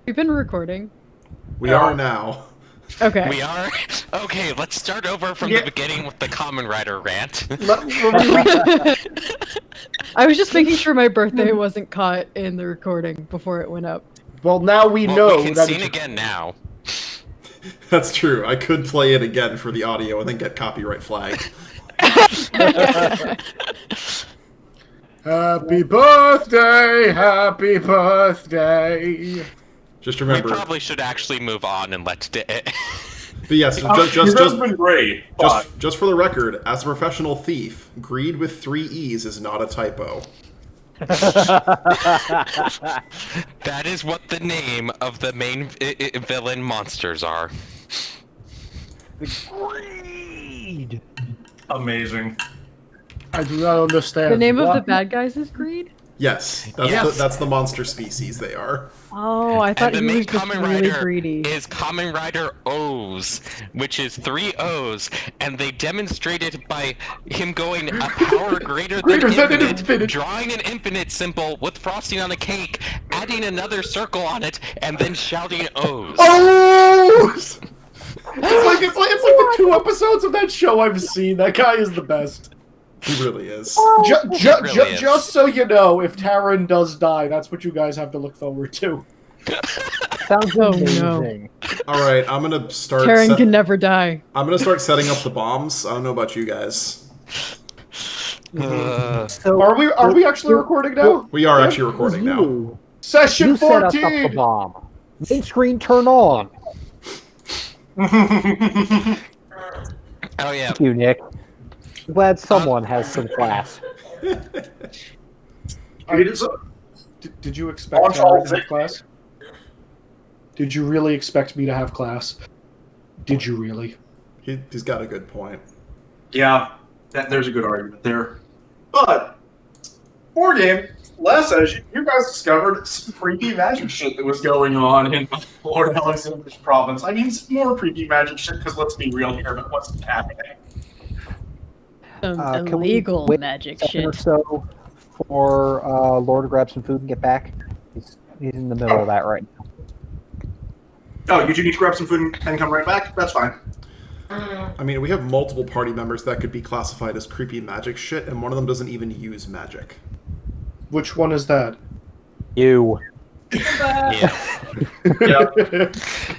We've been recording. We are now. Okay. We are? Okay, let's start over from the beginning with the Common Rider rant. I was just making sure my birthday wasn't caught in the recording before it went up. Well, now we know we can that sing again now. That's true. I could play it again for the audio and then get copyright flagged. Happy birthday, happy birthday. Just remember. We probably should actually move on and let it. But yes, just been great. Just for the record, as a professional thief, greed with 3 E's is not a typo. That is what the name of the main villain monsters are. Greed! Amazing. I do not understand. The name of the bad guys is Greed? Yes, that's the monster species they are. Oh, I thought And the he main was just Common really Rider greedy. is Common Rider O's, which is 3 O's, and they demonstrated by him going a power greater than infinite, drawing an infinite symbol with frosting on a cake, adding another circle on it, and then shouting O's. O's! It's like the 2 episodes of that show I've seen. That guy is the best. He really is. Just so you know, if Taran does die, that's what you guys have to look forward to. Sounds amazing. No. Alright, I'm gonna start... Taran can never die. I'm gonna start setting up the bombs. I don't know about you guys. So, Are we actually recording now? We are actually recording now. you Session set us 14! up the bomb. Main screen turn on. Oh yeah. Thank you, Nick. I'm glad someone has some class. Did you expect Taran to have class? Did you really expect me to have class? Did you really? He's got a good point. Yeah, there's a good argument there. But, for game, last session, you guys discovered some creepy magic shit that was going on in Lord Alexander's province. I mean, it's more creepy magic shit, because let's be real here, but what's happening? Some Can we illegal wait magic a second or shit. so for Lord to grab some food and get back? He's in the middle of that right now. Oh, you two need to grab some food and come right back? That's fine. I mean, we have multiple party members that could be classified as creepy magic shit, and one of them doesn't even use magic. Which one is that? You.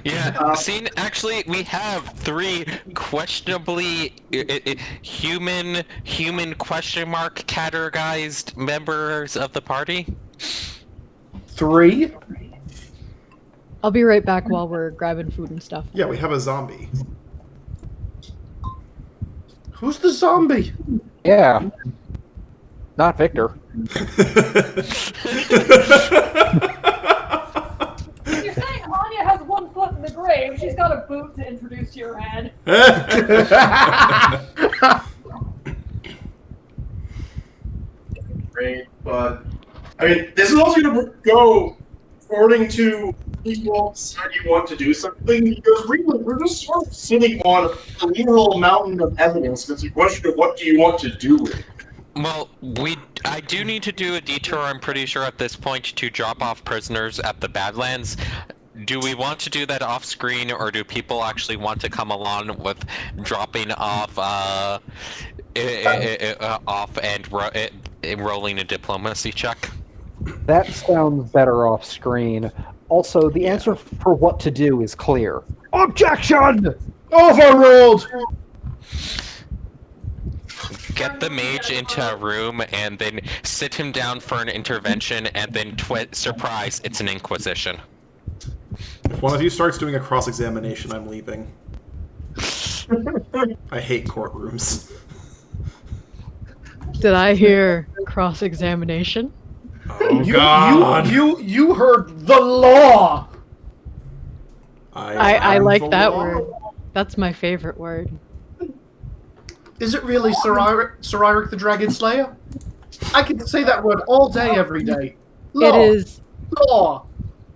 Yeah. See, actually, we have 3 questionably human question mark categorized members of the party. 3? I'll be right back while we're grabbing food and stuff. Yeah, we have a zombie. Who's the zombie? Yeah. Not Victor. You're saying Anya has 1 foot in the grave. She's got a boot to introduce to your head. Great, but I mean, this is also going to go according to people decide you want to do something, because really, we're just sort of sitting on a literal mountain of evidence. It's a question of what do you want to do with it. Well, I do need to do a detour, I'm pretty sure, at this point to drop off prisoners at the Badlands. Do we want to do that off-screen, or do people actually want to come along with dropping off, and rolling a diplomacy check? That sounds better off screen. Also, the answer for what to do is clear. Objection! Overruled! Get the mage into a room and then sit him down for an intervention, and then surprise, it's an inquisition. If one of you starts doing a cross-examination, I'm leaving. I hate courtrooms. Did I hear cross-examination? Oh, God! You heard the law! I like the that law. word. That's my favorite word. Is it really Sir Eric the Dragon Slayer? I can say that word all day, every day. Law. It is. Law.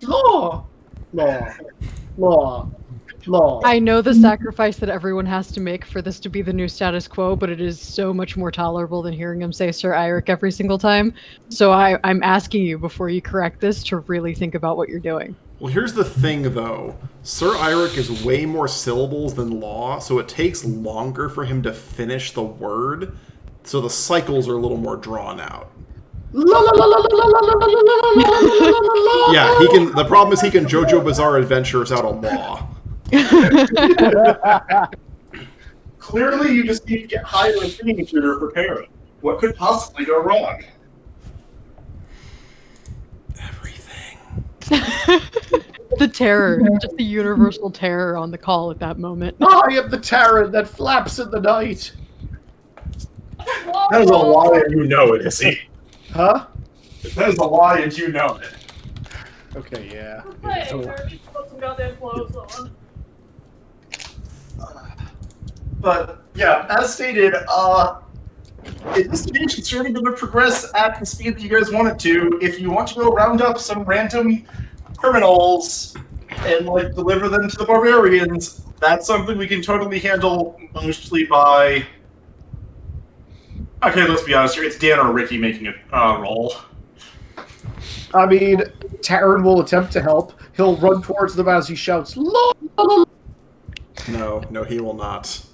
Law. Law. Law. Lol. I know the sacrifice that everyone has to make for this to be the new status quo, but it is so much more tolerable than hearing him say Sir Eirik every single time. So I'm asking you before you correct this to really think about what you're doing. Well, here's the thing, though. Sir Eirik is way more syllables than Law, so it takes longer for him to finish the word, so the cycles are a little more drawn out. Yeah, he can. The problem is he can JoJo Bizarre Adventures out of Law. Clearly, you just need to get higher in thinking tutor for Para. What could possibly go wrong? Everything. The terror, just the universal terror on the call at that moment. I am the terror that flaps in the night. That is a lie, and you know it, Izzy. Huh? That is a lie, and you know it. Okay, yeah. Hey, Kirby, put some goddamn clothes on. But yeah, as stated, investigation's certainly going to progress at the speed that you guys want it to. If you want to go round up some random criminals and like deliver them to the barbarians, that's something we can totally handle mostly by. Okay, let's be honest here. It's Dan or Ricky making a roll. I mean, Taryn will attempt to help. He'll run towards them as he shouts, "Lol!" No, he will not.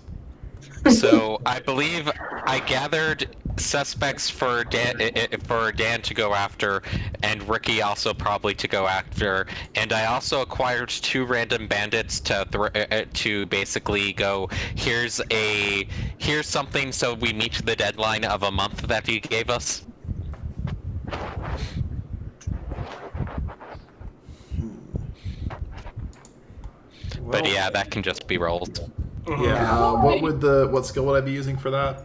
So I believe I gathered suspects for Dan to go after, and Ricky also probably to go after, and I also acquired 2 random bandits to basically go. Here's something so we meet the deadline of a month that he gave us. But yeah, that can just be rolled. Yeah. What skill would I be using for that?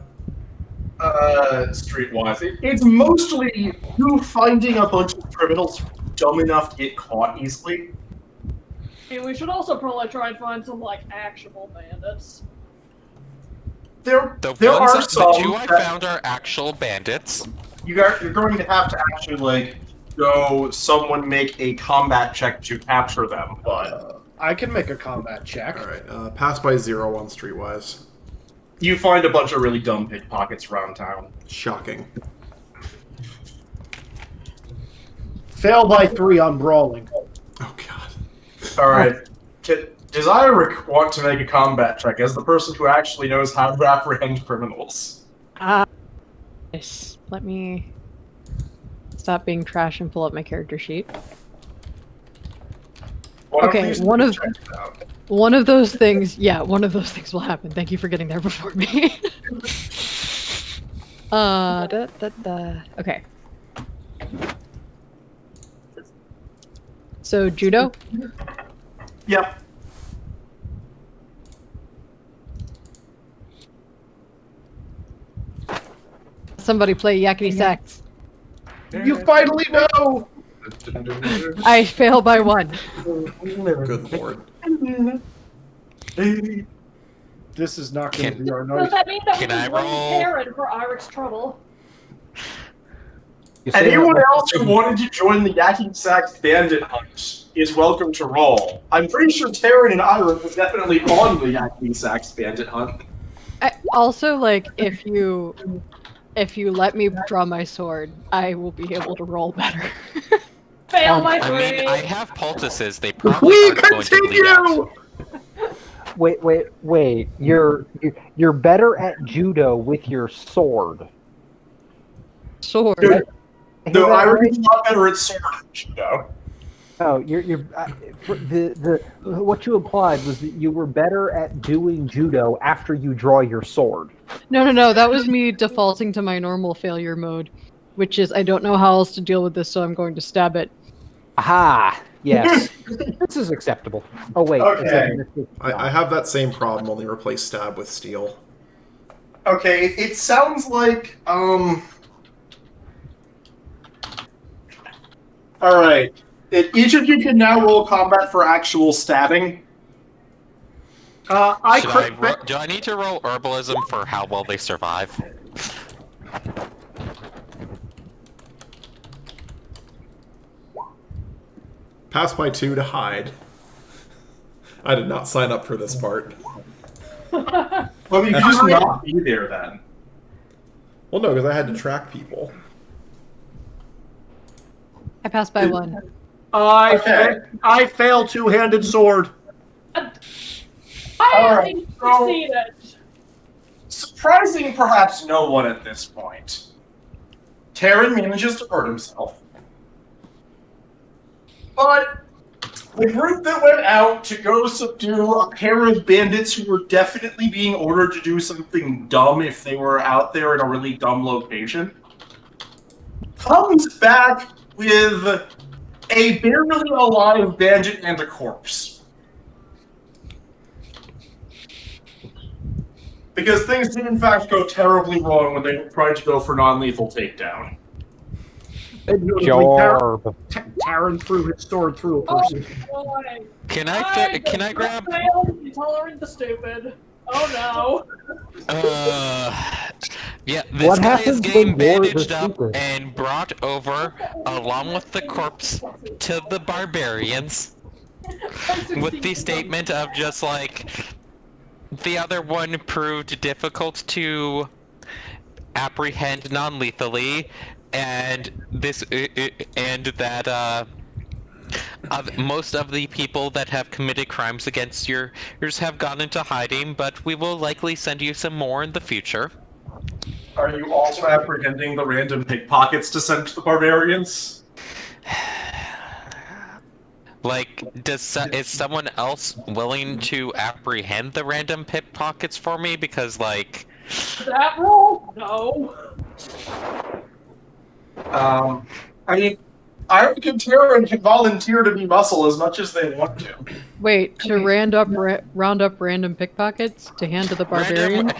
Streetwise. It's mostly you finding a bunch of criminals dumb enough to get caught easily. I mean, we should also probably try and find some, like, actionable bandits. There are The some 2 I that found are actual bandits. you're going to have to actually, like, someone make a combat check to capture them, but I can make a combat check. Alright, pass by 0 on Streetwise. you find a bunch of really dumb pickpockets around town. Shocking. Fail by 3 on brawling. Oh god. Alright. Does Eirik want to make a combat check as the person who actually knows how to apprehend criminals? Yes. Let me stop being trash and pull up my character sheet. Okay, one of those things. Yeah, one of those things will happen. Thank you for getting there before me. Okay. So judo. Yep. Somebody play yakety sax. You finally know! I fail by 1. Good lord. This is not going to Can- be our Does night. that mean that we Can I can blame roll? Karen for Irik's trouble? You say Anyone that- else who wanted to join the Yakking Sax Bandit Hunt is welcome to roll. I'm pretty sure Taryn and Eirik was definitely on the Yakking Sax Bandit Hunt. Also, like, if you let me draw my sword, I will be able to roll better. Fail by I 3! mean, I have poultices. They probably We aren't going to bleed out. continue! Wait. You're better at judo with your sword. Sword. Dude, Hear no, that Eirik right? is a lot better at sword than judo. Oh, what you implied was that you were better at doing judo after you draw your sword. No. That was me defaulting to my normal failure mode, which is I don't know how else to deal with this, so I'm going to stab it. Aha! Yes, this is acceptable. Oh wait, Okay. I have that same problem, only replace stab with steel. Okay, it sounds like, Alright. Each of you can now roll combat for actual stabbing. Do I need to roll herbalism for how well they survive? Pass by 2 to hide. I did not sign up for this part. Well, you could just not be there then. Well, no, because I had to track people. I passed by one. I fail two-handed sword. I Alright, so- succeeded. Surprising perhaps no one at this point. Terran manages to hurt himself. But the group that went out to go subdue a pair of bandits who were definitely being ordered to do something dumb if they were out there in a really dumb location comes back with a barely alive bandit and a corpse. Because things did in fact go terribly wrong when they tried to go for non-lethal takedown. Jarb. Taran threw his sword through a person. Oh boy. Can I grab? Intolerant the stupid. Oh Yeah, What this guy is happens getting when wars are bandaged up stupid? and brought over along with the corpse to the barbarians no. with the statement of just like the other one proved difficult to apprehend non-lethally, and this and that most of the people that have committed crimes against yours have gone into hiding, but we will likely send you some more in the future. Are you also apprehending the random pickpockets to send to the barbarians? Like, is someone else willing to apprehend the random pickpockets for me? Because, like... That rule? No. I mean, Iron and Terran can volunteer to be muscle as much as they want to. Wait, to round up random pickpockets to hand to the barbarian?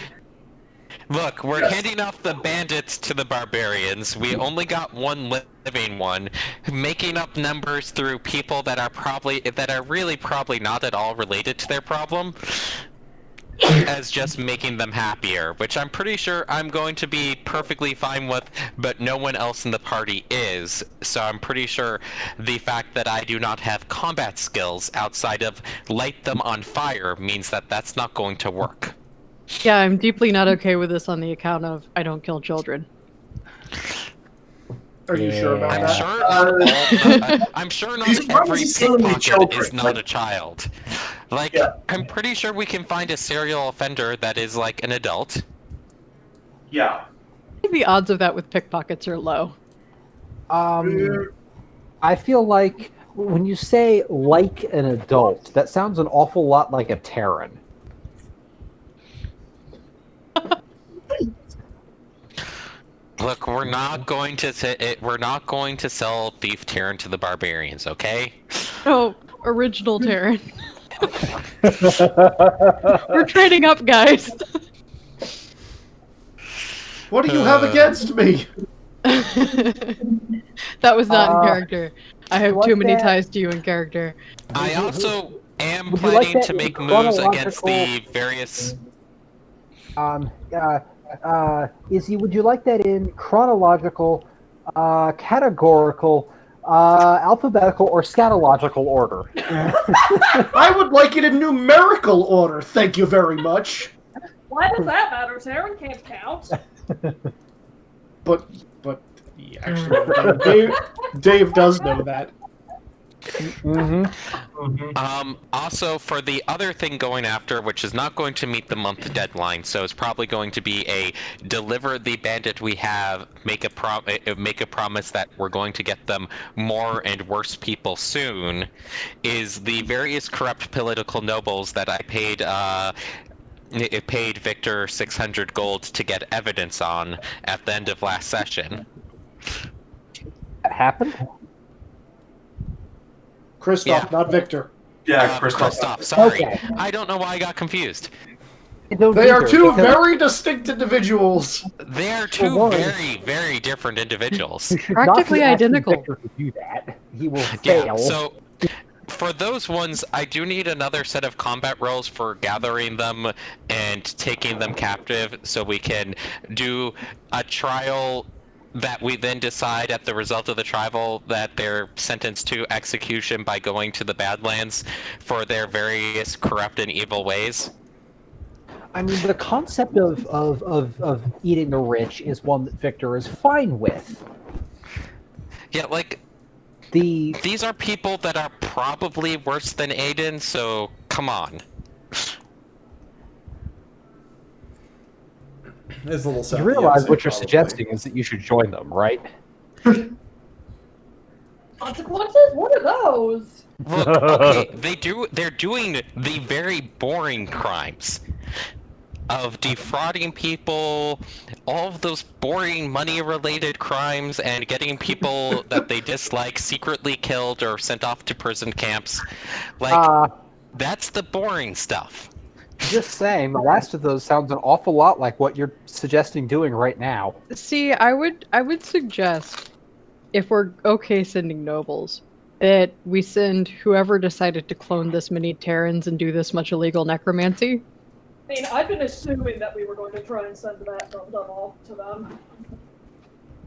Look, we're handing off the bandits to the barbarians. We only got one living one, making up numbers through people that are really probably not at all related to their problem, as just making them happier, which I'm pretty sure I'm going to be perfectly fine with, but no one else in the party is. So I'm pretty sure the fact that I do not have combat skills outside of light them on fire means that that's not going to work. Yeah, I'm deeply not okay with this on the account of I don't kill children. Are you sure about I'm that? I'm sure not These every promises still need pickpocket children, is not a child. Like, Yeah. I'm pretty sure we can find a serial offender that is like an adult. Yeah. I think the odds of that with pickpockets are low. I feel like when you say like an adult, that sounds an awful lot like a Terran. Look, we're not going to sell Thief Terran to the barbarians, okay? Oh, original Terran. We're trading up, guys. What do you have against me? That was not in character. I have like too many that? ties to you in character. I also am Would you like planning that to in make moves against chronological- the various... Izzy, would you like that in chronological, categorical, alphabetical, or scatological order? I would like it in numerical order, thank you very much. Why does that matter? Taryn can't count. But yeah, actually, Dave does know that. Also, for the other thing going after, which is not going to meet the month deadline, so it's probably going to be a deliver the bandit we have, make a promise that we're going to get them more and worse people soon, is the various corrupt political nobles that I paid Victor 600 gold to get evidence on at the end of last session. That happened? Christoph, Yeah. not Victor. Yeah, Christoph. Christoph, sorry. Okay. I don't know why I got confused. They are two very distinct individuals. They are two one- very, very different individuals. You should Practically not be asking identical. Victor to do that. He will Yeah, fail. so for those ones, I do need another set of combat rolls for gathering them and taking them captive so we can do a trial that we then decide at the result of the trial that they're sentenced to execution by going to the Badlands for their various corrupt and evil ways. I mean, the concept of eating the rich is one that Victor is fine with. Yeah, like, The these are people that are probably worse than Aiden, so come on. It's a little sad. you realize what you're suggesting is that you should join them, right? Consequences? What are those? Look, okay, they're doing the very boring crimes of defrauding people, all of those boring money-related crimes, and getting people that they dislike secretly killed or sent off to prison camps. Like, that's the boring stuff. Just saying, the last of those sounds an awful lot like what you're suggesting doing right now. See, I would suggest, if we're okay sending nobles, that we send whoever decided to clone this many Terrans and do this much illegal necromancy. I mean, I've been assuming that we were going to try and send that them all to them.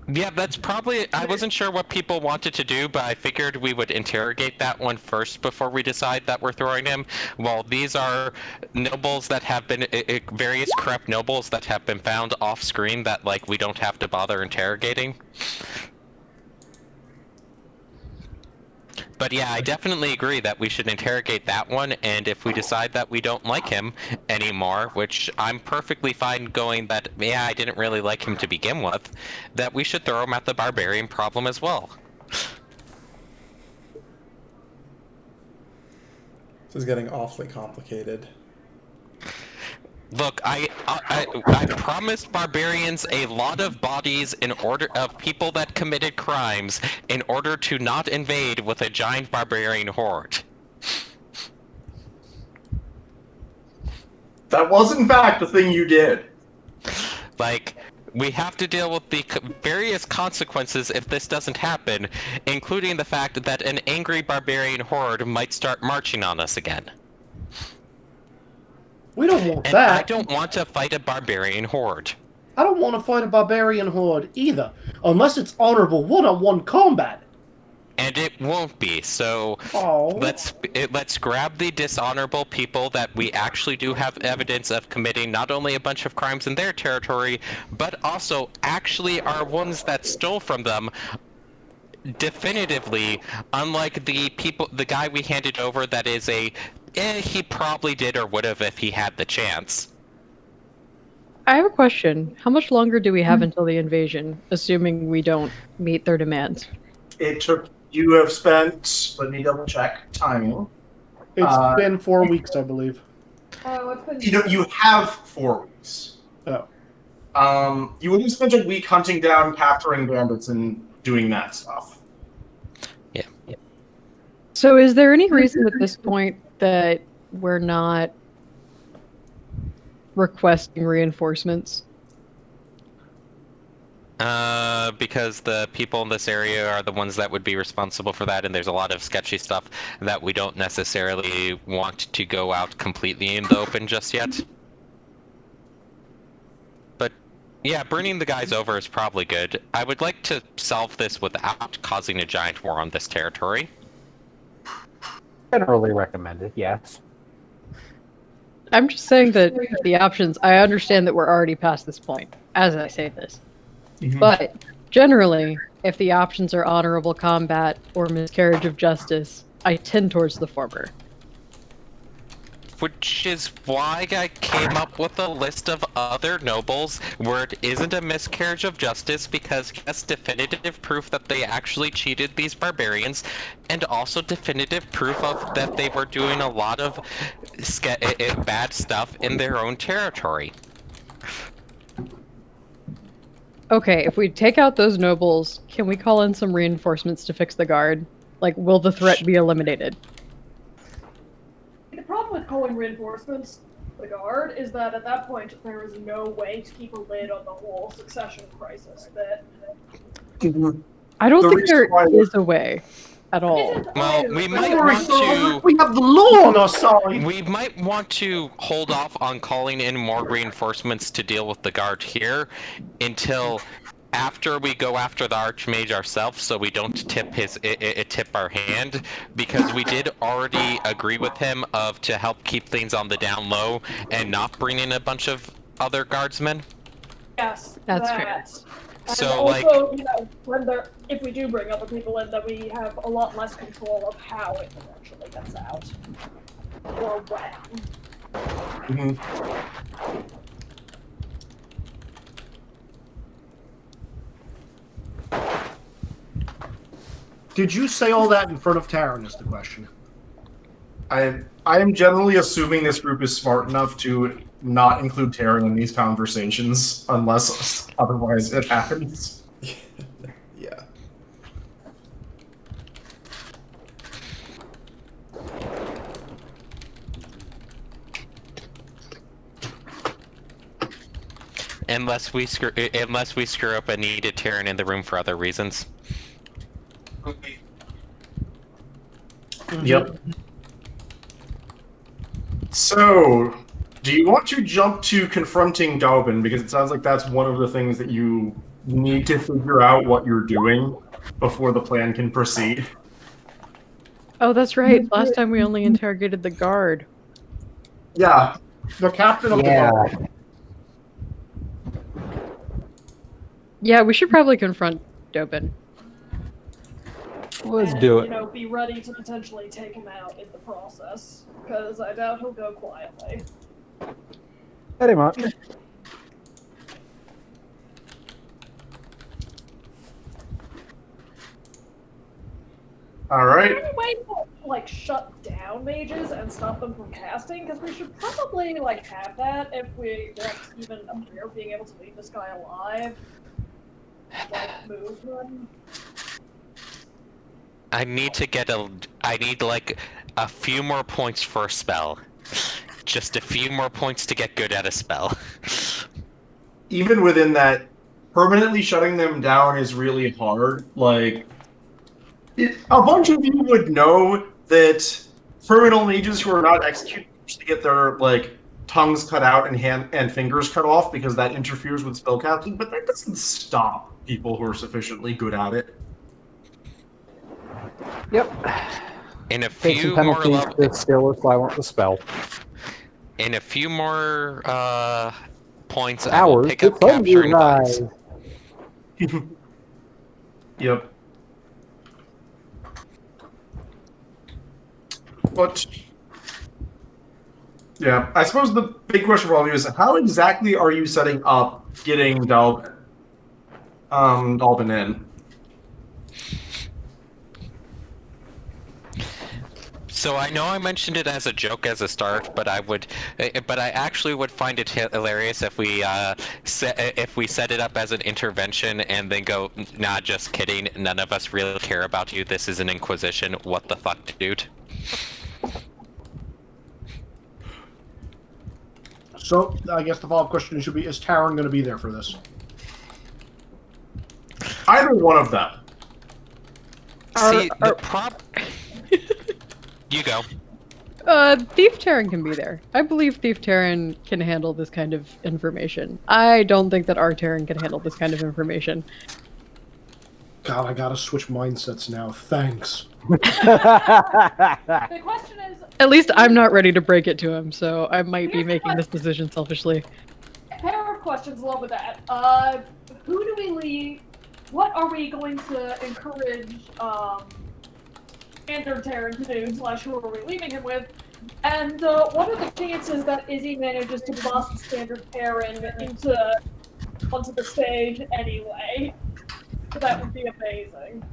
Yeah, that's probably... I wasn't sure what people wanted to do, but I figured we would interrogate that one first before we decide that we're throwing him. Well, these are nobles that have been... various corrupt nobles that have been found off-screen that, like, we don't have to bother interrogating. But yeah, I definitely agree that we should interrogate that one, and if we decide that we don't like him anymore, which I'm perfectly fine going that, yeah, I didn't really like him to begin with, that we should throw him at the barbarian problem as well. This is getting awfully complicated. Look, I promised barbarians a lot of bodies in order of people that committed crimes in order to not invade with a giant barbarian horde. That was, in fact, the thing you did. Like, we have to deal with the various consequences if this doesn't happen, including the fact that an angry barbarian horde might start marching on us again. We don't want And that. I don't want to fight a barbarian horde. I don't want to fight a barbarian horde either, unless it's honorable one-on-one combat. And it won't be, so Oh. let's grab the dishonorable people that we actually do have evidence of committing not only a bunch of crimes in their territory, but also actually are ones that stole from them definitively, unlike the guy we handed over that is he probably did or would have if he had the chance. I have a question. How much longer do we have until the invasion, assuming we don't meet their demands? You have spent, let me double check timing. It's been 4 weeks, I believe. Oh, it's been... You have 4 weeks. Oh. You would have spent a week hunting down, capturing bandits, and doing that stuff. Yeah. So is there any reason at this point that we're not requesting reinforcements? Because the people in this area are the ones that would be responsible for that, and there's a lot of sketchy stuff that we don't necessarily want to go out completely in the open just yet. But yeah, burning the guys over is probably good. I would like to solve this without causing a giant war on this territory. Generally recommended, yes. I'm just saying that the options, I understand that we're already past this point, as I say this. But generally, if the options are honorable combat or miscarriage of justice, I tend towards the former. Which is why I came up with a list of other nobles where it isn't a miscarriage of justice, because yes, definitive proof that they actually cheated these barbarians, and also definitive proof of that they were doing a lot of bad stuff in their own territory. Okay, if we take out those nobles, can we call in some reinforcements to fix the guard? Like, will the threat be eliminated? The problem with calling reinforcements the guard is that at that point there is no way to keep a lid on the whole succession crisis. I don't think there is a way at all. Well, we might want to... We have the law on our side! We might want to hold off on calling in more reinforcements to deal with the guard here until after we go after the Archmage ourselves, so we don't tip tip our hand, because we did already agree with him to help keep things on the down low and not bring in a bunch of other guardsmen. Yes, That's that. fair. And So, also, you know, if we do bring other people in, then we have a lot less control of how it eventually gets out. Or when. Did you say all that in front of Taryn is the question. I am generally assuming this group is smart enough to not include Taryn in these conversations unless otherwise it happens. Yeah. unless we screw up and need a Terran in the room for other reasons. Yep. So, do you want to jump to confronting Dalbin? Because it sounds like that's one of the things that you need to figure out what you're doing before the plan can proceed. Oh, that's right. Last time we only interrogated the guard. Yeah. The captain of the guard. Yeah, we should probably confront Dobin. Let's do it. You know, be ready to potentially take him out in the process, because I doubt he'll go quietly. Pretty much. All right. Is there any way to, like, shut down mages and stop them from casting? Because we should probably, like, have that if we want even a prayer being able to leave this guy alive. Like, move him. I need like a few more points for a spell. Just a few more points to get good at a spell. Even within that, permanently shutting them down is really hard. Like, a bunch of you would know that terminal mages who are not executed to get their, like, tongues cut out and fingers cut off because that interferes with spellcasting, but that doesn't stop people who are sufficiently good at it. Yep. In a Take few some more penalties to still or silent the spell. In a few more points, I Hours will pick up capture and vise. Yep. But yeah, I suppose the big question for all of you is how exactly are you setting up getting Dalbin in? So I know I mentioned it as a joke as a start, but I actually would find it hilarious if we set it up as an intervention and then go, nah, just kidding. None of us really care about you. This is an inquisition. What the fuck, dude? So, I guess the follow-up question should be, is Taryn going to be there for this? Either one of them. See, You go. Thief Terran can be there. I believe Thief Terran can handle this kind of information. I don't think that our Terran can handle this kind of information. God, I gotta switch mindsets now. Thanks. The question is... At least I'm not ready to break it to him, so I might be making this decision selfishly. Pair of questions along with that. Who do we leave? What are we going to encourage, Standard Terran to do, / who are we leaving him with? And, what are the chances that Izzy manages to bust Standard Terran onto the stage anyway? That would be amazing.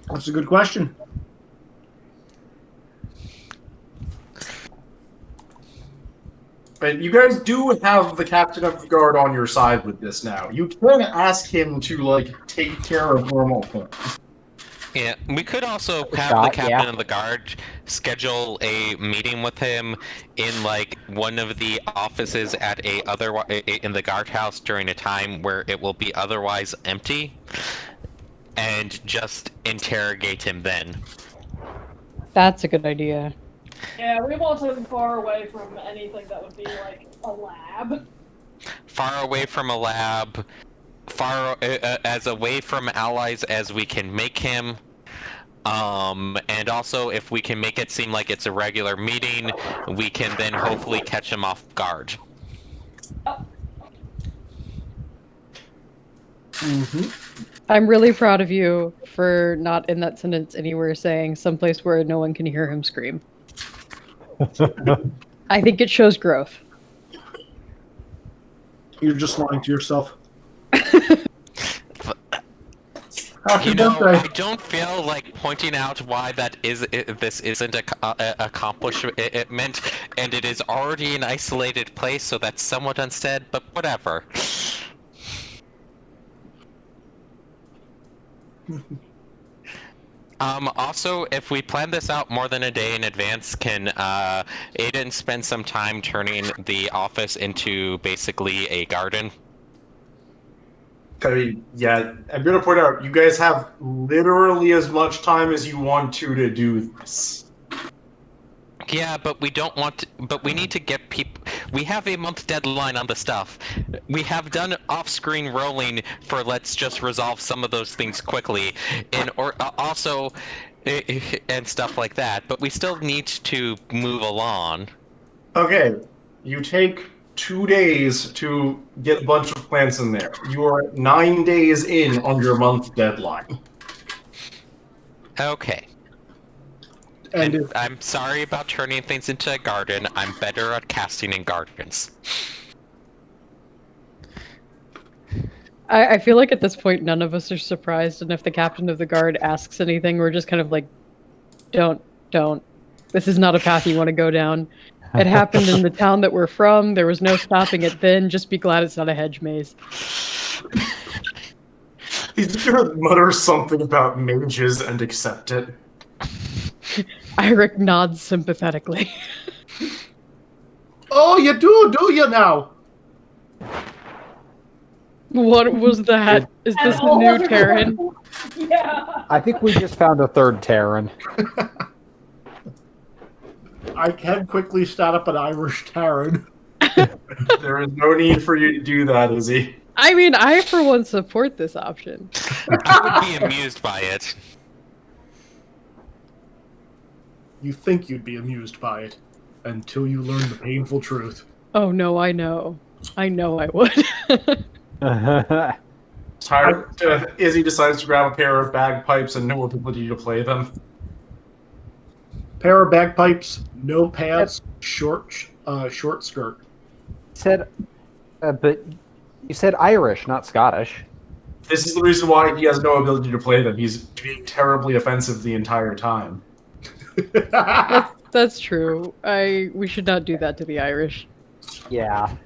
That's a good question. And you guys do have the captain of the guard on your side with this now. You can ask him to, like, take care of normal things. Yeah, we could also have the captain of the guard schedule a meeting with him in, like, one of the offices at in the guardhouse during a time where it will be otherwise empty, and just interrogate him then. That's a good idea. Yeah, we want him far away from anything that would be like a lab. Far away from a lab, far as away from allies as we can make him. And also, if we can make it seem like it's a regular meeting, we can then hopefully catch him off guard. I'm really proud of you for not in that sentence anywhere saying someplace where no one can hear him scream. I think it shows growth. You're just lying to yourself. You know, I don't feel like pointing out why this isn't a accomplishment, and it is already an isolated place, so that's somewhat unsaid, but whatever. Also, if we plan this out more than a day in advance, can Aiden spend some time turning the office into basically a garden? I mean, yeah, I'm going to point out, you guys have literally as much time as you want to do this. Yeah, but we don't want to, but we need to get people. We have a month deadline on the stuff. We have done off-screen rolling for let's just resolve some of those things quickly, and also and stuff like that. But we still need to move along. Okay, you take 2 days to get a bunch of plants in there. You are 9 days in on your month deadline. Okay. And I'm sorry about turning things into a garden. I'm better at casting in gardens. I feel like at this point none of us are surprised, and if the captain of the guard asks anything, we're just kind of like, don't. This is not a path you want to go down. It happened in the town that we're from. There was no stopping it then. Just be glad it's not a hedge maze. He's just gonna mutter something about mages and accept it. Eirik nods sympathetically. Oh, you do you now? What was that? Is this the new Terran? Yeah. I think we just found a third Terran. I can quickly start up an Irish Terran. There is no need for you to do that, Izzy. I mean, I for one support this option. I would be amused by it. You think you'd be amused by it until you learn the painful truth. Oh no, I know. I know I would. Izzy decides to grab a pair of bagpipes and no ability to play them. Pair of bagpipes, no pants, short skirt. But you said Irish, not Scottish. This is the reason why he has no ability to play them. He's being terribly offensive the entire time. That's true. We should not do that to the Irish. Yeah.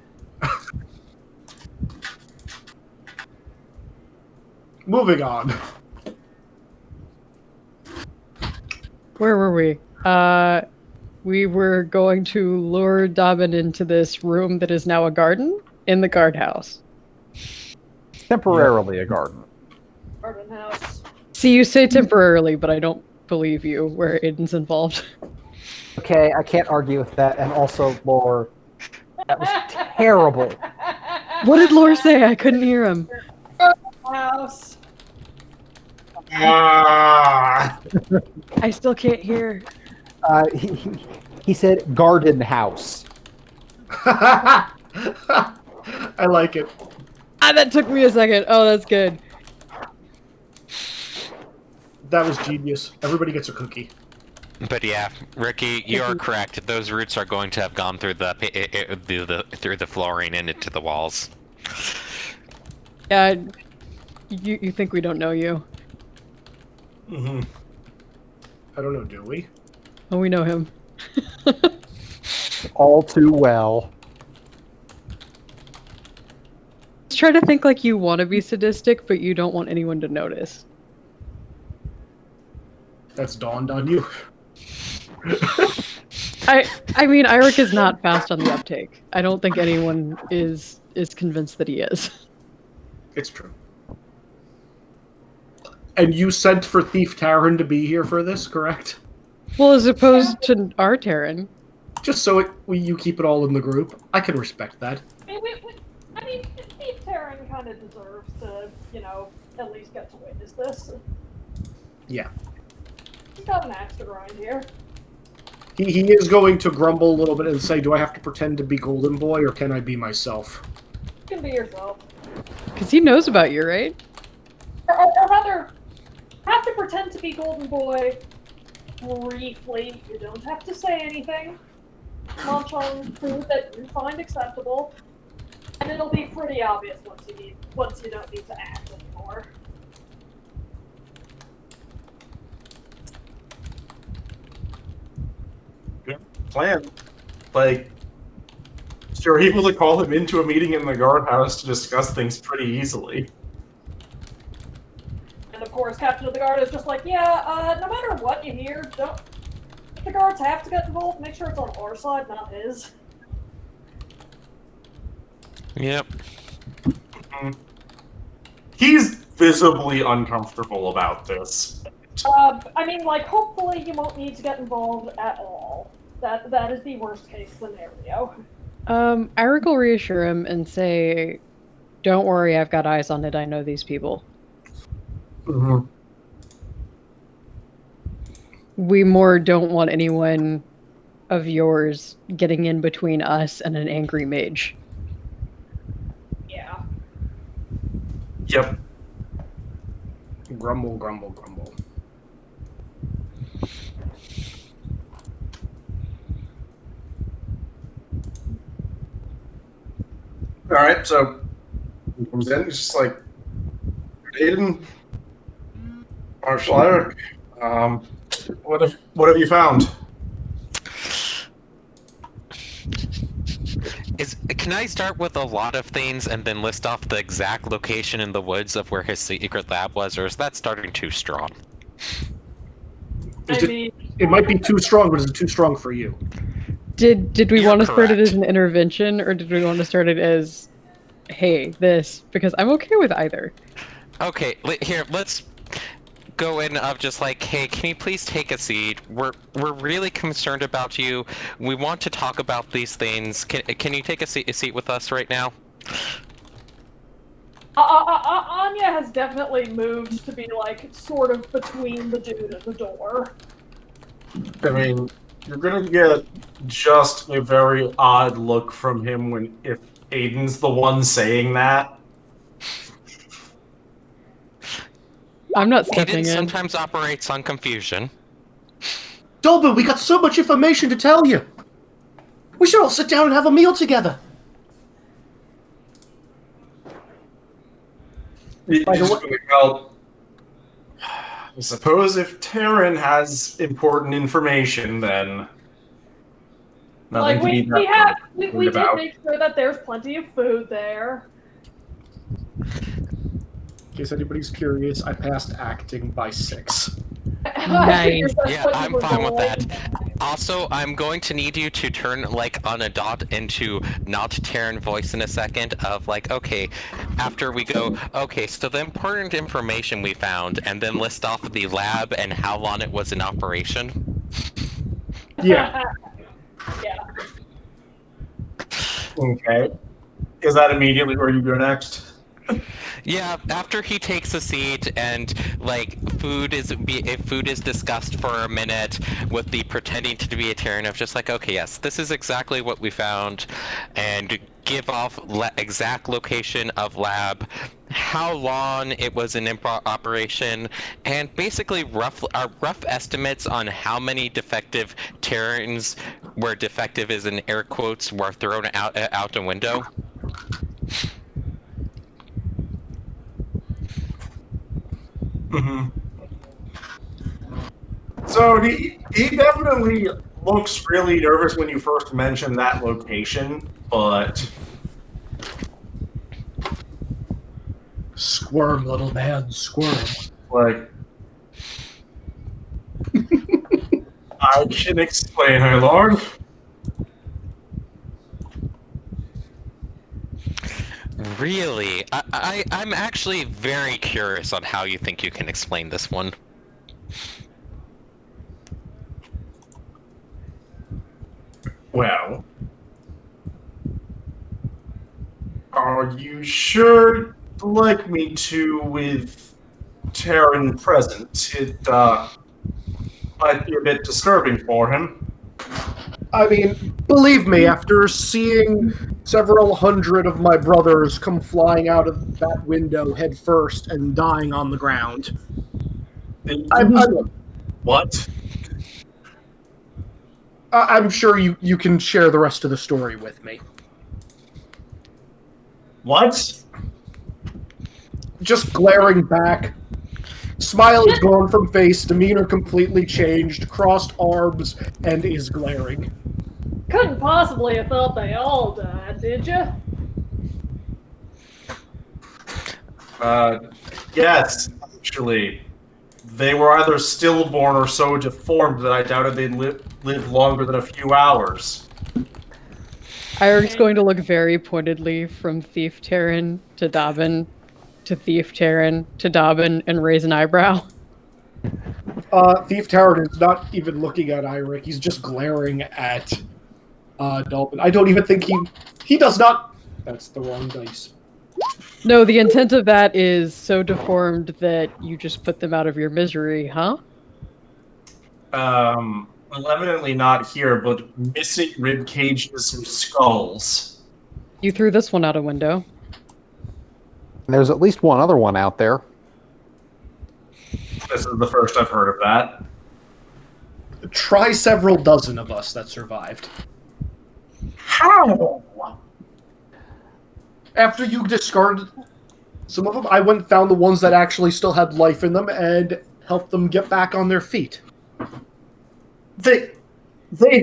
Moving on. Where were we? We were going to lure Dobbin into this room that is now a garden in the guardhouse. Temporarily a garden. Garden house. See, you say temporarily, but I don't believe you where Aiden's involved. Okay, I can't argue with that. And also, Lore, that was terrible. What did Lore say? I couldn't hear him. House. Ah! I still can't hear. He said garden house. I like it. Ah, that took me a second. Oh, that's good. That was genius. Everybody gets a cookie. But yeah, Ricky, you are correct. Those roots are going to have gone through the flooring and into the walls. Yeah, you think we don't know you? Mm-hmm. I don't know, do we? Oh, we know him. All too well. Just try to think like you want to be sadistic, but you don't want anyone to notice. That's dawned on you. I mean, Eirik is not fast on the uptake. I don't think anyone is convinced that he is. It's true. And you sent for Thief Taran to be here for this, correct? Well, as opposed to our Terran. Just so you keep it all in the group. I can respect that. I mean, Steve Terran kind of deserves to, at least get to witness this. Yeah. He's got an axe to grind here. He is going to grumble a little bit and say, do I have to pretend to be Golden Boy, or can I be myself? You can be yourself. Because he knows about you, right? Or rather, have to pretend to be Golden Boy briefly. You don't have to say anything. Munch on food that you find acceptable. And it'll be pretty obvious once you don't need to act anymore. Plan. Like, you're able to call him into a meeting in the guardhouse to discuss things pretty easily. And of course, Captain of the Guard is just like, yeah, no matter what you hear, if the guards have to get involved, make sure it's on our side, not his. Yep. He's visibly uncomfortable about this. I mean, like, hopefully you won't need to get involved at all. That is the worst case scenario. Eric will reassure him and say, don't worry, I've got eyes on it, I know these people. Mm-hmm. We more don't want anyone of yours getting in between us and an angry mage. Yeah. Yep. Grumble, grumble, grumble. Alright, so he comes in, he's just like, Aiden, Marshall Eric, what have you found? Can I start with a lot of things and then list off the exact location in the woods of where his secret lab was, or is that starting too strong? It might be too strong, but is it too strong for you? Did we You're want to start it correct. as an intervention, or did we want to start it as, hey, this? Because I'm okay with either. Okay, here, let's go in of just like, hey, can you please take a seat? We're really concerned about you. We want to talk about these things. Can you take a seat with us right now? Anya has definitely moved to be, like, sort of between the dude and the door. I mean, you're gonna get just a very odd look from him if Aiden's the one saying that. I'm not Aiden stepping in. sometimes operates on confusion. Dolben, we got so much information to tell you. We should all sit down and have a meal together. Well, I suppose if Terran has important information, then nothing Like, to be we did worried about. make sure that there's plenty of food there. In case anybody's curious, I passed acting by 6. I figured that's Yeah, what you I'm were fine with doing. that. Also, I'm going to need you to turn, like, on a dot into not Terran voice in a second of, like, okay, after we go, okay, so the important information we found, and then list off the lab and how long it was in operation. Yeah. Yeah. Okay. Is that immediately where you go next? Yeah, after he takes a seat and like if food is discussed for a minute with the pretending to be a Terran of just like, okay, yes, this is exactly what we found, and give off exact location of lab, how long it was in operation, and basically rough estimates on how many defective Terrans, where defective is in air quotes, were thrown out the window. Mm-hmm. So he definitely looks really nervous when you first mention that location, but Squirm, little man, squirm. like I can explain, my lord. Really? I'm actually very curious on how you think you can explain this one. Well, are you sure you'd like me to with Taryn present? It might be a bit disturbing for him. I mean, believe me, after seeing several hundred of my brothers come flying out of that window head first and dying on the ground, I'm, What? I'm sure you can share the rest of the story with me. What? Just glaring back. Smile is gone from face, demeanor completely changed, crossed arms, and is glaring. Couldn't possibly have thought they all died, did you? Yes, actually. They were either stillborn or so deformed that I doubted they'd live longer than a few hours. Irik's going to look very pointedly from Thief Terran to Dobbin to Thief Terran to Dobbin and raise an eyebrow. Thief Tower is not even looking at Eirik, he's just glaring at Dolphin. I don't even think he does not. That's the wrong dice. No, the intent of that is so deformed that you just put them out of your misery, huh? Well, evidently not here, but missing rib cages and skulls. You threw this one out a window. There's at least one other one out there. This is the first I've heard of that. Try several dozen of us that survived. How? After you discarded some of them, I went and found the ones that actually still had life in them and helped them get back on their feet. They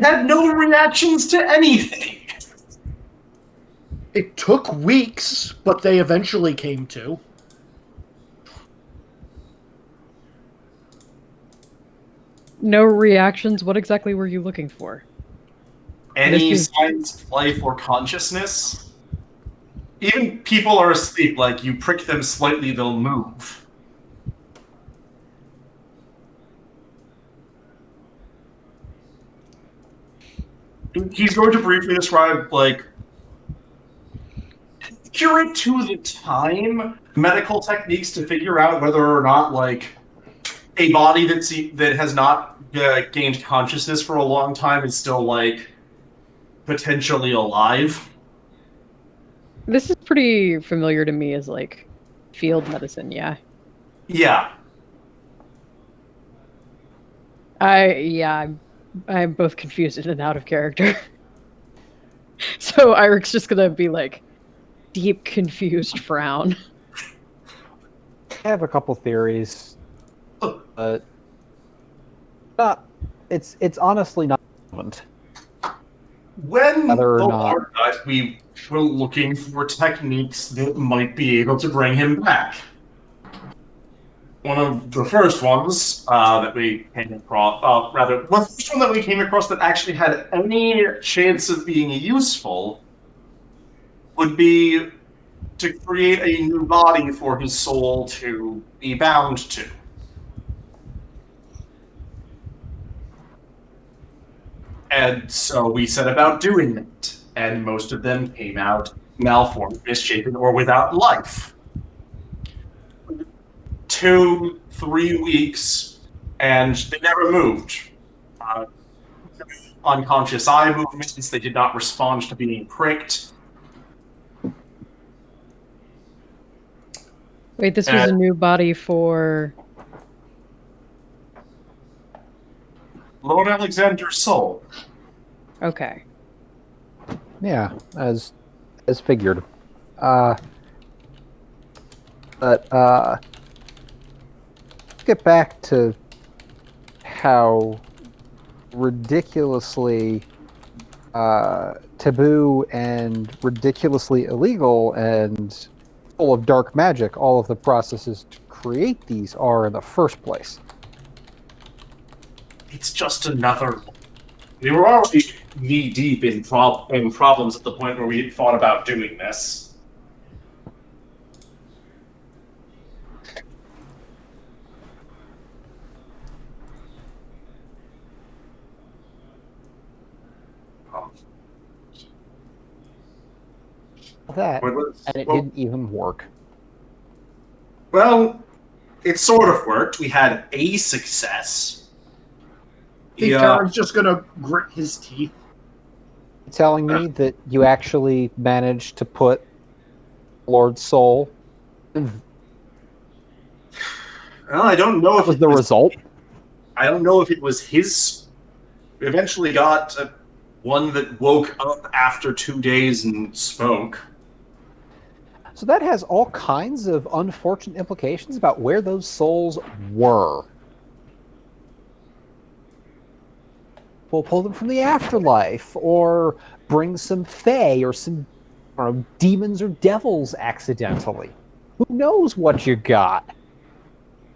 had no reactions to anything. It took weeks, but they eventually came to. No reactions? What exactly were you looking for? Any signs of life or consciousness? Even people are asleep, like you prick them slightly, they'll move. He's going to briefly describe, like, accurate to the time medical techniques to figure out whether or not, like, a body that has not gained consciousness for a long time is still, like, potentially alive. This is pretty familiar to me as, like, field medicine, yeah. Yeah. I'm both confused and out of character. So Irik's just gonna be like, deep confused frown. I have a couple theories, but it's honestly not relevant. When Whether or the not- Lord died, we were looking for techniques that might be able to bring him back. One of the first ones that we came across, the first one that we came across that actually had any chance of being useful would be to create a new body for his soul to be bound to. And so we set about doing that, and most of them came out malformed, misshapen, or without life. 2-3 weeks, and they never moved. Unconscious eye movements, they did not respond to being pricked. Wait, this was a new body for... Lord Alexander's soul. Okay. Yeah, as figured. But get back to how ridiculously taboo and ridiculously illegal and full of dark magic all of the processes to create these are in the first place. It's just another. We were already knee deep in problems at the point where we thought about doing this. that, What was- and it well- didn't even work. Well, it sort of worked. We had a success. Think Terran's just gonna grit his teeth. Telling me that you actually managed to put Lord's soul. Well, I don't know if Was it the result? I don't know if it was his. We eventually got one that woke up after 2 days and spoke. So that has all kinds of unfortunate implications about where those souls were. We'll pull them from the afterlife, or bring some fae, or some demons or devils accidentally. Who knows what you got?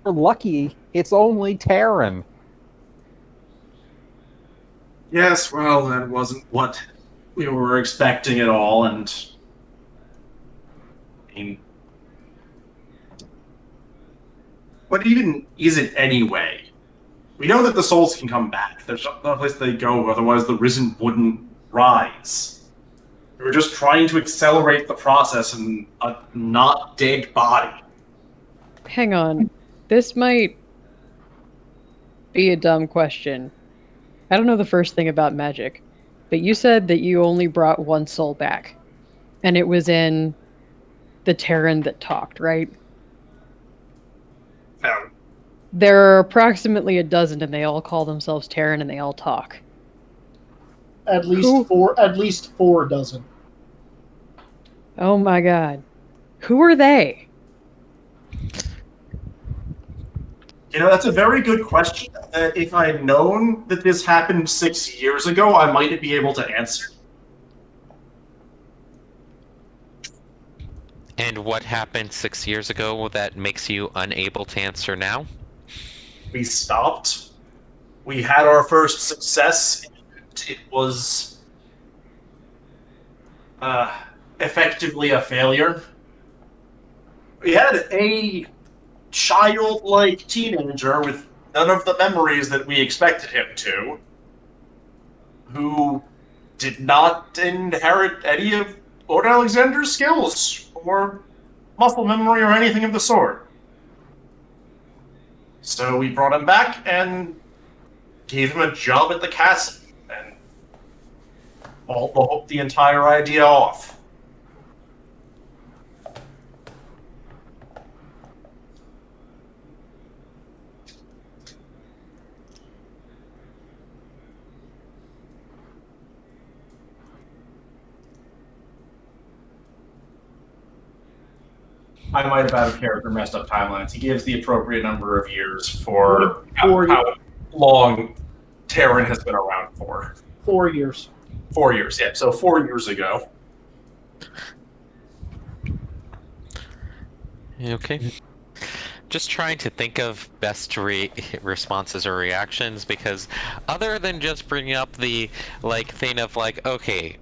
We're lucky it's only Terran. Yes, well, that wasn't what we were expecting at all, and I mean, what even is it anyway? We know that the souls can come back. There's no place they go, otherwise the Risen wouldn't rise. We were just trying to accelerate the process in a not dead body. Hang on. This might be a dumb question. I don't know the first thing about magic, but you said that you only brought one soul back, and it was in the Terran that talked, right? Now, There are approximately a dozen, and they all call themselves Terran, and they all talk. At least Who? four. At least 4 dozen. Oh my god. Who are they? you know, that's a very good question. If I'd known that this happened 6 years ago, I might be able to answer. And what happened 6 years ago that makes you unable to answer now? We stopped. We had our first success. It was effectively a failure. We had a childlike teenager with none of the memories that we expected him to, who did not inherit any of Lord Alexander's skills, or muscle memory, or anything of the sort. So we brought him back and gave him a job at the castle, and all the entire idea off. I might have out of character messed up timelines. He gives the appropriate number of years for how long Terran has been around for. 4 years. 4 years, yeah. So 4 years ago. Okay. Just trying to think of best responses or reactions, because other than just bringing up the thing of okay,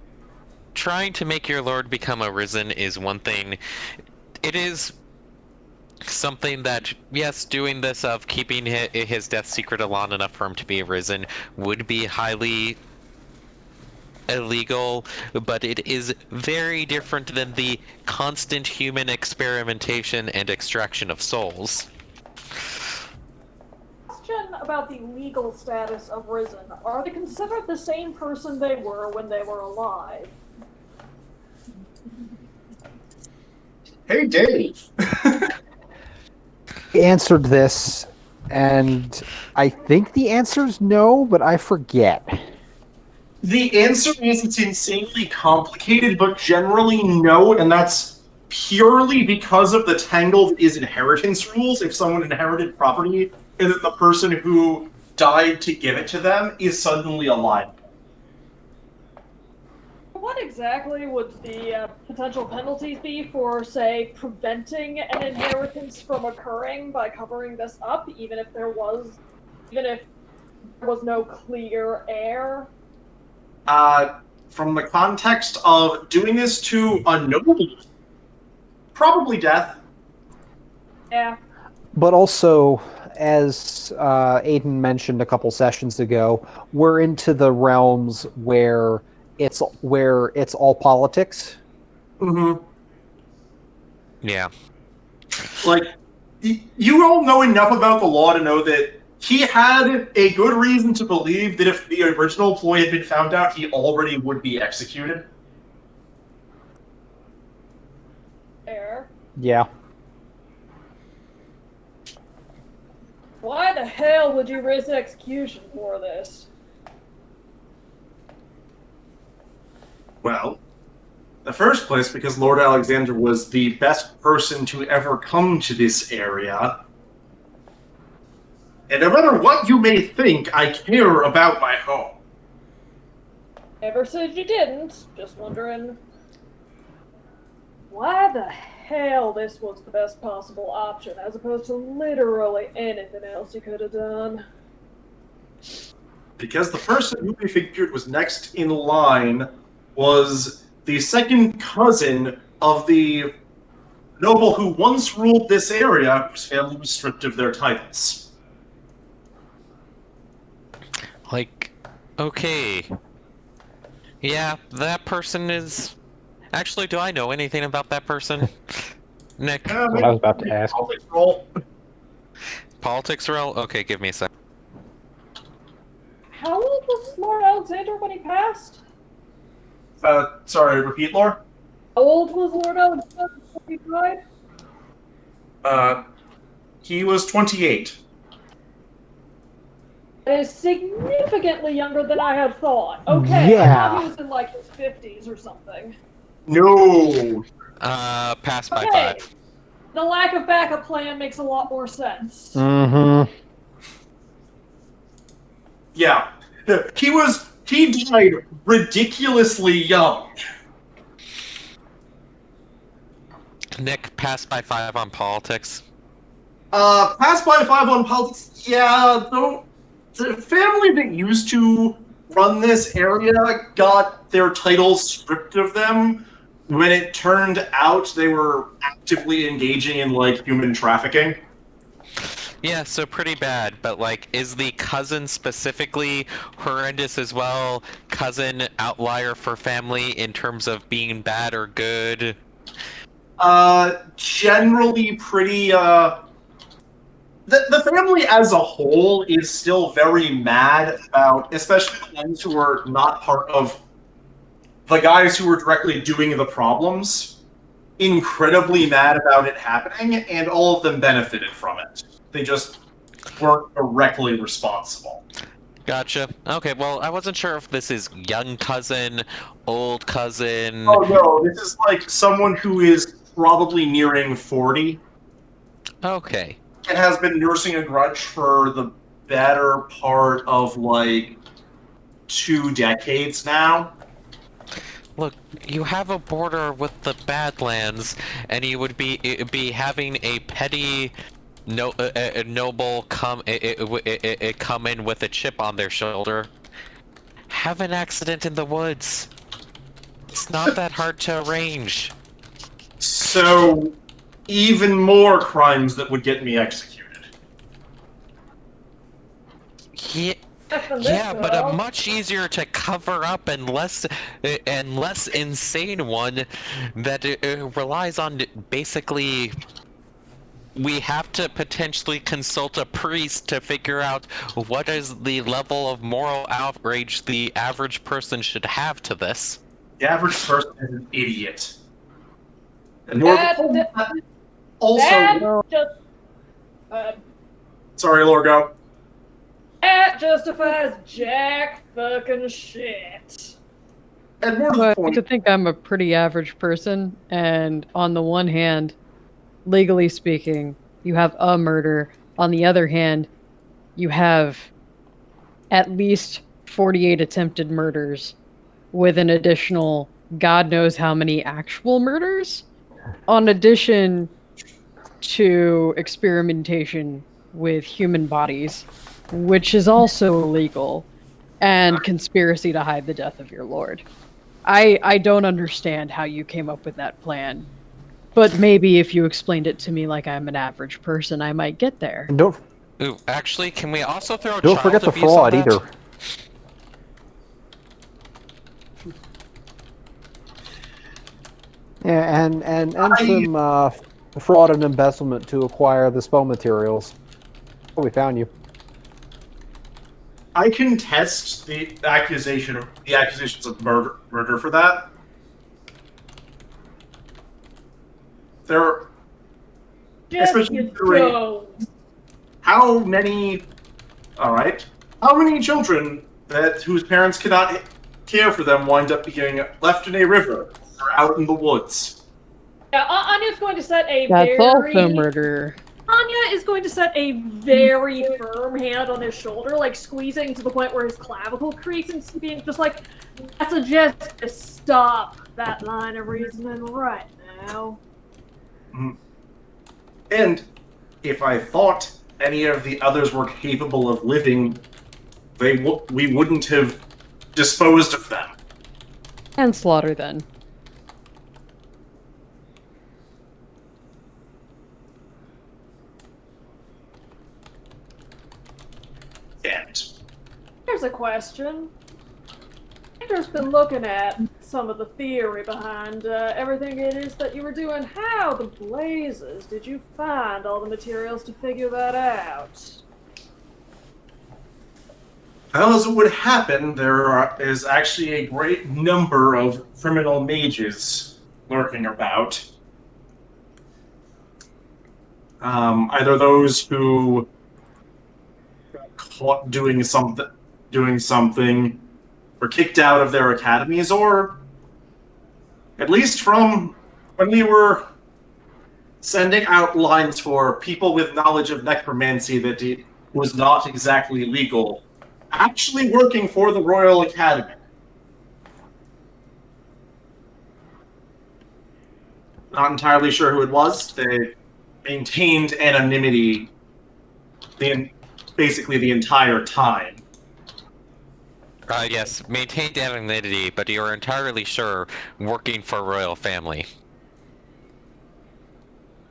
trying to make your lord become a risen is one thing. It is something that, yes, doing this of keeping his death secret long enough for him to be risen would be highly illegal, but it is very different than the constant human experimentation and extraction of souls. Question about the legal status of Risen. Are they considered the same person they were when they were alive? Hey, Dave. I answered this, and I think the answer's no, but I forget. The answer is it's insanely complicated, but generally no, and that's purely because of the tangle that is inheritance rules. If someone inherited property, and then the person who died to give it to them is suddenly alive. What exactly would the potential penalties be for, say, preventing an inheritance from occurring by covering this up, even if there was no clear heir? From the context of doing this to a noble, probably death. Yeah. But also, as Aiden mentioned a couple sessions ago, we're into the realms where it's all politics. Mm-hmm. Yeah. Like, you all know enough about the law to know that he had a good reason to believe that if the original ploy had been found out, he already would be executed. Fair. Yeah. Why the hell would you risk execution for this? Well, in the first place, because Lord Alexander was the best person to ever come to this area. And no matter what you may think, I care about my home. Never said you didn't. Just wondering why the hell this was the best possible option, as opposed to literally anything else you could have done. Because the person who we figured was next in line was the second cousin of the noble who once ruled this area, whose family was stripped of their titles. Like, okay. Yeah, that person is... Actually, do I know anything about that person? Nick? That's what I was about to ask. Politics roll. Politics roll? Okay, give me a sec. How old was Lord Alexander when he passed? Sorry, repeat, Laura? How old was Lord Alexander when he died? He was 28. That is significantly younger than I had thought. Okay, I Yeah. thought he was in like his 50s or something. No! Pass by Okay. 5. The lack of backup plan makes a lot more sense. Mm-hmm. Yeah. He died ridiculously young. Nick, pass by 5 on politics. Pass by 5 on politics. Yeah, though, the family that used to run this area got their titles stripped of them when it turned out they were actively engaging in, like, human trafficking. Yeah, so pretty bad, but like, is the cousin specifically horrendous as well? Cousin outlier for family in terms of being bad or good? Generally pretty, the family as a whole is still very mad about, especially the ones who are not part of the guys who were directly doing the problems, incredibly mad about it happening, and all of them benefited from it. They just weren't directly responsible. Gotcha. Okay, well, I wasn't sure if this is young cousin, old cousin. Oh no, this is like someone who is probably nearing 40 Okay. and has been nursing a grudge for the better part of like 2 decades now. Look, you have a border with the Badlands, and you would be having a petty noble come in with a chip on their shoulder. Have an accident in the woods. It's not that hard to arrange. So, even more crimes that would get me executed. Yeah. Yeah, but a much easier to cover up and less insane one that relies on basically. We have to potentially consult a priest to figure out what is the level of moral outrage the average person should have to this. The average person is an idiot. And That also, just, sorry, Lorgo. that justifies jack fucking shit. And more to But the I point, like to think I'm a pretty average person, and on the one hand, legally speaking, you have a murder. On the other hand, you have at least 48 attempted murders with an additional God knows how many actual murders, on addition to experimentation with human bodies, which is also illegal, and conspiracy to hide the death of your lord. I don't understand how you came up with that plan. But maybe if you explained it to me like I'm an average person, I might get there. And don't Ooh, actually, can we also throw don't child forget the abuse on fraud that? either. Yeah, and some Fraud and embezzlement to acquire the spell materials. Oh, we found you. I contest the accusations of murder for that. There, Yes, especially you considering don't. how many children whose parents cannot care for them wind up being left in a river or out in the woods. Yeah, Anya's going to set a That's very... also murder. Anya is going to set a very firm hand on his shoulder, like squeezing to the point where his clavicle creaks and being just like, I suggest to stop that line of reasoning right now. And if I thought any of the others were capable of living, we wouldn't have disposed of them. And slaughter then. And Here's a question. Victor's been looking at some of the theory behind everything it is that you were doing. How the blazes did you find all the materials to figure that out? well, as it would happen, there is actually a great number of criminal mages lurking about. Either those who got caught doing something, were kicked out of their academies, or at least from when we were sending out lines for people with knowledge of necromancy that it was not exactly legal, actually working for the Royal Academy. Not entirely sure who it was. They maintained anonymity basically the entire time. Yes, maintained anonymity, but you're entirely sure working for royal family.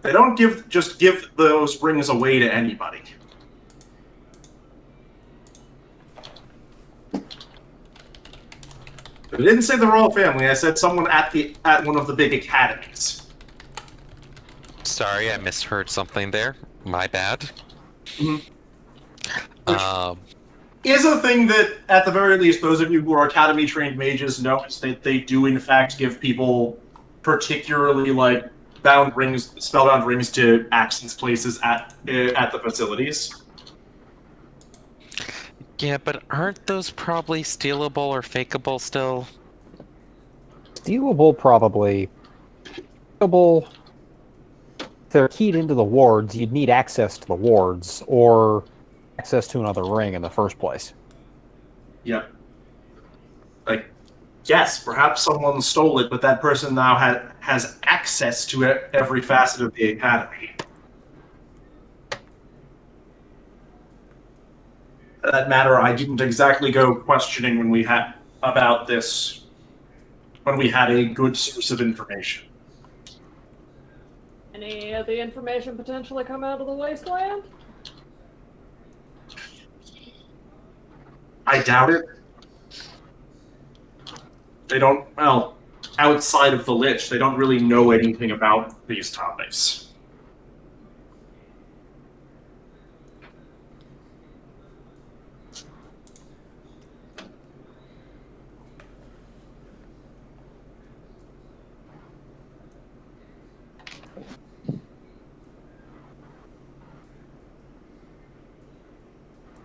They don't just give those rings away to anybody. I didn't say the royal family. I said someone at one of the big academies. Sorry, I misheard something there. My bad. Is a thing that, at the very least, those of you who are academy-trained mages know is that they do, in fact, give people particularly, spellbound rings to access places at the facilities. Yeah, but aren't those probably stealable or fakeable still? Stealable, probably. Stealable. If they're keyed into the wards, you'd need access to the wards, or access to another ring in the first place. Yep. Yes, perhaps someone stole it, but that person now has access to every facet of the academy. For that matter, I didn't exactly go questioning when we had about this, when we had a good source of information. Any of the information potentially come out of the wasteland? I doubt it. They don't, outside of the Lich, they don't really know anything about these topics.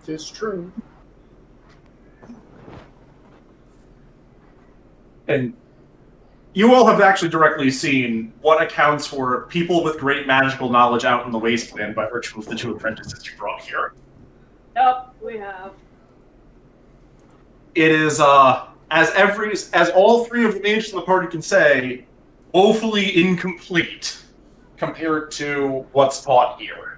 It is true. And you all have actually directly seen what accounts for people with great magical knowledge out in the wasteland by virtue of the two apprentices you brought here. Yep, we have. It is, as all three of the mages in the party can say, woefully incomplete compared to what's taught here.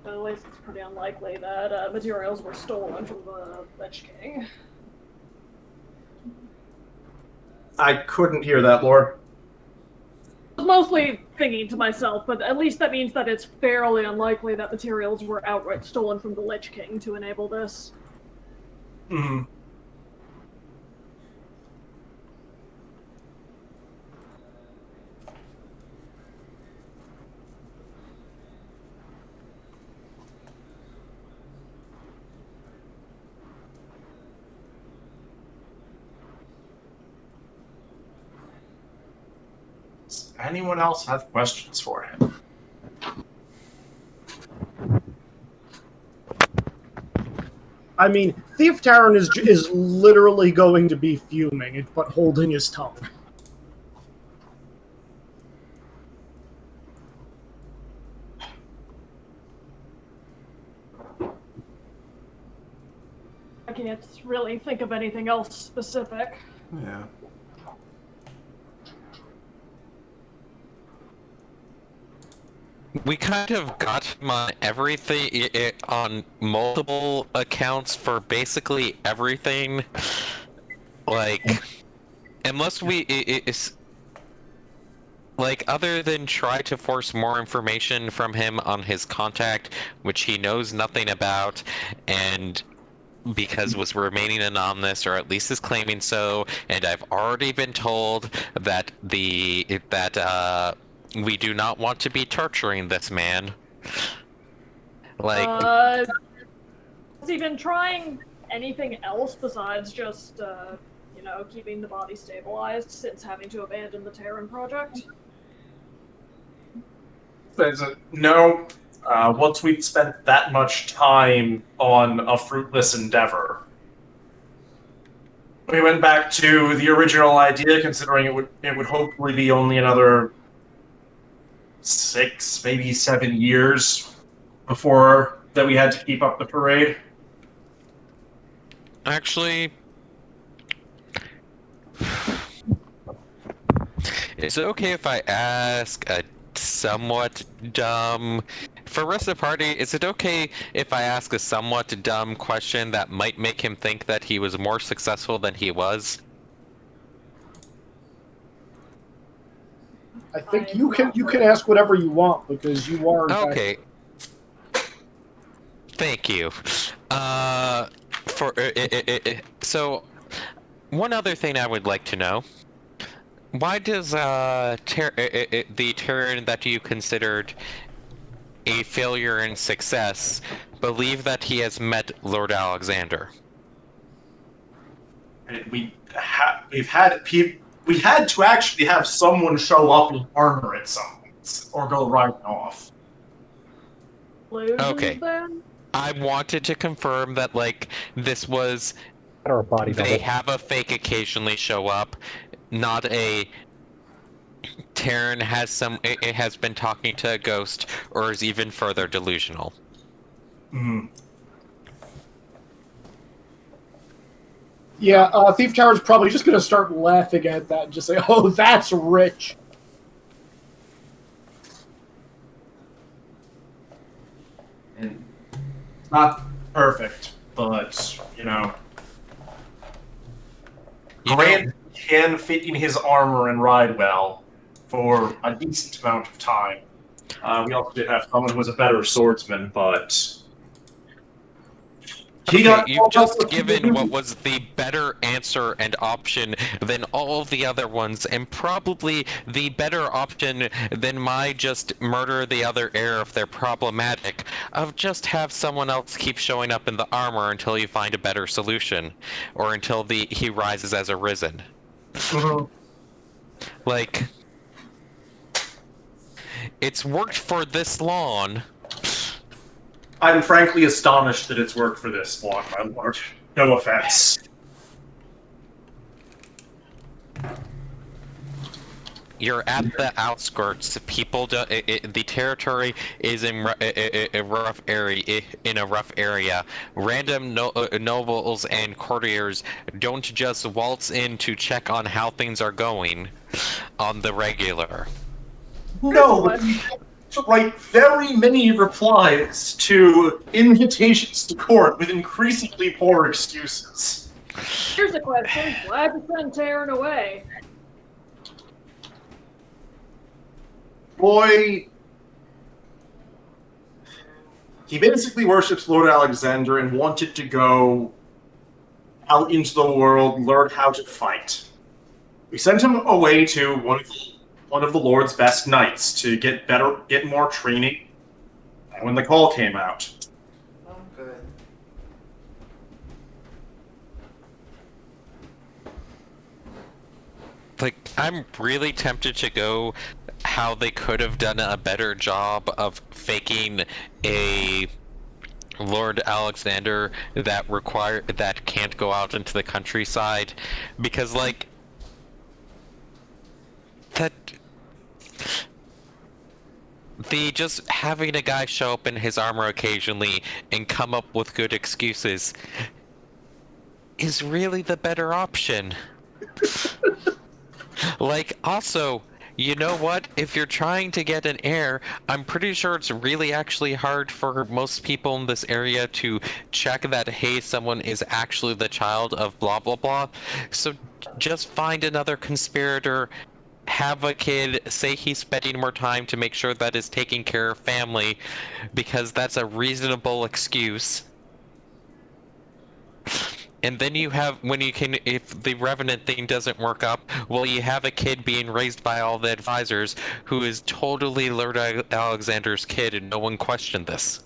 At least it's pretty unlikely that materials were stolen from the Lich King. I couldn't hear that, Lord. Mostly thinking to myself, but at least that means that it's fairly unlikely that materials were outright stolen from the Lich King to enable this. Hmm. Does anyone else have questions for him? I mean, Thief Taran is literally going to be fuming, but holding his tongue. I can't really think of anything else specific. Yeah. We kind of got him on everything, on multiple accounts for basically everything. Like, unless like, other than try to force more information from him on his contact, which he knows nothing about, and because was remaining anonymous, or at least is claiming so, and I've already been told that we do not want to be torturing this man. Like, Has he been trying anything else besides just, keeping the body stabilized since having to abandon the Terran project? No. Once we'd spent that much time on a fruitless endeavor, we went back to the original idea, considering it would hopefully be only another 6, maybe 7 years before that we had to keep up the parade. actually, is it okay if I ask a somewhat dumb... For the rest of the party, is it okay if I ask a somewhat dumb question that might make him think that he was more successful than he was? I think you can ask whatever you want, because you are, in Okay. Thank you. So, one other thing I would like to know. Why does the Terran that you considered a failure and success believe that he has met Lord Alexander? And we had to actually have someone show up in armor at some point, or go riding off. Okay. Then? I wanted to confirm that, like, this was... Or a body They double. have a fake occasionally show up, not a... Terran it has been talking to a ghost, or is even further delusional. Mm. Yeah, Thief Tower's probably just going to start laughing at that and just say, "Oh, that's rich." And not perfect, but Grant can fit in his armor and ride well for a decent amount of time. We also did have someone who was a better swordsman, but You've just given what was the better answer and option than all of the other ones, and probably the better option than my just murder the other heir if they're problematic, of just have someone else keep showing up in the armor until you find a better solution, or until he rises as a risen. Like, it's worked for this long. I'm frankly astonished that it's worked for this long, my lord. No offense. You're at the outskirts. People do, the territory is in a rough area. Random nobles and courtiers don't just waltz in to check on how things are going on the regular. No, but we had to write very many replies to invitations to court with increasingly poor excuses. Here's a question. Why'd you send Terran away? Boy, he basically worships Lord Alexander and wanted to go out into the world, learn how to fight. We sent him away to one of the Lord's best knights to get more training. And when the call came out, Oh, good. Like, I'm really tempted to go how they could have done a better job of faking a Lord Alexander that can't go out into the countryside, because like that the just having a guy show up in his armor occasionally and come up with good excuses is really the better option. Like, also, you know what? If you're trying to get an heir, I'm pretty sure it's really actually hard for most people in this area to check that, hey, someone is actually the child of blah blah blah. So just find another conspirator, have a kid, say he's spending more time to make sure that is taking care of family, because that's a reasonable excuse. And then you have, if the Revenant thing doesn't work up, well, you have a kid being raised by all the advisors who is totally Lord Alexander's kid, and no one questioned this.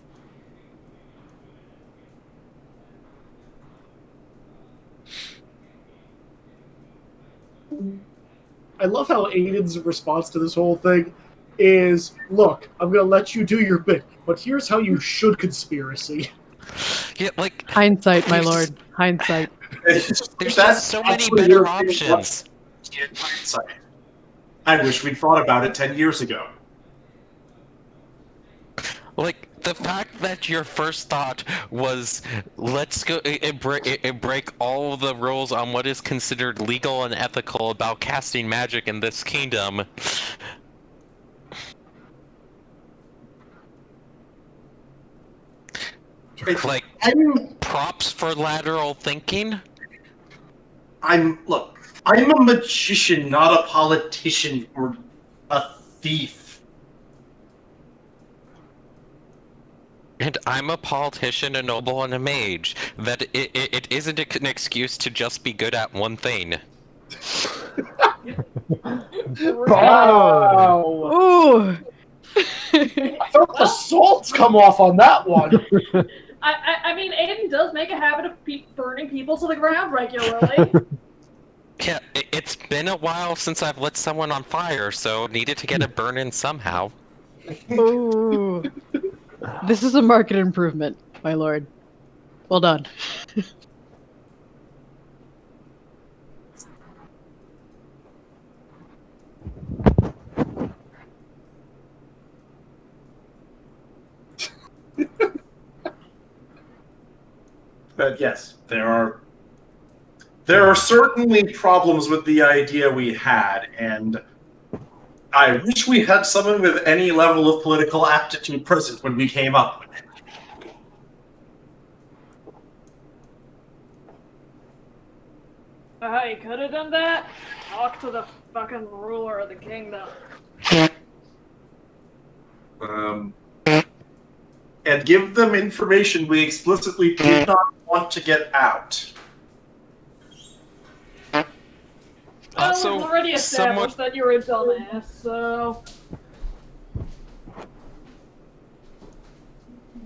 I love how Aiden's response to this whole thing is, look, I'm going to let you do your bit, but here's how you should conspiracy. Yeah, like, Hindsight, my lord. Hindsight. there's just so many better options. in hindsight, I wish we'd thought about it 10 years ago. Like, the fact that your first thought was, let's go and break all the rules on what is considered legal and ethical about casting magic in this kingdom. Like, props for lateral thinking. I'm a magician, not a politician or a thief. And I'm a politician, a noble, and a mage. That it isn't an excuse to just be good at one thing. Wow! Ooh! I felt the salts come off on that one. I mean, Aiden does make a habit of burning people to the ground regularly. Yeah, it's been a while since I've lit someone on fire, so needed to get a burn in somehow. Ooh. This is a market improvement, my lord. Well done. But yes, there are certainly problems with the idea we had, and I wish we had someone with any level of political aptitude present when we came up with it. You could have done that? Talk to the fucking ruler of the kingdom. And give them information we explicitly did not want to get out. Also, we've already established that you're a dumbass, so...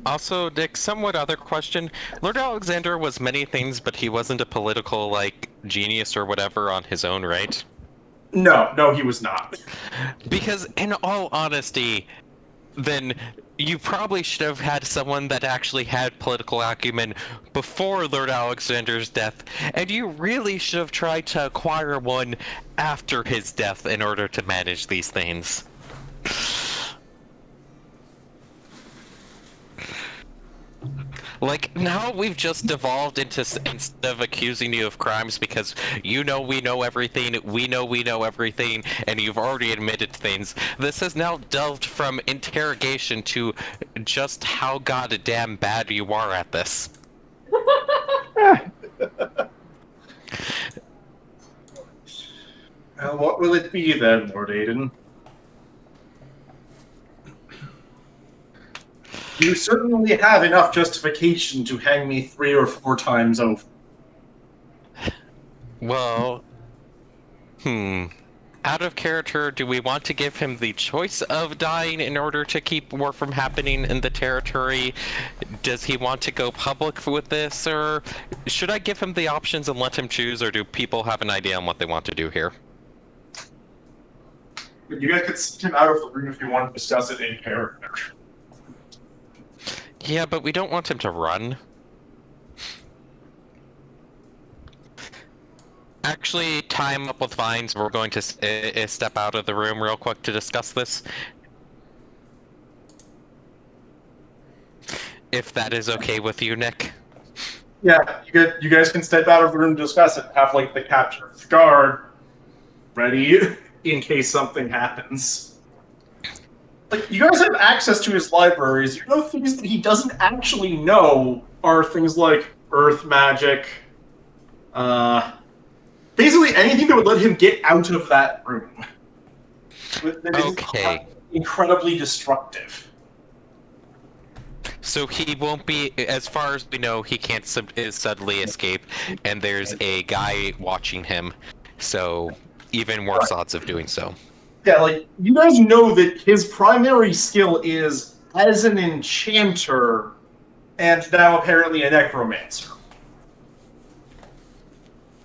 Also, Dick, somewhat other question. Lord Alexander was many things, but he wasn't a political, like, genius or whatever on his own, right? No, he was not. Because, in all honesty, then you probably should have had someone that actually had political acumen before Lord Alexander's death, and you really should have tried to acquire one after his death in order to manage these things. Like, now we've just devolved into, instead of accusing you of crimes because you know we know everything, we know everything, and you've already admitted things, this has now delved from interrogation to just how goddamn bad you are at this. Well, what will it be then, Lord Aiden? You certainly have enough justification to hang me 3 or 4 times over. Well, out of character, do we want to give him the choice of dying in order to keep war from happening in the territory? Does he want to go public with this, or should I give him the options and let him choose, or do people have an idea on what they want to do here? You guys could send him out of the room if you want to discuss it in character. Yeah, but we don't want him to run. Actually, tie him up with vines. We're going to step out of the room real quick to discuss this. If that is okay with you, Nick. Yeah, you guys can step out of the room to discuss it. Have, like, the capture of the guard ready in case something happens. Like, you guys have access to his libraries. You know things that he doesn't actually know are things like earth magic, basically anything that would let him get out of that room. That is Okay. incredibly destructive. So he won't be, as far as we know, he can't suddenly escape, and there's a guy watching him, so even worse odds of doing so. Yeah, like, you guys know that his primary skill is as an enchanter, and now apparently a necromancer.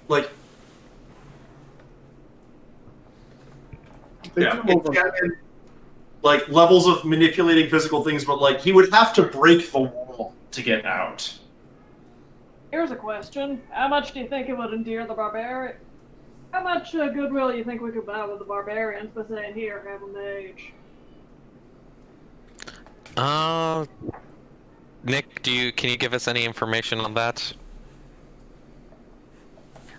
Like, yeah, like, levels of manipulating physical things, but, like, he would have to break the wall to get out. Here's a question. How much do you think it would endear the barbarian? How much goodwill do you think we could buy with the barbarians by saying, here, have a mage? Nick, can you give us any information on that?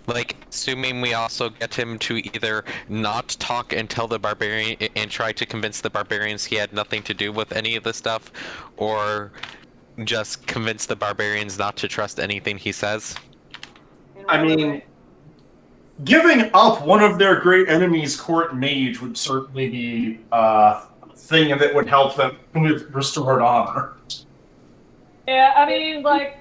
Like, assuming we also get him to either not talk and tell the barbarian and try to convince the barbarians he had nothing to do with any of this stuff, or just convince the barbarians not to trust anything he says. I mean, giving up one of their great enemies, Court Mage, would certainly be a thing that would help them with restored honor. Yeah, I mean, like,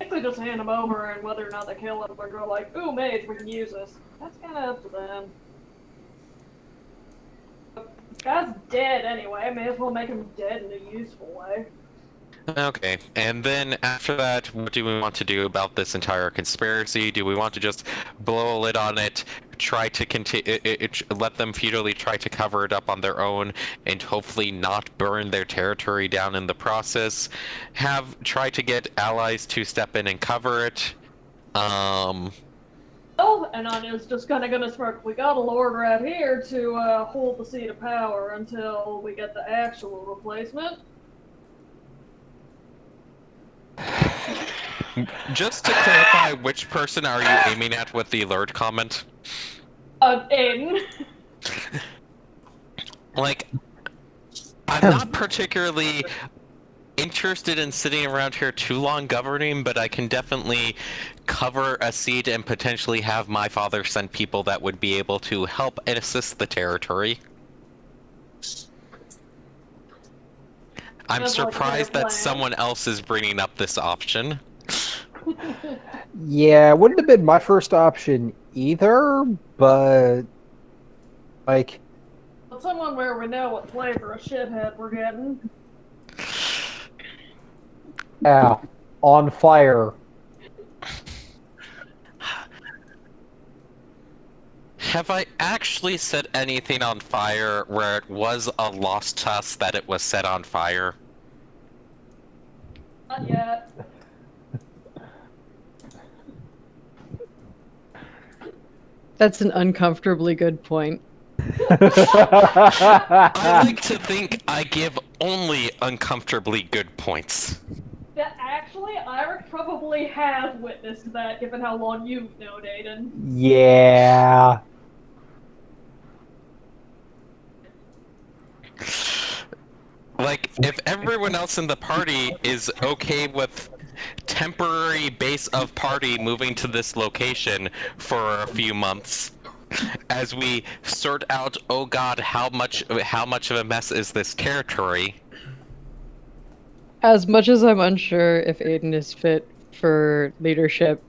basically just hand them over, and whether or not they kill him, or go like, ooh, mage, we can use this. That's kind of up to them. This guy's dead anyway, may as well make him dead in a useful way. Okay, and then after that, what do we want to do about this entire conspiracy? Do we want to just blow a lid on it, try to let them futilely try to cover it up on their own, and hopefully not burn their territory down in the process? Try to get allies to step in and cover it. Oh, and Anya's just gonna smirk. We got a lord right here to hold the seat of power until we get the actual replacement. Just to clarify, which person are you aiming at with the alert comment? Aiden. Like, I'm not particularly interested in sitting around here too long governing, but I can definitely cover a seat and potentially have my father send people that would be able to help and assist the territory. I'm surprised that someone else is bringing up this option. Yeah, it wouldn't have been my first option either, but like, But someone where we know what flavor of shithead we're getting. yeah, on fire. Have I actually set anything on fire where it was a lost tusk that it was set on fire? Not yet. That's an uncomfortably good point. I like to think I give only uncomfortably good points. Yeah, actually, Iric probably has witnessed that, given how long you've known Aiden. Yeah. Like, if everyone else in the party is okay with temporary base of party moving to this location for a few months, as we sort out, oh god, how much of a mess is this territory? As much as I'm unsure if Aiden is fit for leadership,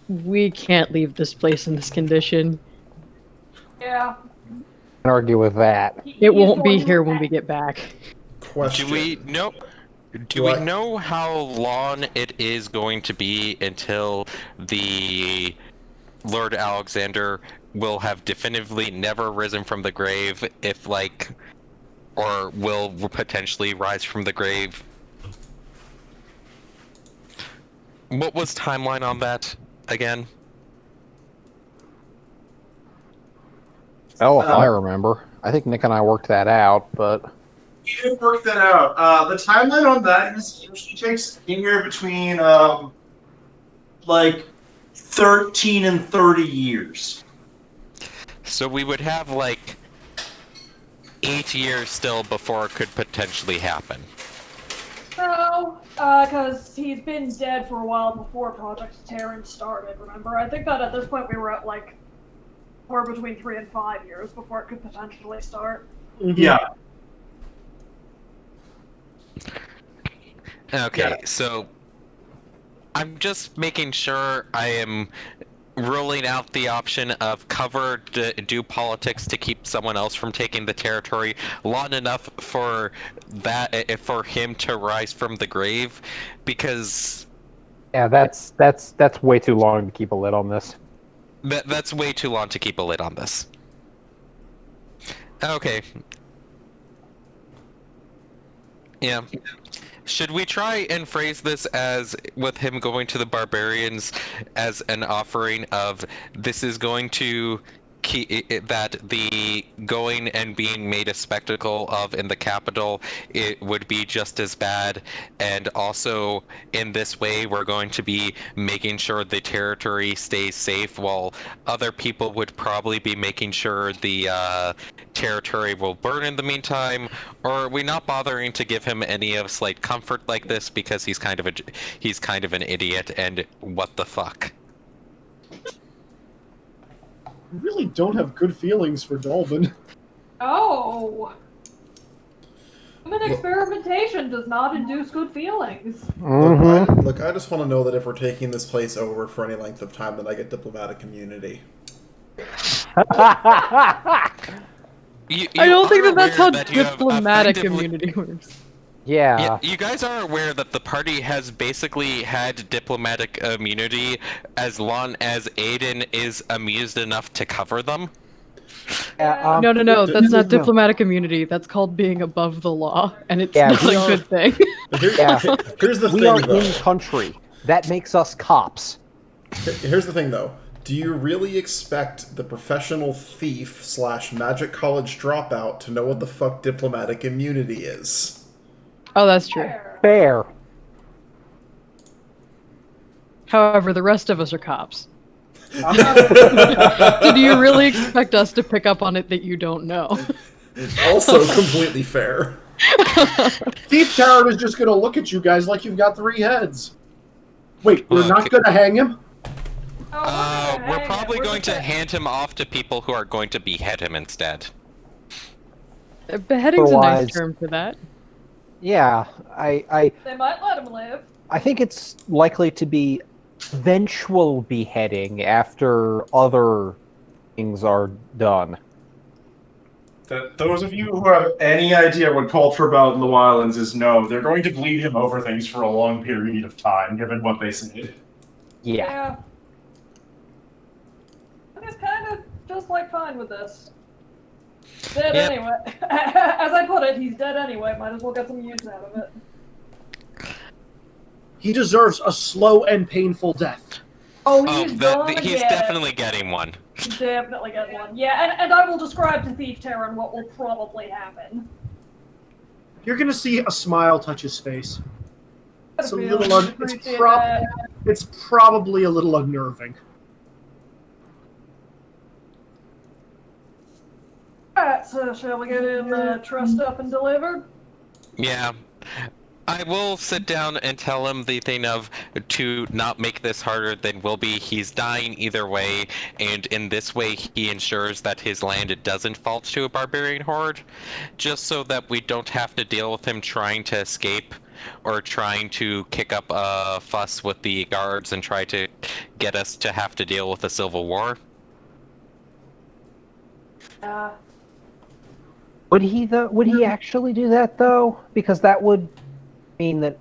we can't leave this place in this condition. Yeah. Can't argue with that. It won't be here when we get back. Question. Do we know? Do we know how long it is going to be until the Lord Alexander will have definitively never risen from the grave, if like, or will potentially rise from the grave? What was timeline on that again? Oh, if I remember. I think Nick and I worked that out, but You didn't work that out. The timeline on that is usually takes anywhere between like 13 and 30 years. So we would have like 8 years still before it could potentially happen. No, because he's been dead for a while before Project Terran started, remember? I think that at this point we were at like, or between 3 and 5 years before it could potentially start. Yeah. Okay, so I'm just making sure I am ruling out the option of cover do politics to keep someone else from taking the territory long enough for that for him to rise from the grave, because yeah, that's way too long to keep a lid on this. that's way too long to keep a lid on this. Okay. Yeah. Should we try and phrase this as, with him going to the barbarians, as an offering of, this is going to keep that the going and being made a spectacle of in the capital, it would be just as bad, and also in this way we're going to be making sure the territory stays safe, while other people would probably be making sure the territory will burn in the meantime? Or are we not bothering to give him any of slight comfort like this because he's kind of an idiot, and what the fuck? I really don't have good feelings for Dolvin. Oh! Human experimentation does not induce good feelings. Look, I just want to know that if we're taking this place over for any length of time, then I get diplomatic immunity. I don't think that's how diplomatic immunity works. Yeah. You guys are aware that the party has basically had diplomatic immunity as long as Aiden is amused enough to cover them? No, that's not diplomatic immunity. That's called being above the law, and it's not a good thing. Here's the thing, we are though. in country. That makes us cops. Here's the thing, though. Do you really expect the professional thief / magic college dropout to know what the fuck diplomatic immunity is? Oh, that's true. Fair. However, the rest of us are cops. So do you really expect us to pick up on it that you don't know? Also completely fair. Thief Terran is just gonna look at you guys like you've got 3 heads. Wait, we're not gonna hang him? We're probably going to hand him off to people who are going to behead him instead. Beheading's a nice term for that. Yeah, They might let him live. I think it's likely to be eventual beheading after other things are done. Those of you who have any idea what culture about the Islands is know they're going to bleed him over things for a long period of time, given what they say. Yeah. I'm just kind of just like fine with this. Dead anyway. As I put it, he's dead anyway. Might as well get some use out of it. He deserves a slow and painful death. Oh, he's definitely getting one. He's definitely getting one. Yeah, and I will describe to Thief Terran what will probably happen. You're gonna see a smile touch his face. It's probably a little unnerving. Alright, so shall we get him trussed up and delivered? Yeah. I will sit down and tell him the thing of to not make this harder than will be. He's dying either way, and in this way he ensures that his land doesn't fall to a barbarian horde, just so that we don't have to deal with him trying to escape or trying to kick up a fuss with the guards and try to get us to have to deal with a civil war. Would he actually do that though? Because that would mean that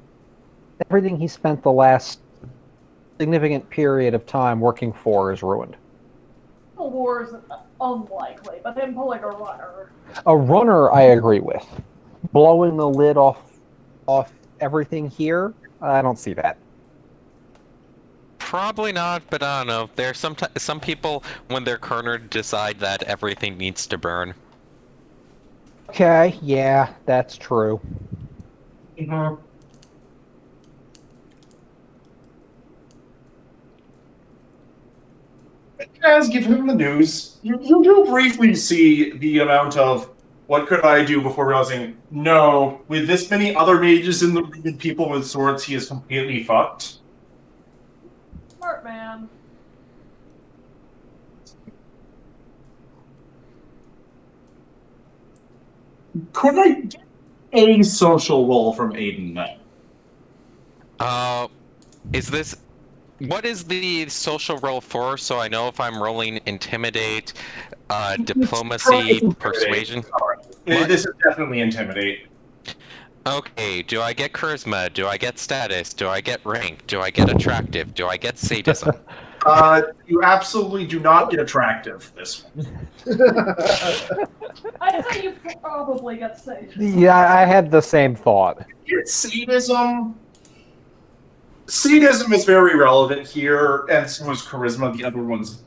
everything he spent the last significant period of time working for is ruined. Civil War is unlikely, but him pulling a runner. A runner, I agree with. Blowing the lid off everything here, I don't see that. Probably not, but I don't know. There's some people, when they're cornered, decide that everything needs to burn. Okay, yeah, that's true. Mm-hmm. As give him the news, you do briefly see the amount of what could I do before realizing, no, with this many other mages in the room and people with swords, he is completely fucked. Smart man. Could I get a social roll from Aiden now? What is the social roll for, so I know if I'm rolling intimidate, diplomacy, persuasion? This is definitely intimidate. Okay, do I get charisma? Do I get status? Do I get rank? Do I get attractive? Do I get sadism? You absolutely do not get attractive this one. I'd say you probably get saved. Yeah, I had the same thought. It's sadism. Sadism is very relevant here, and so is charisma. The other ones.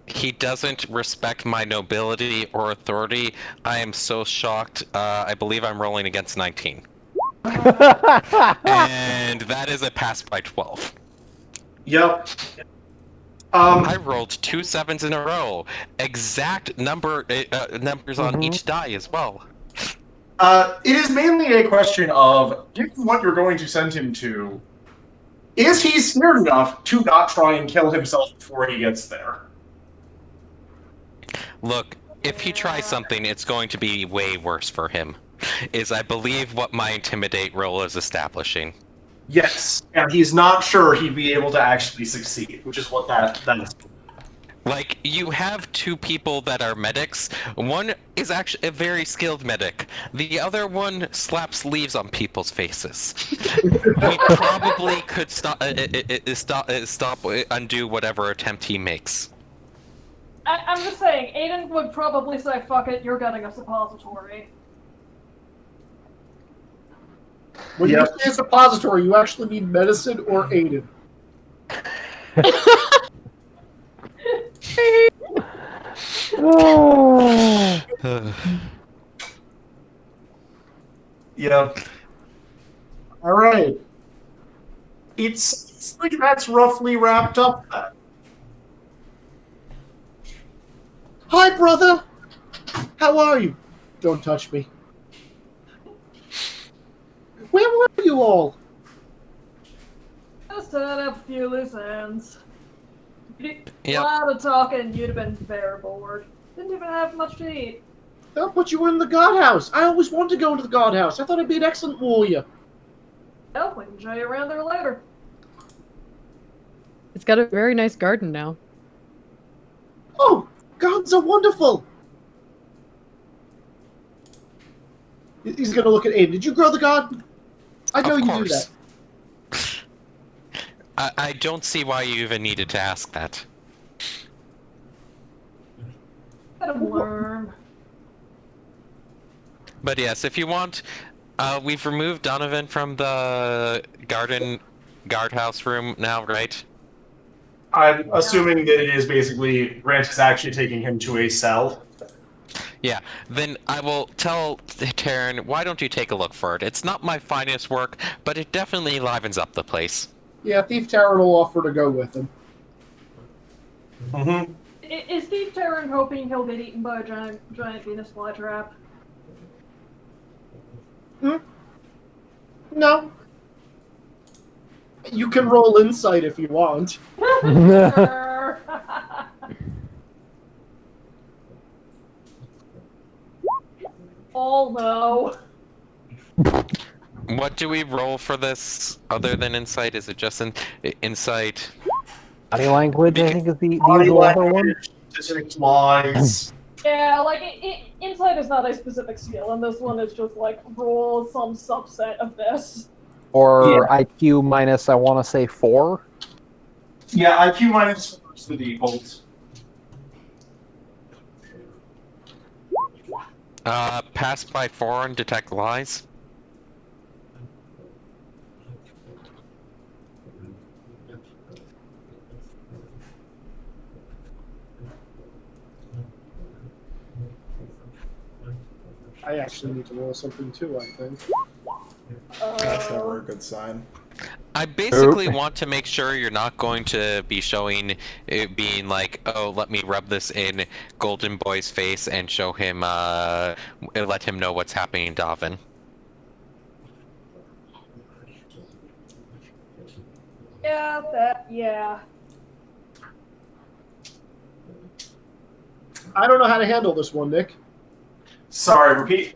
He doesn't respect my nobility or authority. I am so shocked. I believe I'm rolling against 19. And that is a pass by 12. Yep. I rolled 2 7s in a row. Exact numbers on each die as well. It is mainly a question of, given what you're going to send him to, is he scared enough to not try and kill himself before he gets there? Look, if he tries something, it's going to be way worse for him. Is, I believe, what my intimidate roll is establishing. Yes, and he's not sure he'd be able to actually succeed, which is what that is. Like, you have 2 people that are medics. One is actually a very skilled medic. The other one slaps leaves on people's faces. We probably could undo whatever attempt he makes. I'm just saying, Aiden would probably say, fuck it, you're getting a suppository. When you say a suppository, you actually mean medicine or Aiden? Yeah. All right. It's like that's roughly wrapped up then. Hi, brother. How are you? Don't touch me. Where were you all? Just tied up a few loose ends. A Yep. lot of talking, you'd have been very bored. Didn't even have much to eat. Oh, but you were in the guardhouse. I always wanted to go into the guardhouse. I thought I'd be an excellent warrior. Well, we can show you around there later. It's got a very nice garden now. Oh, gardens are wonderful. He's going to look at Aiden. Did you grow the garden? I know Of you do course. that. I don't see why you even needed to ask that. Let him learn. But yes, if you want, we've removed Donovan from the guardhouse room now, right? I'm assuming that it is basically Grant is actually taking him to a cell. Yeah, then I will tell Taryn, why don't you take a look for it? It's not my finest work, but it definitely livens up the place. Yeah, Thief Taryn will offer to go with him. Mm-hmm. Is Steve Taryn hoping he'll get eaten by a giant Venus flytrap? No. You can roll insight if you want. Oh no. What do we roll for this other than insight? Is it just insight? Body language, I think, is the Body usual other one. language, specific lines. Yeah, like insight is not a specific skill, and this one is just like roll some subset of this. Or IQ minus, I want to say 4. Yeah, IQ minus 4 is the default. Pass by 4 and detect lies. I actually need to roll something too, I think. That's never a good sign. I basically want to make sure you're not going to be showing it being like, oh, let me rub this in Golden Boy's face and show him, let him know what's happening, Davin. Yeah. I don't know how to handle this one, Nick. Sorry, repeat.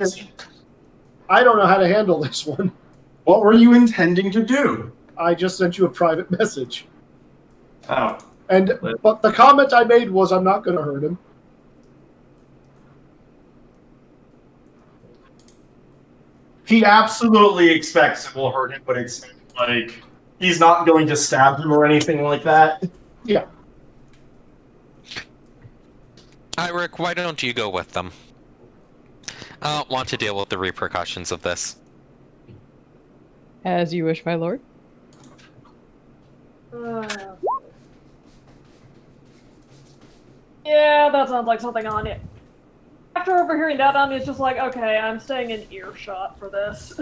I don't know how to handle this one. What were you intending to do? I just sent you a private message. Oh. But the comment I made was I'm not going to hurt him. He absolutely expects it will hurt him, but it's like he's not going to stab him or anything like that. Yeah. Rick, why don't you go with them? I don't want to deal with the repercussions of this. As you wish, my lord. Yeah, that sounds like something Anya. After overhearing that, Anya's just like, okay, I'm staying in earshot for this.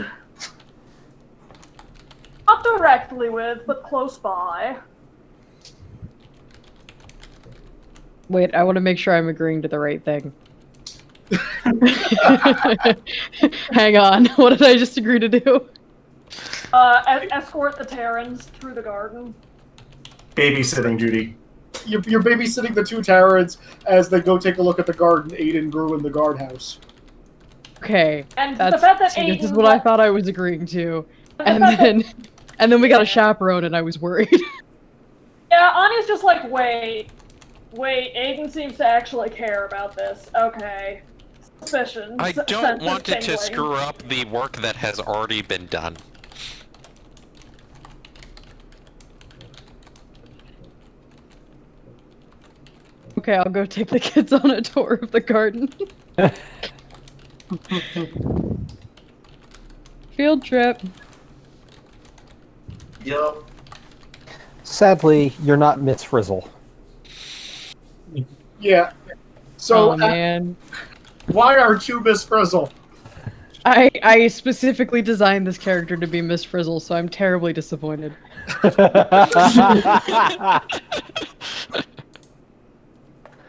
Not directly with, but close by. Wait, I want to make sure I'm agreeing to the right thing. Hang on, what did I just agree to do? Escort the Terrans through the garden. Babysitting duty. You're babysitting the two Terrans as they go take a look at the garden Aiden grew in the guardhouse. Okay, And the fact that see, this is Aiden what I thought I was agreeing to, and then we got a chaperone, and I was worried. Yeah, Anya's just like, wait, Aiden seems to actually care about this. Okay. Suspicions. I don't want it to tingling. screw up the work that has already been done. Okay, I'll go take the kids on a tour of the garden. Field trip. Yep. Sadly, you're not Miss Frizzle. Yeah. So, Oh man. why aren't you Miss Frizzle? I specifically designed this character to be Miss Frizzle, so I'm terribly disappointed.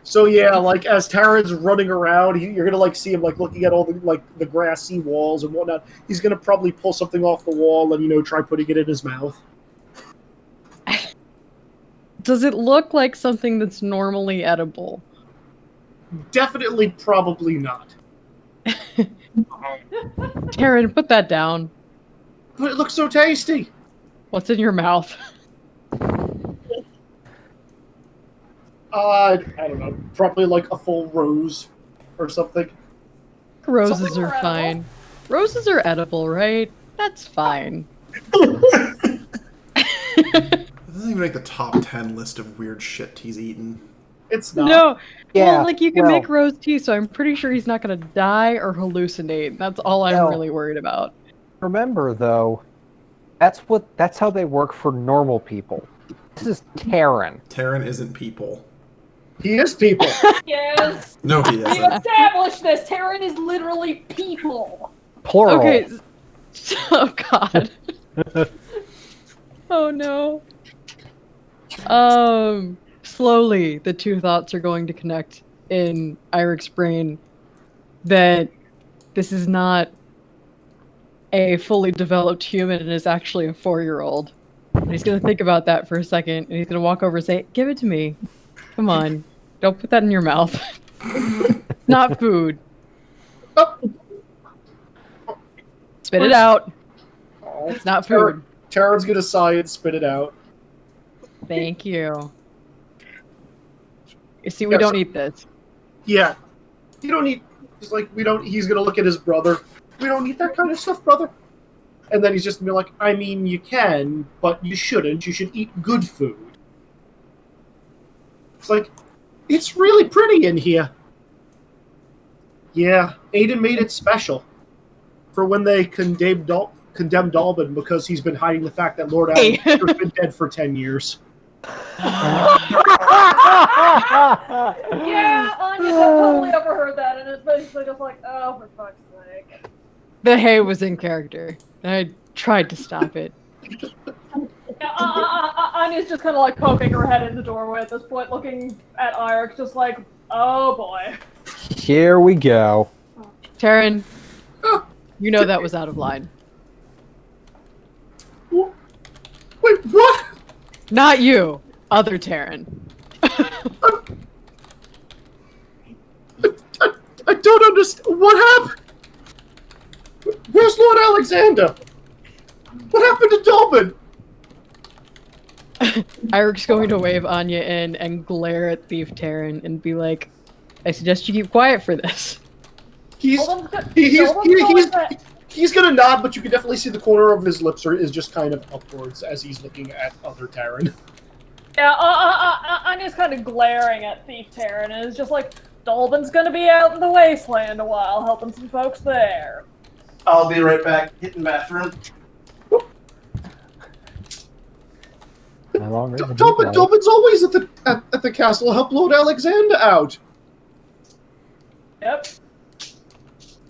So yeah, like as Taran's running around, you're gonna like see him like looking at all the grassy walls and whatnot. He's gonna probably pull something off the wall and try putting it in his mouth. Does it look like something that's normally edible? Definitely, probably not. Taryn, put that down. But it looks so tasty. What's in your mouth? I don't know. Probably like a full rose or something. Roses Something are more fine. edible. Roses are edible, right? That's fine. It doesn't even make the top 10 list of weird shit he's eaten. It's not. No. Yeah, Well, like you can well- make rose tea, so I'm pretty sure he's not gonna die or hallucinate. That's all I'm Well- really worried about. Remember, though, that's how they work for normal people. This is Terran. Terran isn't people. He is people. Yes. No, he We isn't. established this. Terran is literally people. Plural. Okay. Oh god. Oh no. Slowly, the two thoughts are going to connect in Irik's brain that this is not a fully developed human and is actually a 4-year-old. And he's gonna think about that for a second, and he's gonna walk over and say, "Give it to me. Come on, don't put that in your mouth. Not food. Spit it out. It's not food." Taryn's gonna sigh and spit it out. Thank you. You see, we don't eat this. Yeah. You don't eat. He's like, we don't. He's gonna look at his brother. We don't eat that kind of stuff, brother. And then he's just gonna be like, I mean, you can, but you shouldn't. You should eat good food. It's like, it's really pretty in here. Yeah, Aiden made it special for when they condemned Dalbin because he's been hiding the fact that Lord Alexander's been dead for 10 years. Yeah, Anya totally overheard that, and it's basically just like, oh, for fuck's sake. The hay was in character. I tried to stop it. Anya's just kind of like poking her head in the doorway at this point, looking at Eirik, just like, oh boy. Here we go. Taryn, you know that was out of line. Wait, what? Not you. Other Taryn. I don't understand. What happened? Where's Lord Alexander? What happened to Dalbin? Eirik's going to wave Anya in and glare at Thief Taryn and be like, I suggest you keep quiet for this. He's gonna nod, but you can definitely see the corner of his lips is just kind of upwards as he's looking at other Taryn. Yeah, Anya's kind of glaring at Thief Taryn and is just like, Dalbin's gonna be out in the wasteland a while, helping some folks there. I'll be right back. Hitting bathroom. Dalbin's always at the castle. Help Lord Alexander out. Yep.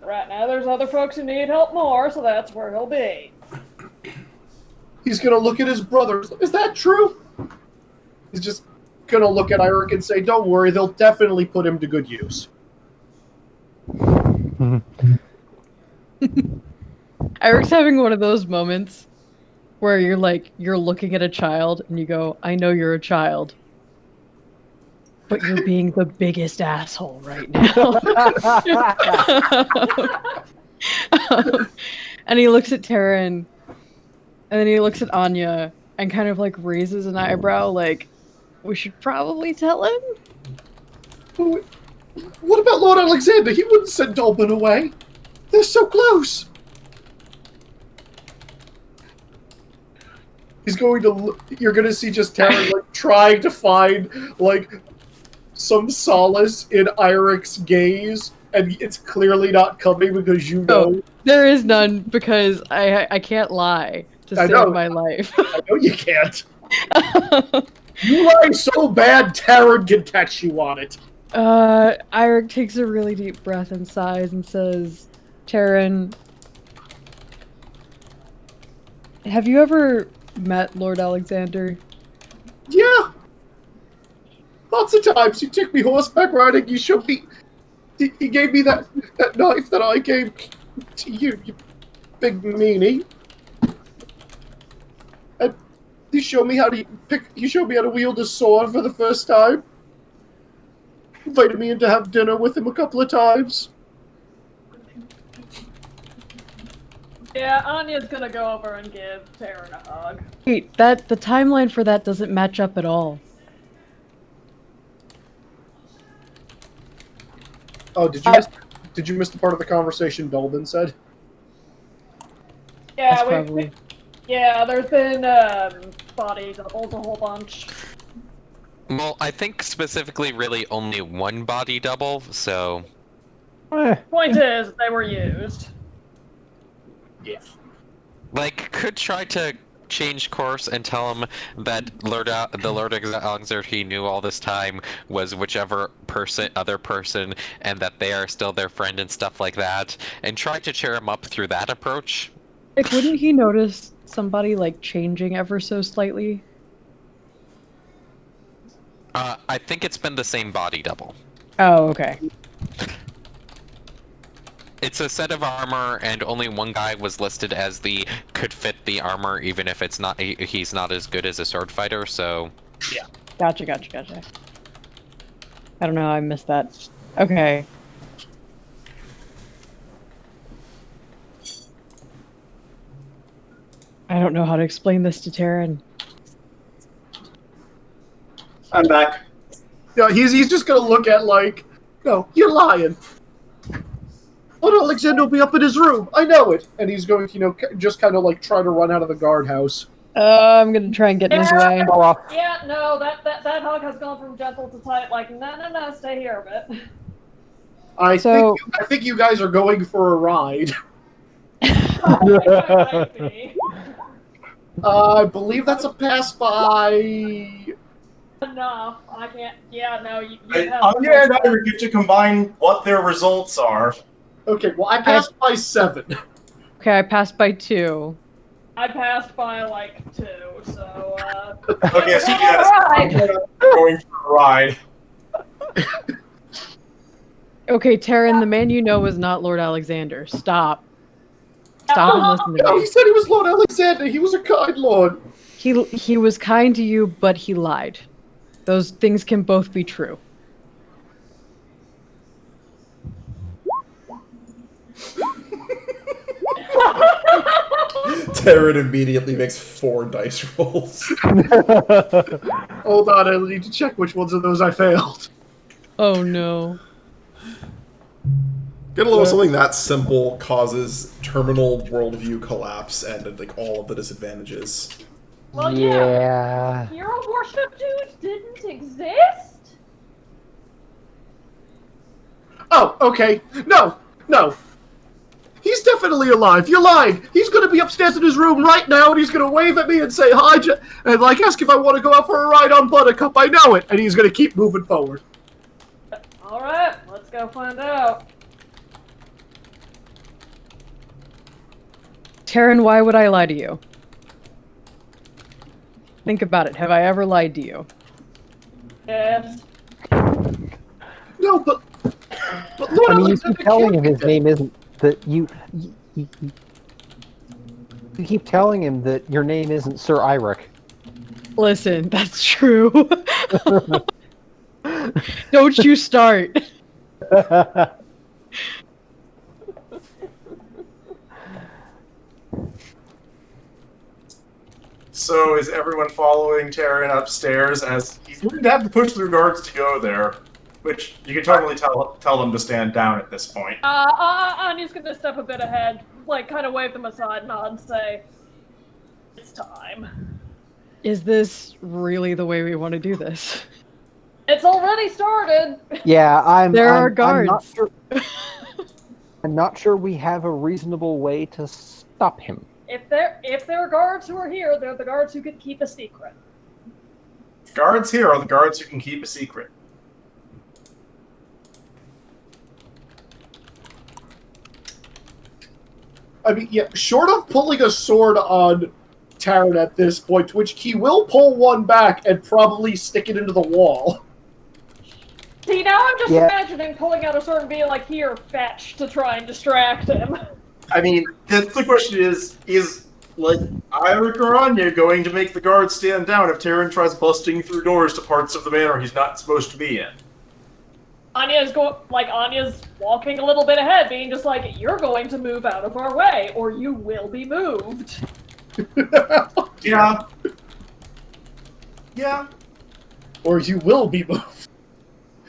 Right now, there's other folks who need help more, so that's where he'll be. He's gonna look at his brother. Is that true? He's just gonna look at Eirik and say, "Don't worry, they'll definitely put him to good use." Eirik's having one of those moments where you're looking at a child and you go, I know you're a child, but you're being the biggest asshole right now. And he looks at Taryn, and then he looks at Anya, and kind of like raises an eyebrow, like, we should probably tell him? What about Lord Alexander? He wouldn't send Dalbin away. They're so close. He's going to. You're going to see just Taryn like trying to find like some solace in Eirik's gaze, and it's clearly not coming because you know. Oh, there is none because I can't lie to save my life. I know you can't. You lie so bad, Taryn can catch you on it. Eirik takes a really deep breath and sighs and says, Taryn, have you ever met Lord Alexander? Yeah. Lots of times. You took me horseback riding, you showed me... He gave me that knife that I gave to you, you big meanie. And he showed me how to wield a sword for the first time. Invited me in to have dinner with him a couple of times. Yeah, Anya's gonna go over and give Taryn a hug. Wait, the timeline for that doesn't match up at all. Oh, did you miss the part of the conversation Dalbin said? Yeah, yeah, there's been body doubles a whole bunch. Well, I think specifically really only one body double, so... Point is, they were used. Yeah. Like, could try to change course and tell him that the Lord Alexander he knew all this time was whichever other person, and that they are still their friend and stuff like that, and try to cheer him up through that approach. Like, wouldn't he notice somebody, like, changing ever so slightly? I think it's been the same body double. Oh, okay. it's a set of armor, and only one guy was listed as the could fit the armor, even if it's not he's not as good as a sword fighter. So Gotcha. I don't know how I missed that. Okay. I don't know how to explain this to Taryn. I'm back. No, he's just gonna look at like, no, you're lying. Lord Alexander will be up in his room. I know it. And he's going to, just kind of like try to run out of the guardhouse. I'm gonna try and get in his way. Yeah, no, that hug has gone from gentle to tight. Like, no, stay here a bit. I think you guys are going for a ride. I believe that's a pass by. Enough. I can't. Yeah, no. You Anya and I get to combine what their results are. Okay, well, I passed by 7. Okay, I passed by 2. I passed by like 2, so. Okay, so yes, going for a ride. Okay, Taryn, the man you know is not Lord Alexander. Stop and listen to No, me. he said he was Lord Alexander. He was a kind lord. He was kind to you, but he lied. Those things can both be true. Taryn immediately makes 4 dice rolls. Hold on, I need to check which ones of those I failed. Oh no. Get a little something that simple causes terminal worldview collapse and like all of the disadvantages. Well, Yeah. Hero worship dude didn't exist? Oh, okay. No. He's definitely alive. You're lying. He's going to be upstairs in his room right now, and he's going to wave at me and say hi, and like ask if I want to go out for a ride on Buttercup. I know it, and he's going to keep moving forward. All right, let's go find out. Taryn, why would I lie to you? Think about it. Have I ever lied to you? Yes. No, but Lord I mean, you Alexander keep telling can't him his be name isn't that you keep telling him that your name isn't Sir Eirik. Listen, that's true. Don't you start. So is everyone following Taryn upstairs as he's going to have to push through guards to go there? Which you can totally tell them to stand down at this point. Anya's gonna step a bit ahead, like kind of wave them aside, nod, and say, "It's time." Is this really the way we want to do this? It's already started. Yeah, There are guards. I'm not sure we have a reasonable way to stop him. If there are guards who are here, they're the guards who can keep a secret. Guards here are the guards who can keep a secret. I mean, yeah, short of pulling a sword on Taryn at this point, which he will pull one back and probably stick it into the wall. See, now I'm just imagining pulling out a sword and being like, "Here, fetch," to try and distract him. I mean, the question is like Eirik or Anya going to make the guards stand down if Taryn tries busting through doors to parts of the manor he's not supposed to be in? Anya's walking a little bit ahead, being just like, "You're going to move out of our way, or you will be moved." Yeah. Or you will be moved.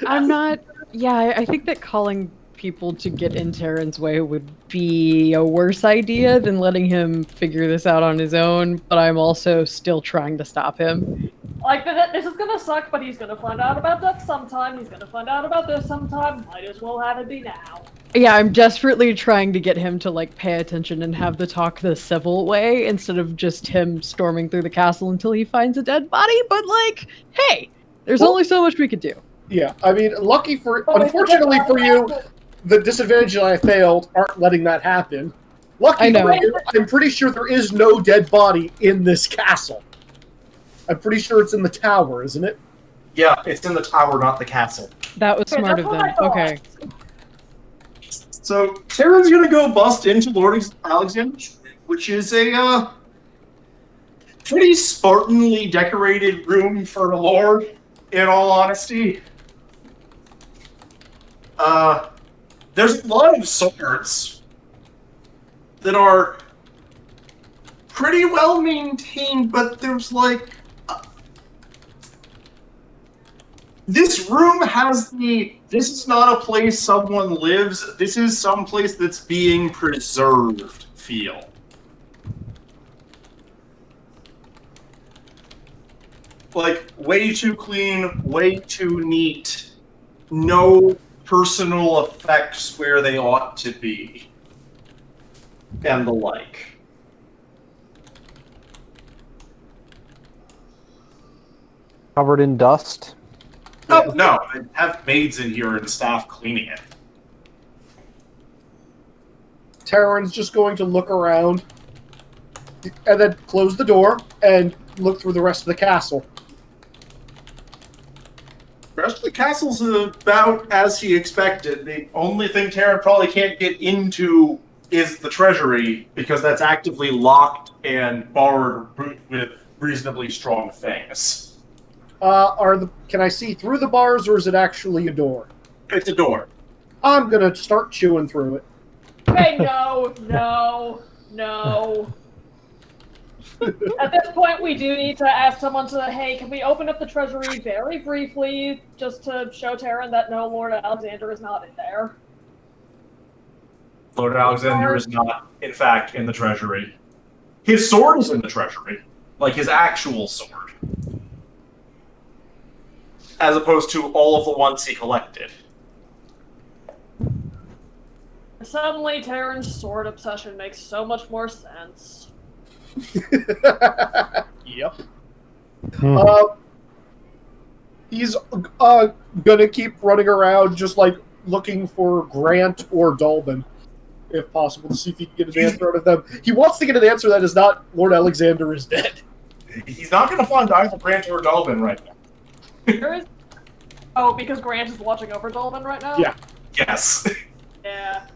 I'm not. Yeah, I think that calling people to get in Taryn's way would be a worse idea than letting him figure this out on his own, but I'm also still trying to stop him. Like, this is gonna suck, but he's gonna find out about that sometime. He's gonna find out about this sometime. Might as well have it be now. Yeah, I'm desperately trying to get him to, like, pay attention and have the talk the civil way instead of just him storming through the castle until he finds a dead body, but, like, hey, there's only so much we could do. Yeah, I mean, unfortunately for you, the disadvantage I failed aren't letting that happen. Lucky for you, I'm pretty sure there is no dead body in this castle. I'm pretty sure it's in the tower, isn't it? Yeah, it's in the tower, not the castle. That was smart of them. Okay. So Terran's gonna go bust into Lord Alexander's, which is a pretty Spartanly decorated room for a lord, in all honesty. There's a lot of swords that are pretty well maintained, but there's like... this room has the, this is not a place someone lives, this is some place that's being preserved feel. Like, way too clean, way too neat, no personal effects where they ought to be, and the like. Covered in dust? Oh, no, I have maids in here and staff cleaning it. Terran's just going to look around and then close the door and look through the rest of the castle. The rest of the castle's about as he expected. The only thing Terran probably can't get into is the treasury, because that's actively locked and barred with reasonably strong things. Can I see through the bars, or is it actually a door? It's a door. I'm gonna start chewing through it. Hey, no. At this point, we do need to ask someone to, hey, can we open up the treasury very briefly, just to show Terran that no, Lord Alexander is not in there. Lord Alexander is not, in fact, in the treasury. His sword is in the treasury. Like, his actual sword. As opposed to all of the ones he collected. Suddenly, Terran's sword obsession makes so much more sense. Yep. He's gonna keep running around, just like looking for Grant or Dolben, if possible, to see if he can get an answer out of them. He wants to get an answer that is not Lord Alexander is dead. He's not going to find either Grant or Dolben right now. There is... Oh, because Grant is watching over Dolben right now? Yeah. Yes. Yeah.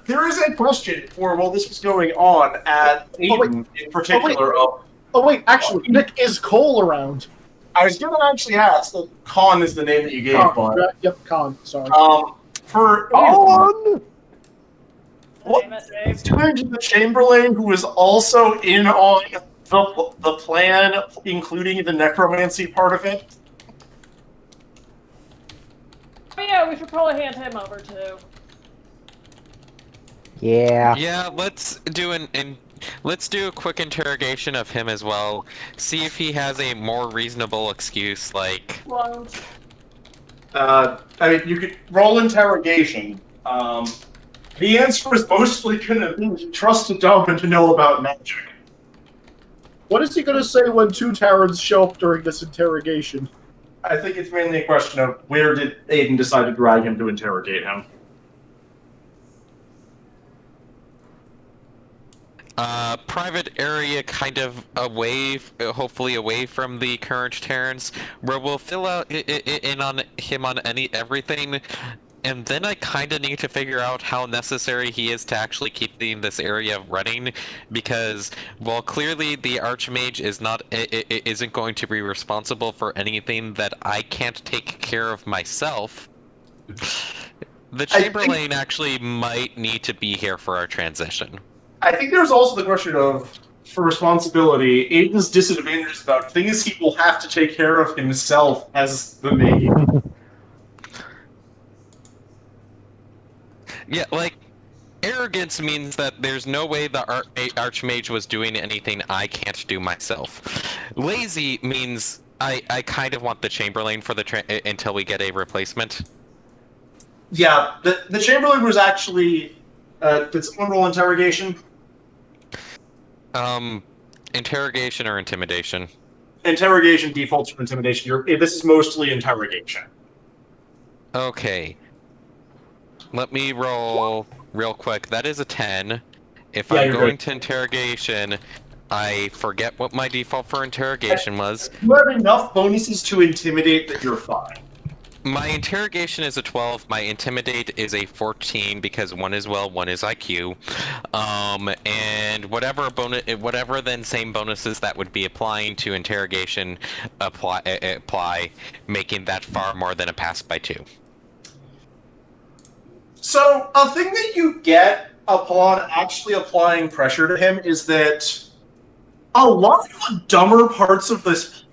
There is a question for while this was going on at Aiden in particular. Actually, Nick, is Cole around? I was going to actually ask. Khan is the name that you gave, but yep, Khan. Sorry. For On! What's doing to the Chamberlain, who is also in on the plan, including the necromancy part of it? Oh, yeah, we should probably hand him over too. Yeah. Yeah, let's do let's do a quick interrogation of him as well. See if he has a more reasonable excuse, like... Won't. I mean, you could roll interrogation. The answer is mostly gonna be trust a Dolben to know about magic. What is he gonna say when two Terrans show up during this interrogation? I think it's mainly a question of where did Aiden decide to drag him to interrogate him. Private area kind of away, hopefully away from the current Terrans, where we'll fill out in on him on everything, and then I kind of need to figure out how necessary he is to actually keeping this area running, because while clearly the Archmage isn't going to be responsible for anything that I can't take care of myself, the Chamberlain actually might need to be here for our transition. I think there's also the question of, for responsibility, Aiden's disadvantages about things he will have to take care of himself as the mage. Yeah, like, arrogance means that there's no way the Archmage was doing anything I can't do myself. Lazy means I kind of want the Chamberlain for the until we get a replacement. Yeah, the Chamberlain was actually... did someone roll interrogation? Interrogation or intimidation? Interrogation defaults from intimidation. This is mostly interrogation. Okay. Let me roll real quick. That is a 10. If Yeah, I'm you're going good. to interrogation, I forget what my default for interrogation was. You have enough bonuses to intimidate that you're fine. My interrogation is a 12. My intimidate is a 14 because one is will, one is IQ. And whatever then same bonuses that would be applying to interrogation apply, making that far more than a pass by 2. So, a thing that you get upon actually applying pressure to him is that a lot of the dumber parts of this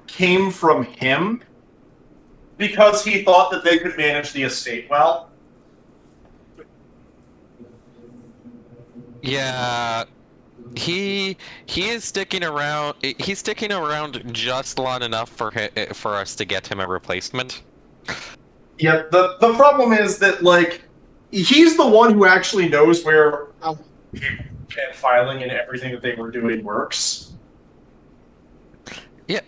came from him because he thought that they could manage the estate well. Yeah, he is sticking around. He's sticking around just long enough for us to get him a replacement. Yeah, the problem is that, like, he's the one who actually knows where and filing and everything that they were doing works. Yeah.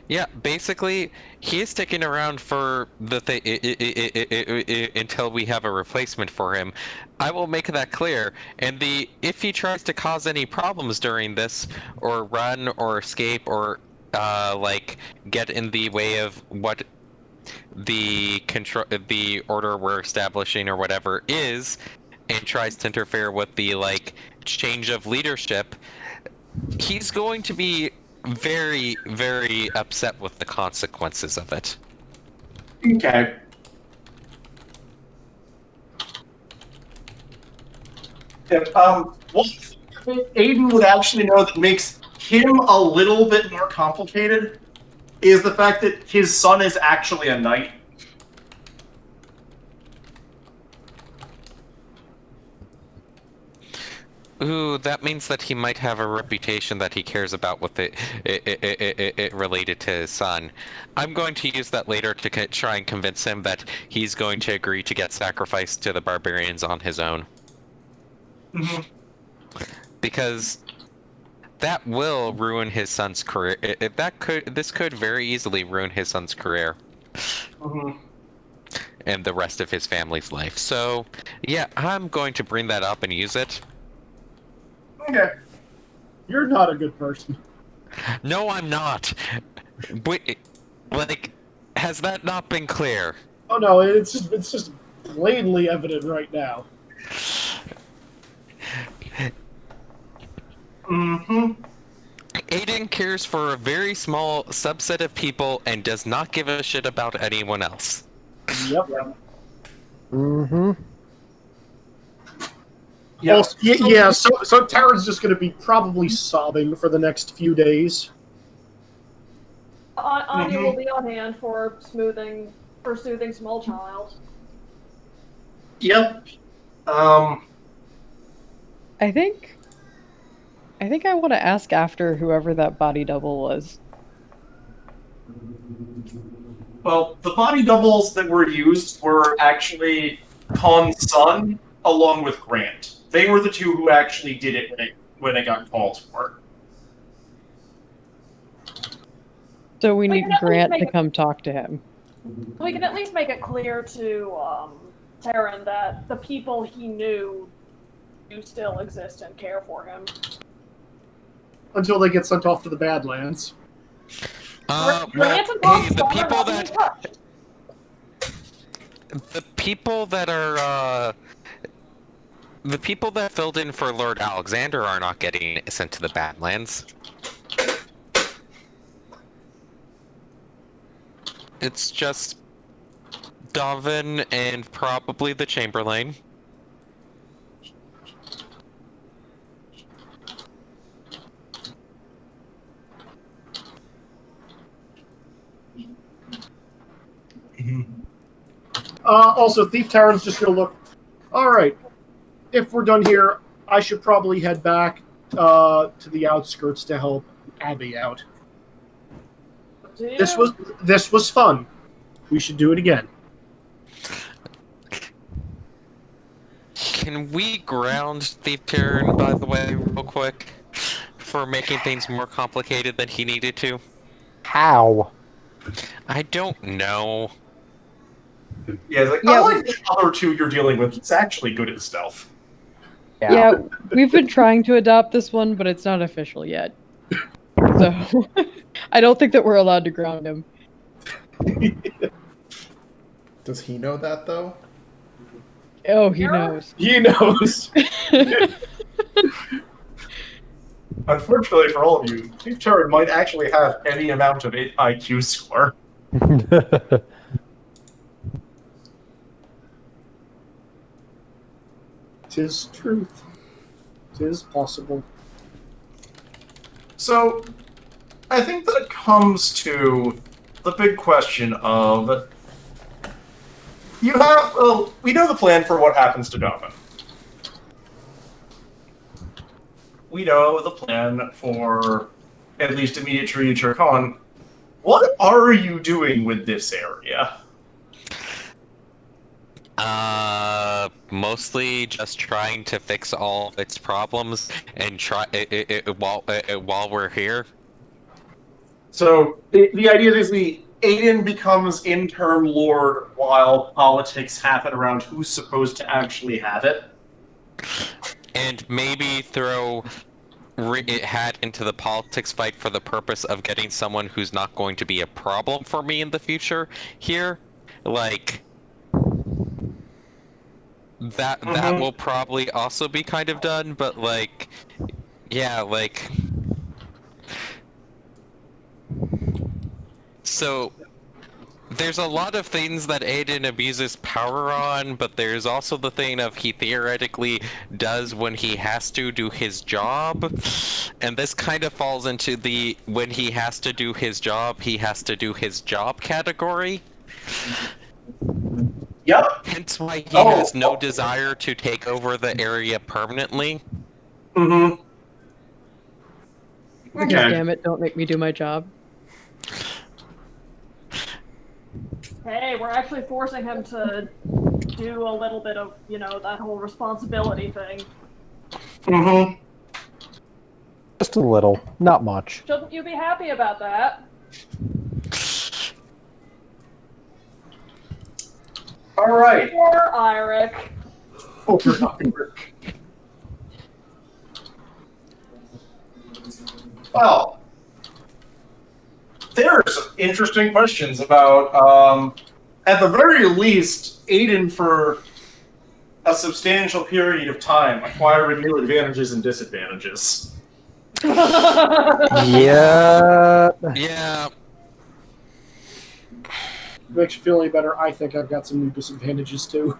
Yeah, basically, he is sticking around for the until we have a replacement for him. I will make that clear. And if he tries to cause any problems during this, or run, or escape, or like get in the way of what the order we're establishing or whatever is, and tries to interfere with the change of leadership, he's going to be very, very upset with the consequences of it. Okay. What Aiden would actually know that makes him a little bit more complicated is the fact that his son is actually a knight. Ooh, that means that he might have a reputation that he cares about with it related to his son. I'm going to use that later to try and convince him that he's going to agree to get sacrificed to the barbarians on his own. Mm-hmm. Because that will ruin his son's career. This could very easily ruin his son's career. Mm-hmm. And the rest of his family's life. So, yeah, I'm going to bring that up and use it. Okay. You're not a good person. No, I'm not. Wait, has that not been clear? Oh no, it's just blatantly evident right now. Mm-hmm. Aiden cares for a very small subset of people and does not give a shit about anyone else. Yep. Mm-hmm. Yeah. So Taryn's just going to be probably sobbing for the next few days. Anya will be on hand for soothing small child. Yep. I think I want to ask after whoever that body double was. Well, the body doubles that were used were actually Khan's son along with Grant. They were the two who actually did it when it got called for. So we need Grant to come talk to him. We can at least make it clear to Taryn that the people he knew do still exist and care for him. Until they get sent off to the Badlands. The people that filled in for Lord Alexander are not getting sent to the Badlands. It's just Davin and probably the Chamberlain. Also, Thief Taryn's just going to look. All right, if we're done here, I should probably head back to the outskirts to help Abby out. Yeah. This was fun. We should do it again. Can we ground Thief Taryn, by the way, real quick, for making things more complicated than he needed to? How? I don't know. Yeah, it's like, Yeah. unlike the other two you're dealing with, he's actually good at stealth. Yeah, we've been trying to adopt this one, but it's not official yet. So I don't think that we're allowed to ground him. Does he know that, though? Oh, he knows. He knows. Unfortunately for all of you, Terran might actually have any amount of IQ score. 'Tis truth. 'Tis possible. So, I think that it comes to the big question of we know the plan for what happens to Donovan. We know the plan for at least immediate future Khan. What are you doing with this area? Mostly just trying to fix all of its problems and try while we're here. So the idea is Aiden becomes interim lord while politics happen around who's supposed to actually have it. And maybe throw hat into the politics fight for the purpose of getting someone who's not going to be a problem for me in the future here. Like, that will probably also be kind of done, but like, yeah, like, so there's a lot of things that Aiden abuses power on, but there's also the thing of he theoretically does when he has to do his job, and this kind of falls into the when he has to do his job, he has to do his job category. Yep. Hence why he has no desire to take over the area permanently. Mm-hmm. God damn it, don't make me do my job. Hey, we're actually forcing him to do a little bit of, that whole responsibility thing. Mm-hmm. Just a little, not much. Shouldn't you be happy about that? All right. Poor Eirik. Poor Eirik. Well, there's interesting questions about, at the very least, Aiden for a substantial period of time acquiring new advantages and disadvantages. Yeah. Yeah. Makes you feel any better. I think I've got some new disadvantages too.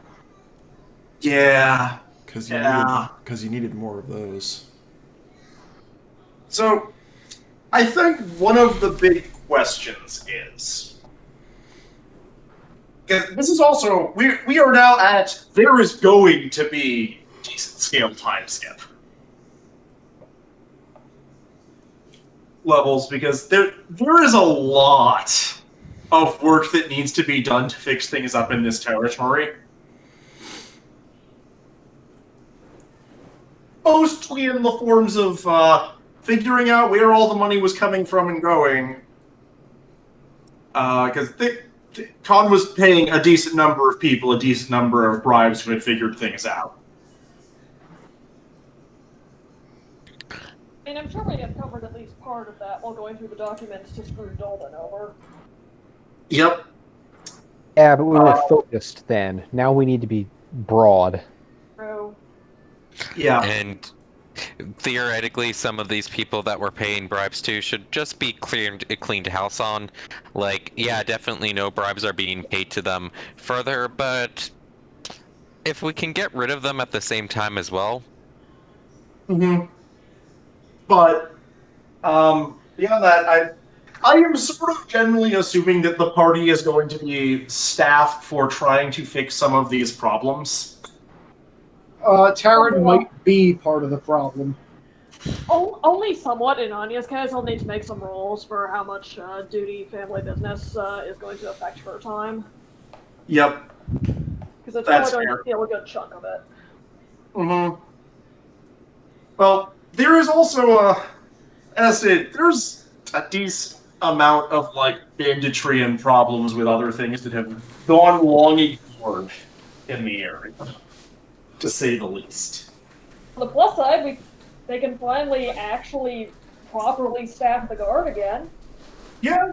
Yeah. Because you needed more of those. So, I think one of the big questions is, because this is also we are now at there is going to be decent scale time skip levels because there is a lot of work that needs to be done to fix things up in this territory. Mostly in the forms of figuring out where all the money was coming from and going. Because Khan was paying a decent number of people a decent number of bribes who had figured things out. And I'm sure we have covered at least part of that while going through the documents to screw Dolden over. Yep. Yeah, but we were focused then. Now we need to be broad. True. Yeah. And theoretically, some of these people that we're paying bribes to should just be cleaned house on. Like, yeah, definitely no bribes are being paid to them further, but if we can get rid of them at the same time as well. Mm-hmm. But beyond that, I am sort of generally assuming that the party is going to be staffed for trying to fix some of these problems. Taryn might be part of the problem. Only somewhat in Anya's case. I'll need to make some rules for how much duty family business is going to affect her time. Yep. Because it's probably going to steal a good chunk of it. Mm-hmm. Well, there is also there's a decent amount of banditry and problems with other things that have gone long ignored in the area, to say the least. On the plus side, they can finally actually properly staff the guard again. Yeah.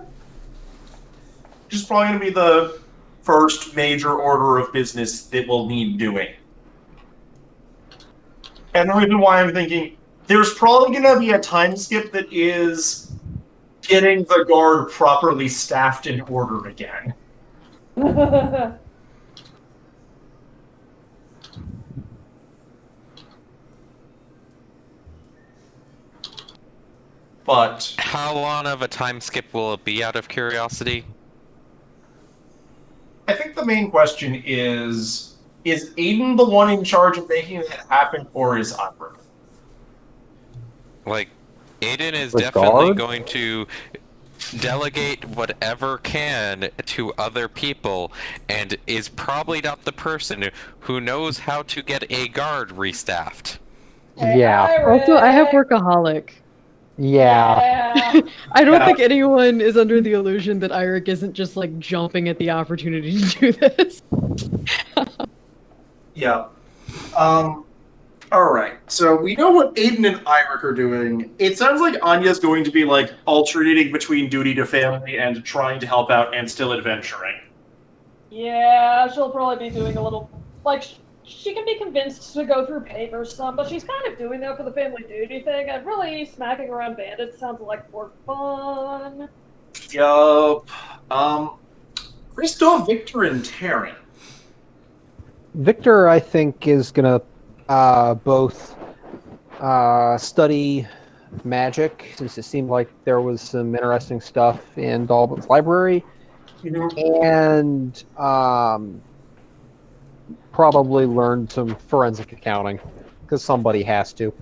Which is probably going to be the first major order of business that will need doing. And the reason why I'm thinking there's probably going to be a time skip that is getting the guard properly staffed in order again. But How long of a time skip will it be, out of curiosity? I think the main question is Aiden the one in charge of making it happen, or is Ira? Like, Aiden is The definitely guard? going to delegate whatever can to other people, and is probably not the person who knows how to get a guard restaffed. Yeah. Also, I have workaholic. Yeah. I don't Yeah. think anyone is under the illusion that Eirik isn't just like jumping at the opportunity to do this. Yeah. Alright, so we know what Aiden and Eirik are doing. It sounds like Anya's going to be like alternating between duty to family and trying to help out and still adventuring. Yeah, she'll probably be doing a little, like, she can be convinced to go through papers some, but she's kind of doing that for the family duty thing, and really smacking around bandits sounds like more fun. Yup. Christoph, Victor, and Taryn. Victor, I think, is gonna both study magic, since it seemed like there was some interesting stuff in Dalbot's library, and probably learn some forensic accounting, because somebody has to.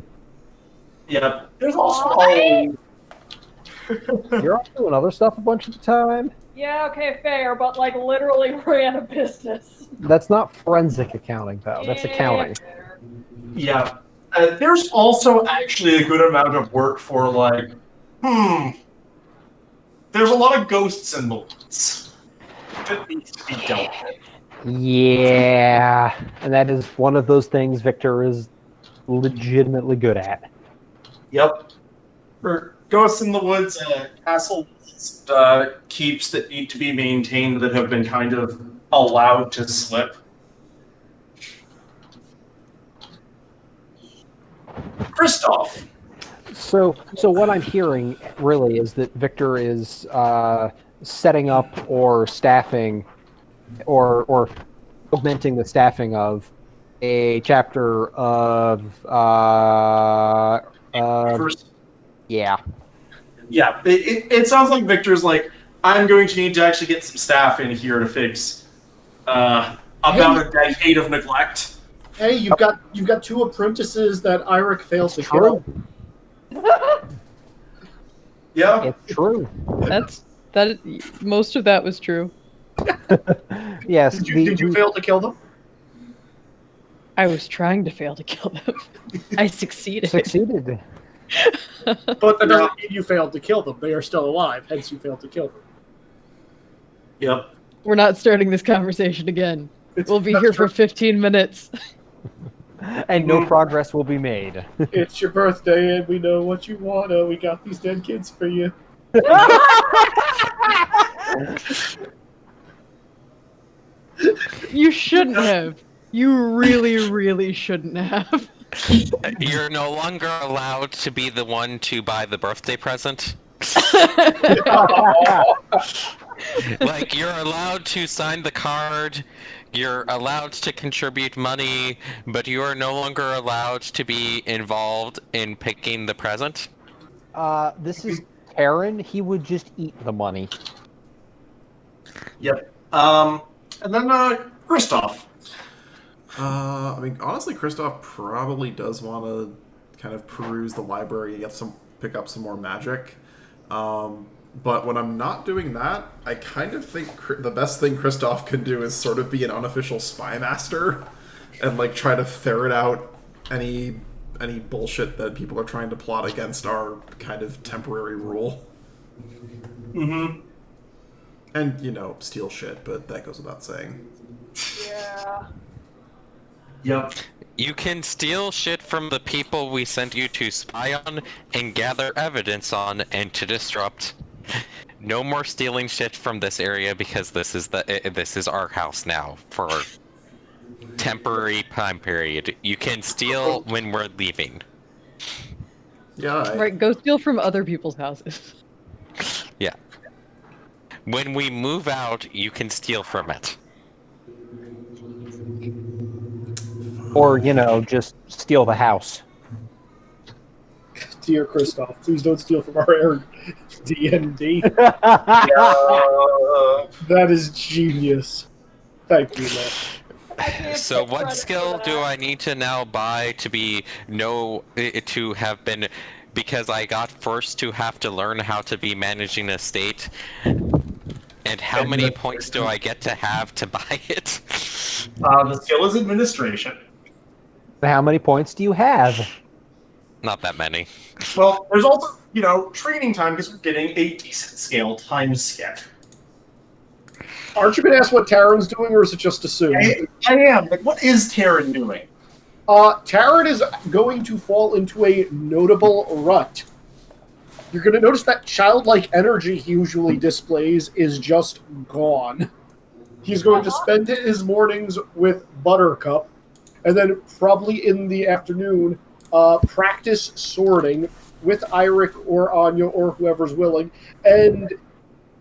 Yep. There's also You're off doing other stuff a bunch of the time. Yeah, okay, fair, but like literally ran a business. That's not forensic accounting, though. That's Yeah, accounting. fair. Yeah. There's also actually a good amount of work for, like, there's a lot of ghosts in the woods that needs to be dealt with. Yeah, and that is one of those things Victor is legitimately good at. Yep. For ghosts in the woods, castle keeps that need to be maintained that have been kind of allowed to slip. Christoph. So what I'm hearing really is that Victor is setting up or staffing or augmenting the staffing of a chapter of First, yeah. yeah, it sounds like Victor's like, I'm going to need to actually get some staff in here to fix about a decade of neglect. Hey, you've got two apprentices that Eirik failed to True. kill. Yeah. It's true. Most of that was true. Yes. Did you fail to kill them? I was trying to fail to kill them. I succeeded. Succeeded. But that doesn't mean you failed to kill them. They are still alive, hence you failed to kill them. Yep. We're not starting this conversation again. We'll be That's here for true. 15 minutes. And no progress will be made. It's your birthday and we know what you want. We got these dead kids for you. You shouldn't have. You really, really shouldn't have. You're no longer allowed to be the one to buy the birthday present. Like, you're allowed to sign the card, you're allowed to contribute money, but you are no longer allowed to be involved in picking the present. This is Aaron. He would just eat the money. Yep. And then Christoph. I mean, honestly, Kristoff probably does want to kind of peruse the library and pick up some more magic. But when I'm not doing that, I kind of think the best thing Kristoff could do is sort of be an unofficial spy master and like try to ferret out any bullshit that people are trying to plot against our kind of temporary rule. Mm-hmm. And, steal shit, but that goes without saying. Yeah. Yep. You can steal shit from the people we sent you to spy on and gather evidence on and to disrupt. No more stealing shit from this area because this is our house now for temporary time period. You can steal when we're leaving. Yeah, Right, go steal from other people's houses. Yeah. When we move out, you can steal from it. Or, just steal the house. Dear Christoph, please don't steal from our D&D. That is genius. Thank you, Matt. So what skill do I need to now buy to have been, because I got forced to have to learn how to be managing a state, and how many points do I get to have to buy it? The skill is administration. How many points do you have? Not that many. Well, there's also, training time because we're getting a decent scale time skip. Aren't you going to ask what Taryn's doing, or is it just assumed? I am. Like, what is Taryn doing? Taryn is going to fall into a notable rut. You're going to notice that childlike energy he usually displays is just gone. He's going to spend his mornings with Buttercup, and then probably in the afternoon, practice sorting with Eirik or Anya or whoever's willing. And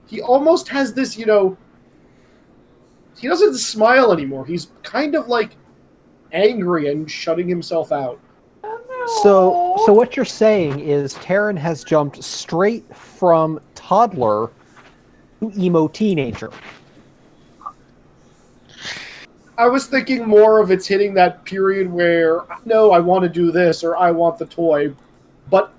he almost has this, he doesn't smile anymore. He's kind of like angry and shutting himself out. So what you're saying is Taryn has jumped straight from toddler to emo teenager. I was thinking more of it's hitting that period where, no, I want to do this, or I want the toy. But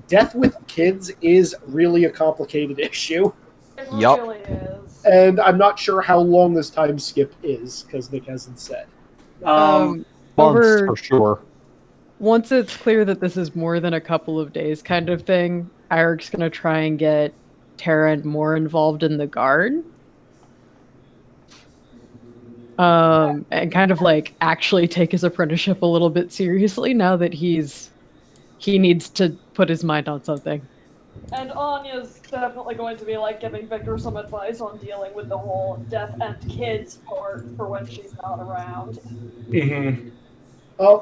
death with kids is really a complicated issue. It Yup. really is. And I'm not sure how long this time skip is, because Nick hasn't said. Months for sure. Once it's clear that this is more than a couple of days kind of thing, Irik's going to try and get Taryn more involved in the guard. And kind of like actually take his apprenticeship a little bit seriously now that he needs to put his mind on something. And Anya's definitely going to be like giving Victor some advice on dealing with the whole death and kids part for when she's not around. Mm-hmm.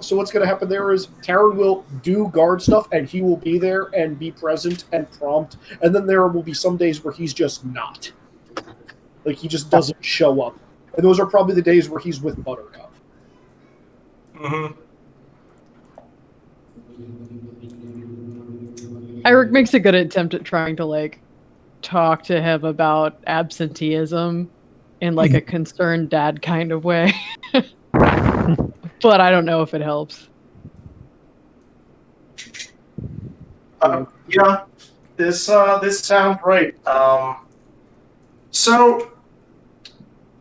So what's going to happen there is Taryn will do guard stuff, and he will be there and be present and prompt, and then there will be some days where he's just not. Like, he just doesn't show up. And those are probably the days where he's with Buttercup. Mm-hmm. Eirik makes a good attempt at trying to like talk to him about absenteeism in like a concerned dad kind of way. But I don't know if it helps. Yeah, this sounds right. So,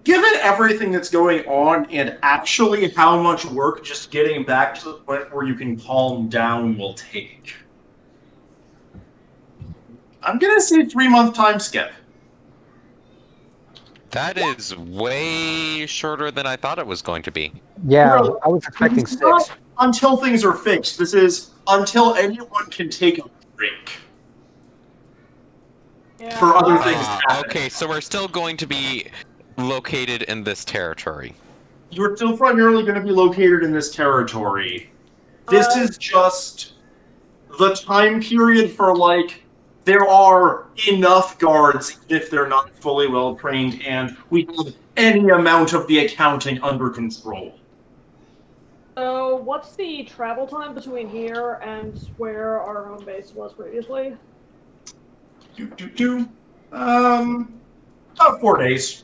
given everything that's going on and actually how much work just getting back to the point where you can calm down will take, I'm gonna say 3-month time skip. That is way shorter than I thought it was going to be. Yeah, Bro, I was expecting It's not 6. until things are fixed. This is until anyone can take a break Yeah. for other things to happen. Okay, so we're still going to be located in this territory. You're still primarily going to be located in this territory. This is just the time period for, like, there are enough guards if they're not fully well trained, and we have any amount of the accounting under control. So, what's the travel time between here and where our home base was previously? About 4 days.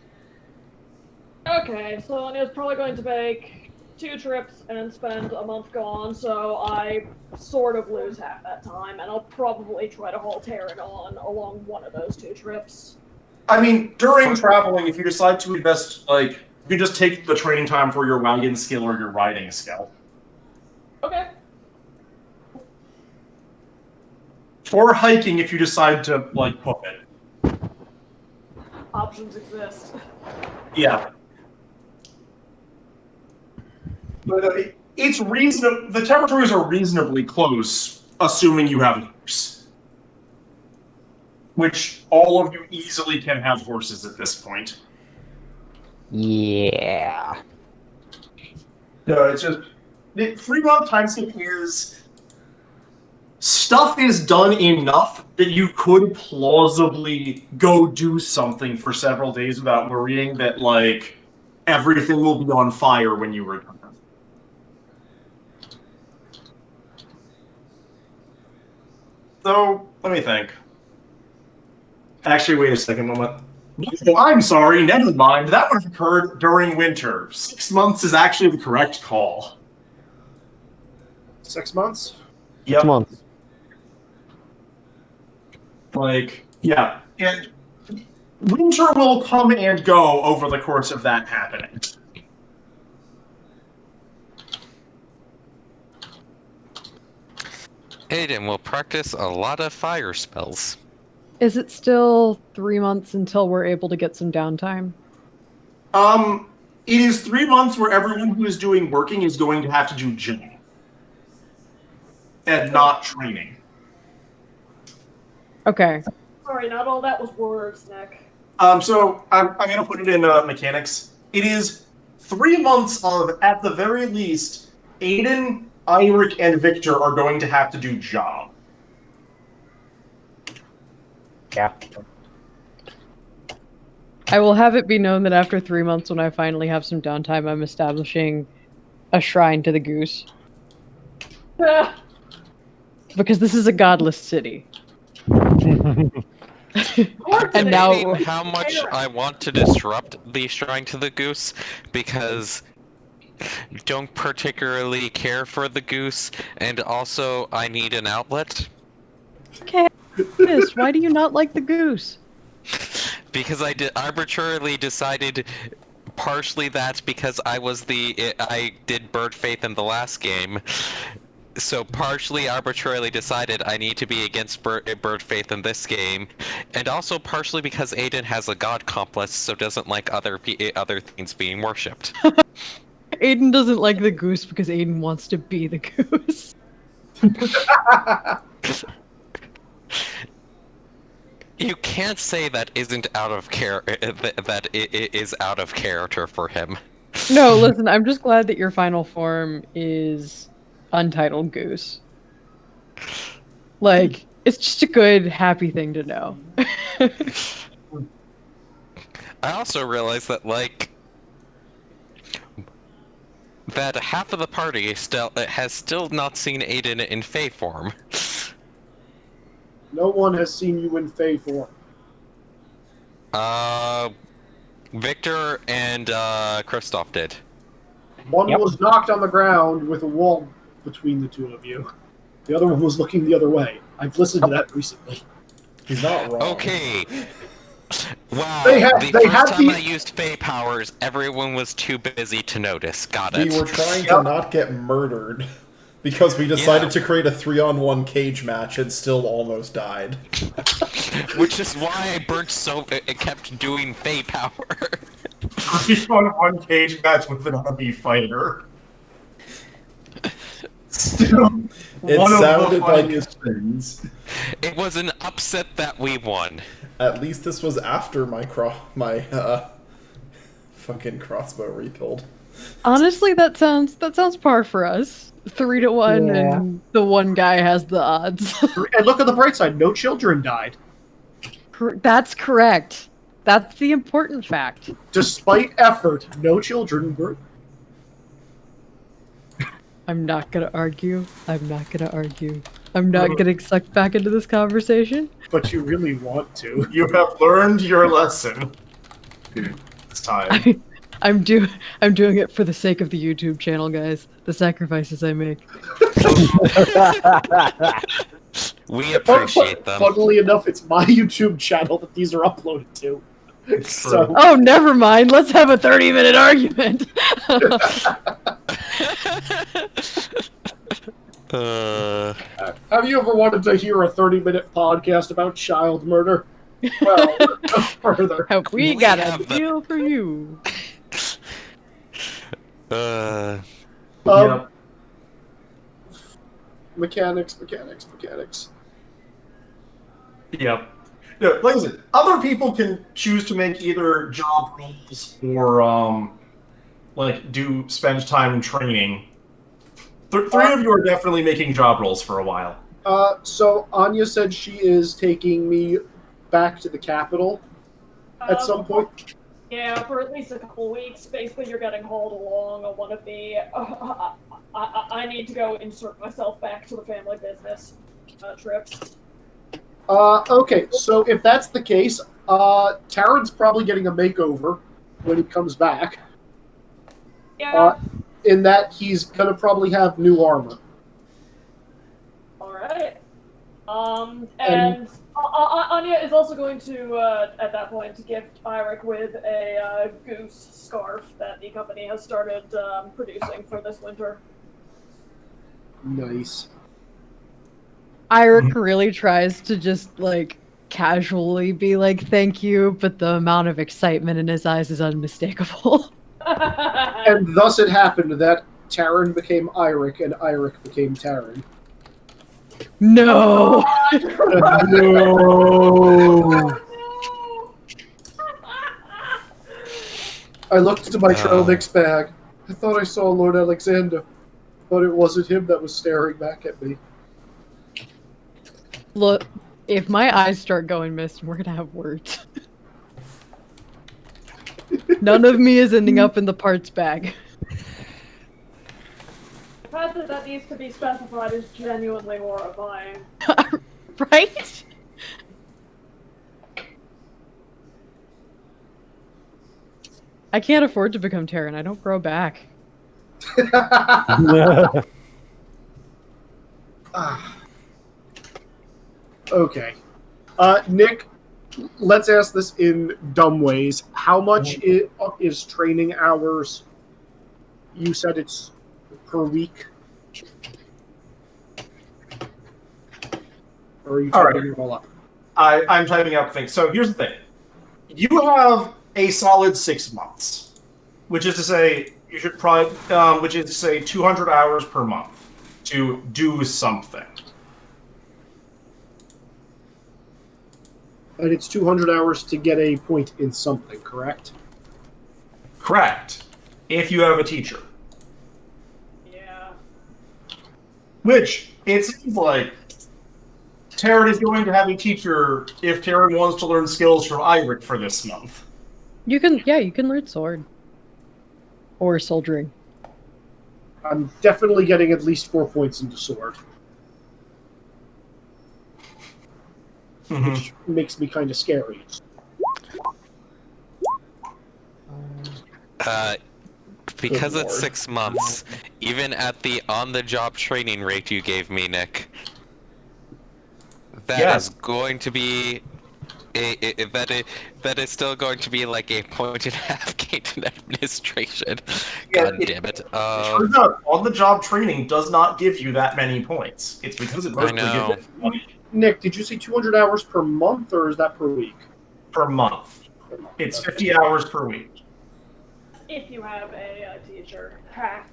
Okay, so Anya's probably going to make 2 trips and spend a month gone, so I sort of lose half that time, and I'll probably try to haul Taryn on along one of those 2 trips. I mean, during traveling, if you decide to invest, like, you can just take the training time for your wagon skill or your riding skill. Okay. For hiking, if you decide to, like, hoof it. Options exist. Yeah. But it's reasonable. The territories are reasonably close, assuming you have a horse. Which all of you easily can have horses at this point. Yeah. No, it's just the 3-month time skip is stuff is done enough that you could plausibly go do something for several days without worrying that like everything will be on fire when you return. So let me think. Actually, wait a second moment. I'm sorry, never mind. That would have occurred during winter. 6 months is actually the correct call. 6 months? Yep. Months. Like, yeah. And winter will come and go over the course of that happening. Aiden will practice a lot of fire spells. Is it still 3 months until we're able to get some downtime? It is 3 months where everyone who is doing working is going to have to do gym. And not training. Okay. Sorry, not all that was words, Nick. So I'm going to put it in mechanics. It is 3 months of, at the very least, Aiden, Eirik, and Victor are going to have to do job. Yeah. I will have it be known that after 3 months, when I finally have some downtime, I'm establishing a shrine to the goose. Because this is a godless city. And now, Debating how much I want to disrupt the shrine to the goose, because don't particularly care for the goose, and also I need an outlet. okay, goodness, why do you not like the goose? Because I arbitrarily decided, partially that's because I did bird faith in the last game, so partially arbitrarily decided I need to be against bird faith in this game, and also partially because Aiden has a god complex, so doesn't like other things being worshipped. Aiden doesn't like the goose because Aiden wants to be the goose. You can't say that isn't out of that it is out of character for him. No, listen, I'm just glad that your final form is Untitled Goose. Like, it's just a good, happy thing to know. I also realized that, like, that half of the party has still not seen Aiden in Fey form. No one has seen you in Fey form. Victor and Kristoff did. One Yep. was knocked on the ground with a wall between the two of you. The other one was looking the other way. I've listened to that recently. He's not wrong. Okay. Wow. They had time the- I used Fey powers, everyone was too busy to notice. Got it. We were trying to not get murdered because we decided to create a 3-on-1 cage match and still almost died. Which is why I kept doing Fey power. 3-on-1 cage match with an army fighter. Still, It one of sounded the like- funniest things. It was an upset that we won. At least this was after my fucking crossbow refilled. Honestly, that sounds par for us. 3-1, Yeah. and the one guy has the odds. And look at the bright side, no children died. That's correct. That's the important fact. Despite effort, no children were. I'm not gonna argue. I'm not getting sucked back into this conversation. But you really want to. You have learned your lesson. It's time. I'm doing it for the sake of the YouTube channel, guys. The sacrifices I make. We appreciate them. Funnily enough, it's my YouTube channel that these are uploaded to. So, Oh, never mind. Let's have a 30-minute argument. have you ever wanted to hear a 30-minute podcast about child murder? Well, no further. We We got a have the- deal for you. Yep. Mechanics. Yep. Yeah, like I said, other people can choose to make either job roles or do spend time in training. Three of you are definitely making job roles for a while. So Anya said she is taking me back to the capital at some point. Yeah, for at least a couple weeks. Basically, you're getting hauled along on one of the. I need to go insert myself back to the family business trips. Okay, so if that's the case, Taryn's probably getting a makeover when he comes back. Yeah. In that he's gonna probably have new armor. All right. And Anya is also going to, at that point, to gift Eirik with a goose scarf that the company has started producing for this winter. Nice. Eirik really tries to just, like, casually be like, thank you, but the amount of excitement in his eyes is unmistakable. And thus it happened that Taryn became Eirik and Eirik became Taryn. No! No! I looked into my trail mix bag. I thought I saw Lord Alexander, but it wasn't him that was staring back at me. Look, if my eyes start going mist, we're gonna have words. None of me is ending up in the parts bag. The fact that needs to be specified is genuinely horrifying. Right? I can't afford to become Terran. I don't grow back. Okay. Nick, let's ask this in dumb ways. How much is training hours? You said it's per week? Or are you typing it all up? I'm typing up things. So here's the thing. You have a solid 6 months, which is to say you should probably, 200 hours per month to do something. And it's 200 hours to get a point in something, correct? Correct. If you have a teacher. Yeah. Which, it seems like Taryn is going to have a teacher if Taryn wants to learn skills from Eirik for this month. You can learn sword. Or soldiering. I'm definitely getting at least 4 points into sword. Which makes me kind of scary. Because it's 6 months, even at the on-the-job training rate you gave me, Nick, that is going to be that is still going to be like a 1.5 gained in administration. God damn it! Turns out on-the-job training does not give you that many points. It's because it mostly gives you money. Nick, did you say 200 hours per month, or is that per week? Per month. It's 50 hours per week. If you have a teacher,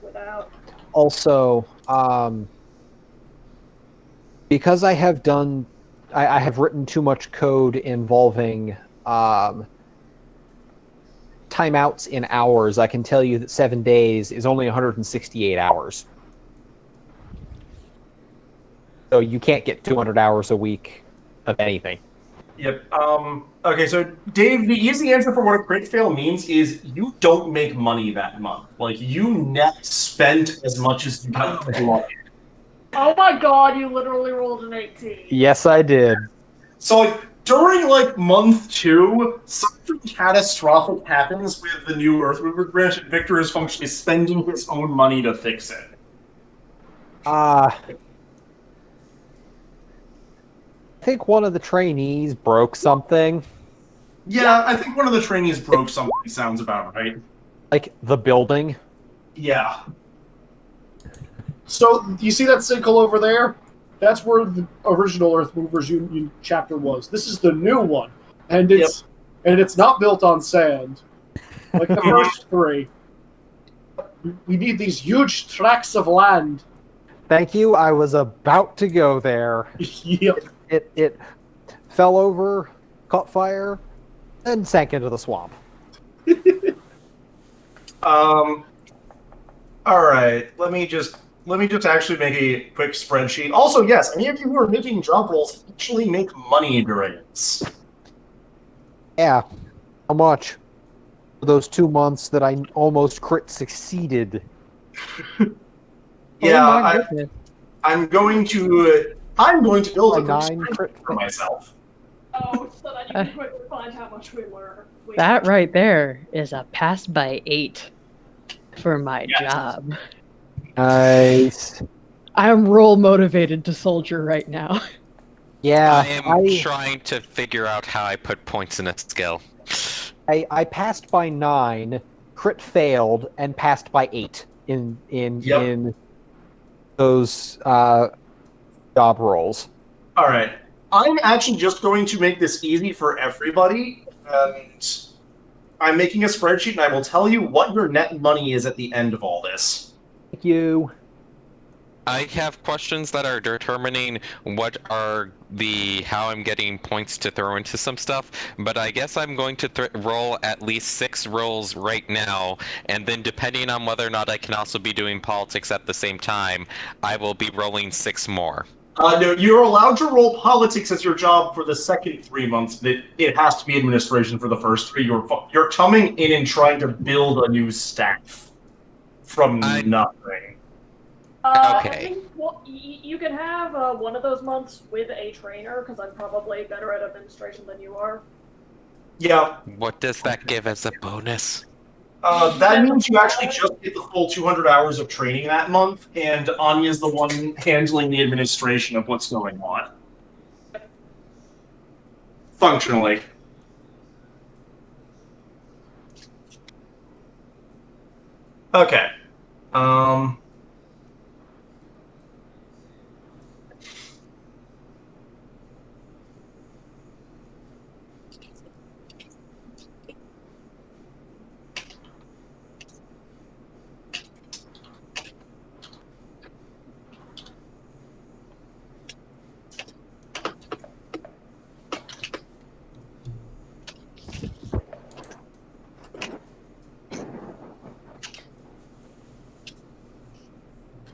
without. Also, because I have written too much code involving timeouts in hours, I can tell you that 7 days is only 168 hours. So you can't get 200 hours a week of anything. Yep. Okay, so Dave, the easy answer for what a crit fail means is you don't make money that month. Like, you net spent as much as you got. Oh my god, you literally rolled an 18. Yes, I did. So, like, during, like, month 2, something catastrophic happens with the new Earthmover branch, and Victor is functionally spending his own money to fix it. I think one of the trainees broke something. Yeah, I think one of the trainees broke something, sounds about right. Like the building? Yeah. So, you see that sinkhole over there? That's where the original Earth Movers Union chapter was. This is the new one. And it's not built on sand. Like the first 3. We need these huge tracts of land Thank you. I was about to go there. Yep. It fell over, caught fire, and sank into the swamp. All right. Let me just actually make a quick spreadsheet. Also, yes, any of you who are making job roles actually make money during this. Yeah. How much? For those 2 months that I almost crit succeeded. Yeah, I'm going to build a A 9 spreadsheet crit for myself. Oh, so that you can quickly find how much we were. That right there is a pass by 8 for my Yes. job. Nice. I'm role motivated to soldier right now. Yeah. I am trying to figure out how I put points in a skill. I passed by 9, crit failed, and passed by 8 in those job roles. All right. I'm actually just going to make this easy for everybody, and I'm making a spreadsheet, and I will tell you what your net money is at the end of all this. Thank you. I have questions that are determining what are how I'm getting points to throw into some stuff, but I guess I'm going to roll at least 6 rolls right now, and then depending on whether or not I can also be doing politics at the same time, I will be rolling 6 more. No, you're allowed to roll politics as your job for the second 3 months, but it has to be administration for the first 3. You're coming in and trying to build a new staff from nothing. Okay. Well, you can have one of those months with a trainer, because I'm probably better at administration than you are. Yeah. What does that give as a bonus? That means you actually just get the full 200 hours of training that month, and Anya's the one handling the administration of what's going on. Functionally. Okay.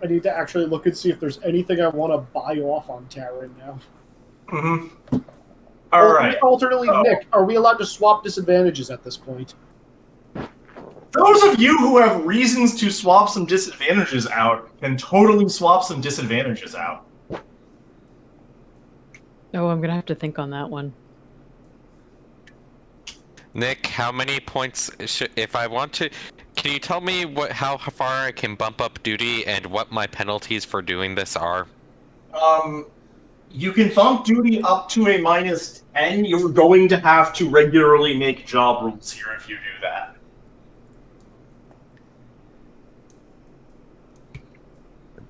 I need to actually look and see if there's anything I want to buy off on Terran now. Mm-hmm. All right. Alternately, Nick, are we allowed to swap disadvantages at this point? Those of you who have reasons to swap some disadvantages out can totally swap some disadvantages out. Oh, I'm gonna have to think on that one. Nick, how many points if I want to? Can you tell me how far I can bump up duty and what my penalties for doing this are? You can bump duty up to a -10. You're going to have to regularly make job rules here if you do that.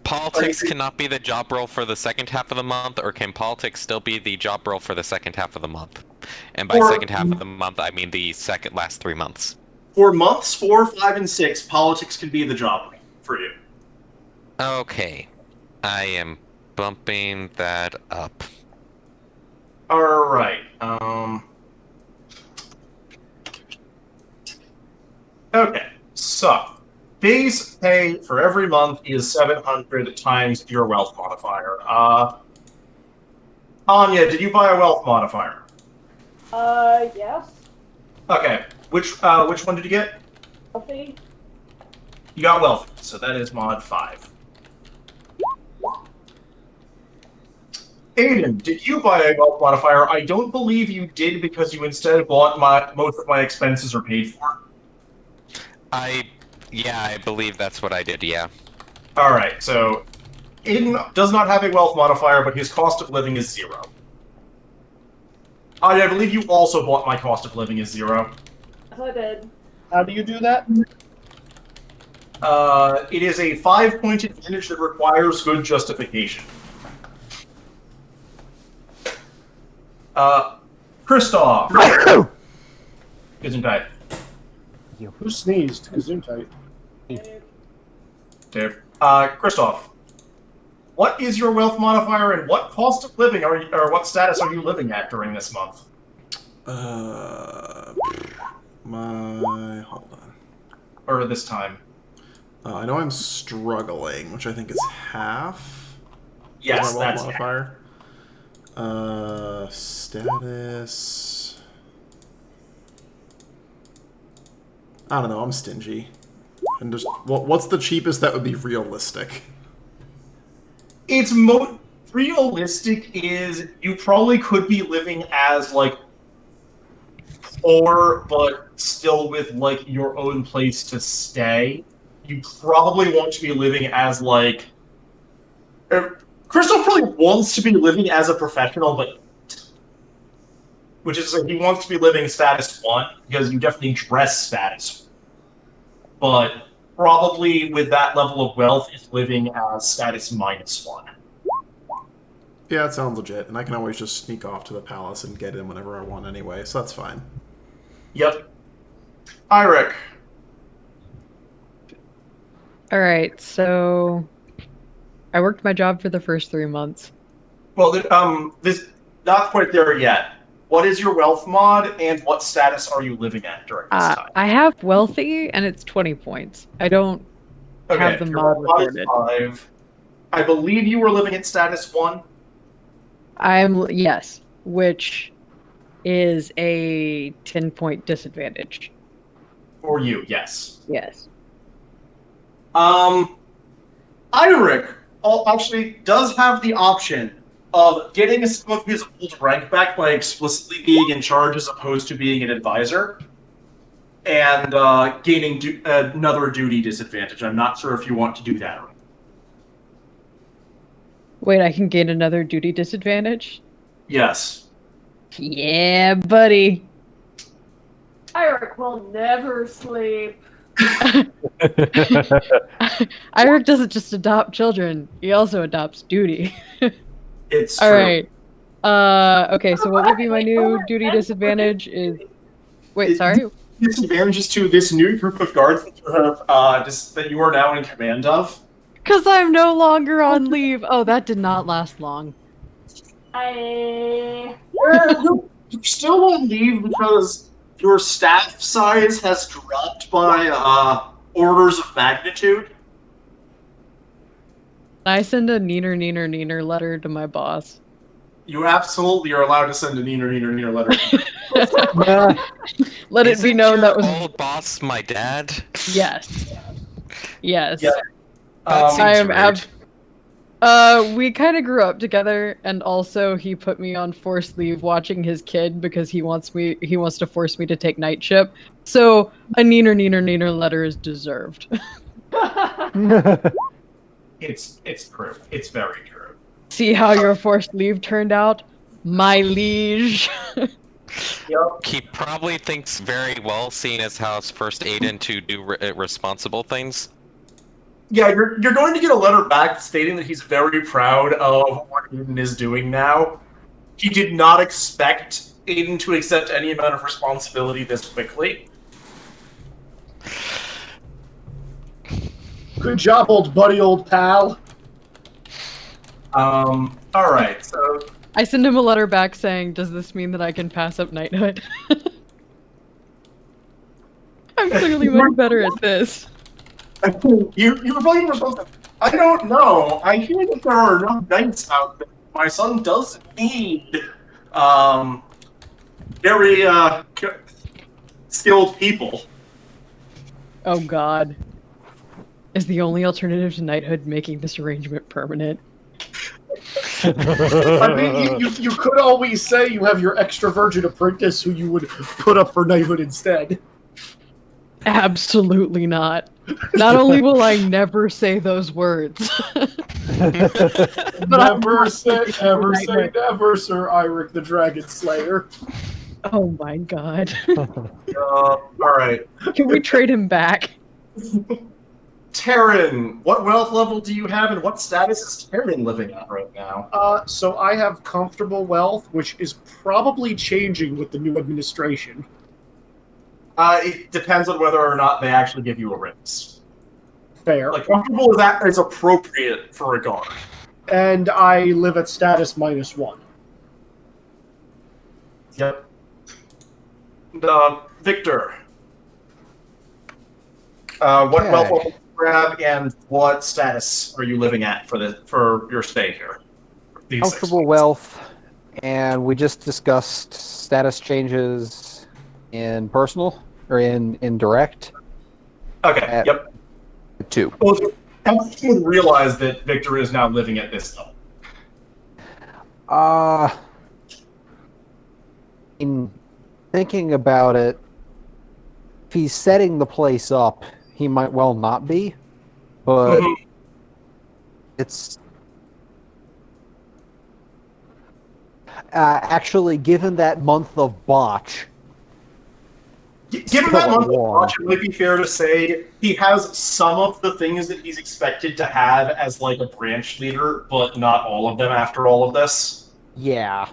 Politics cannot be the job role for the second half of the month, or can politics still be the job role for the second half of the month? And by second half of the month, I mean the last 3 months. For months 4, 5, and 6, politics can be the job for you. Okay. I am bumping that up. Alright, okay, so base pay for every month is 700 times your wealth modifier. Anya, did you buy a wealth modifier? Yes. Okay, which one did you get? Healthy. You got wealthy, so that is mod 5. Aiden, did you buy a wealth modifier? I don't believe you did because you instead bought most of my expenses are paid for. Yeah, I believe that's what I did, yeah. Alright, so Aiden does not have a wealth modifier, but his cost of living is 0. I believe you also bought my cost of living is 0. Yes, I did. How do you do that? It is a 5-point advantage that requires good justification. Christoph! Gesundheit. Who sneezed? Gesundheit. Dave. Christoph. what is your wealth modifier, and what cost of living or what status are you living at during this month? Hold on. Or this time? I know I'm struggling, which I think is half. Yes, my wealth that's modifier. Status. I don't know. I'm stingy. And just what's the cheapest that would be realistic? It's realistic. Is you probably could be living as like poor, but still with like your own place to stay. You probably want to be living as like. Crystal probably wants to be living as a professional, but which is like he wants to be living status 1 because you definitely dress status. But probably with that level of wealth, is living as status -1. Yeah, that sounds legit, and I can always just sneak off to the palace and get in whenever I want anyway, so that's fine. Yep. Eirik. All right, so I worked my job for the first 3 months. Well, this not quite there yet. What is your wealth mod, and what status are you living at during this time? I have wealthy, and it's 20 points. I don't have the your mod wealth is recorded. 5. I believe you were living at status 1. Yes, which is a 10-point disadvantage. For you, yes. Yes. Eirik actually does have the option of getting some of his old rank back by explicitly being in charge as opposed to being an advisor, and gaining another duty disadvantage. I'm not sure if you want to do that. Wait, I can gain another duty disadvantage? Yes. Yeah, buddy. Eirik will never sleep. Eirik doesn't just adopt children, he also adopts duty. It's true. Alright. Okay, so what would be my new duty disadvantage is... Wait, sorry? Disadvantages to this new group of guards that you have, that you are now in command of. Because I'm no longer on leave. Oh, that did not last long. You're still on leave because your staff size has dropped by orders of magnitude. I send a neener letter to my boss. You absolutely are allowed to send a neener letter. Let it be known that was... old boss my dad? Yes. Yes. Yeah. I am we kind of grew up together, and also he put me on forced leave watching his kid because he wants to force me to take night shift. So a neener letter is deserved. It's true. It's very true. See how your forced leave turned out, my liege. Yep. He probably thinks very well, seeing as how his first Aiden to do responsible things. Yeah, you're going to get a letter back stating that he's very proud of what Aiden is doing now. He did not expect Aiden to accept any amount of responsibility this quickly. Good job, old buddy, old pal. Alright, so... I send him a letter back saying, does this mean that I can pass up knighthood? I'm clearly much better at this. You were probably responsible. I don't know. I hear that there are enough knights out there. My son does need, very, skilled people. Oh god. Is the only alternative to knighthood making this arrangement permanent? I mean, you could always say you have your extra virgin apprentice who you would put up for knighthood instead. Absolutely not. Not only will I never say those words. Never say never, Sir Eirik the Dragon Slayer. Oh my god. Alright. Can we trade him back? Terran, what wealth level do you have, and what status is Terran living at right now? So I have comfortable wealth, which is probably changing with the new administration. It depends on whether or not they actually give you a raise. Fair. Like, comfortable is appropriate for a guard. and I live at status -1. Yep. Victor, what Okay. wealth will you grab, and what status are you living at for your stay here? These 6 Comfortable weeks? wealth, and we just discussed status changes in personal or in direct Okay. at Yep. 2. Well, everyone would realize that Victor is now living at this level. In thinking about it, if he's setting the place up, he might well not be, but Mhm. it's actually given that month of botch. Given that Still month of warm. watch, it might be fair to say he has some of the things that he's expected to have as like a branch leader, but not all of them after all of this. Yeah.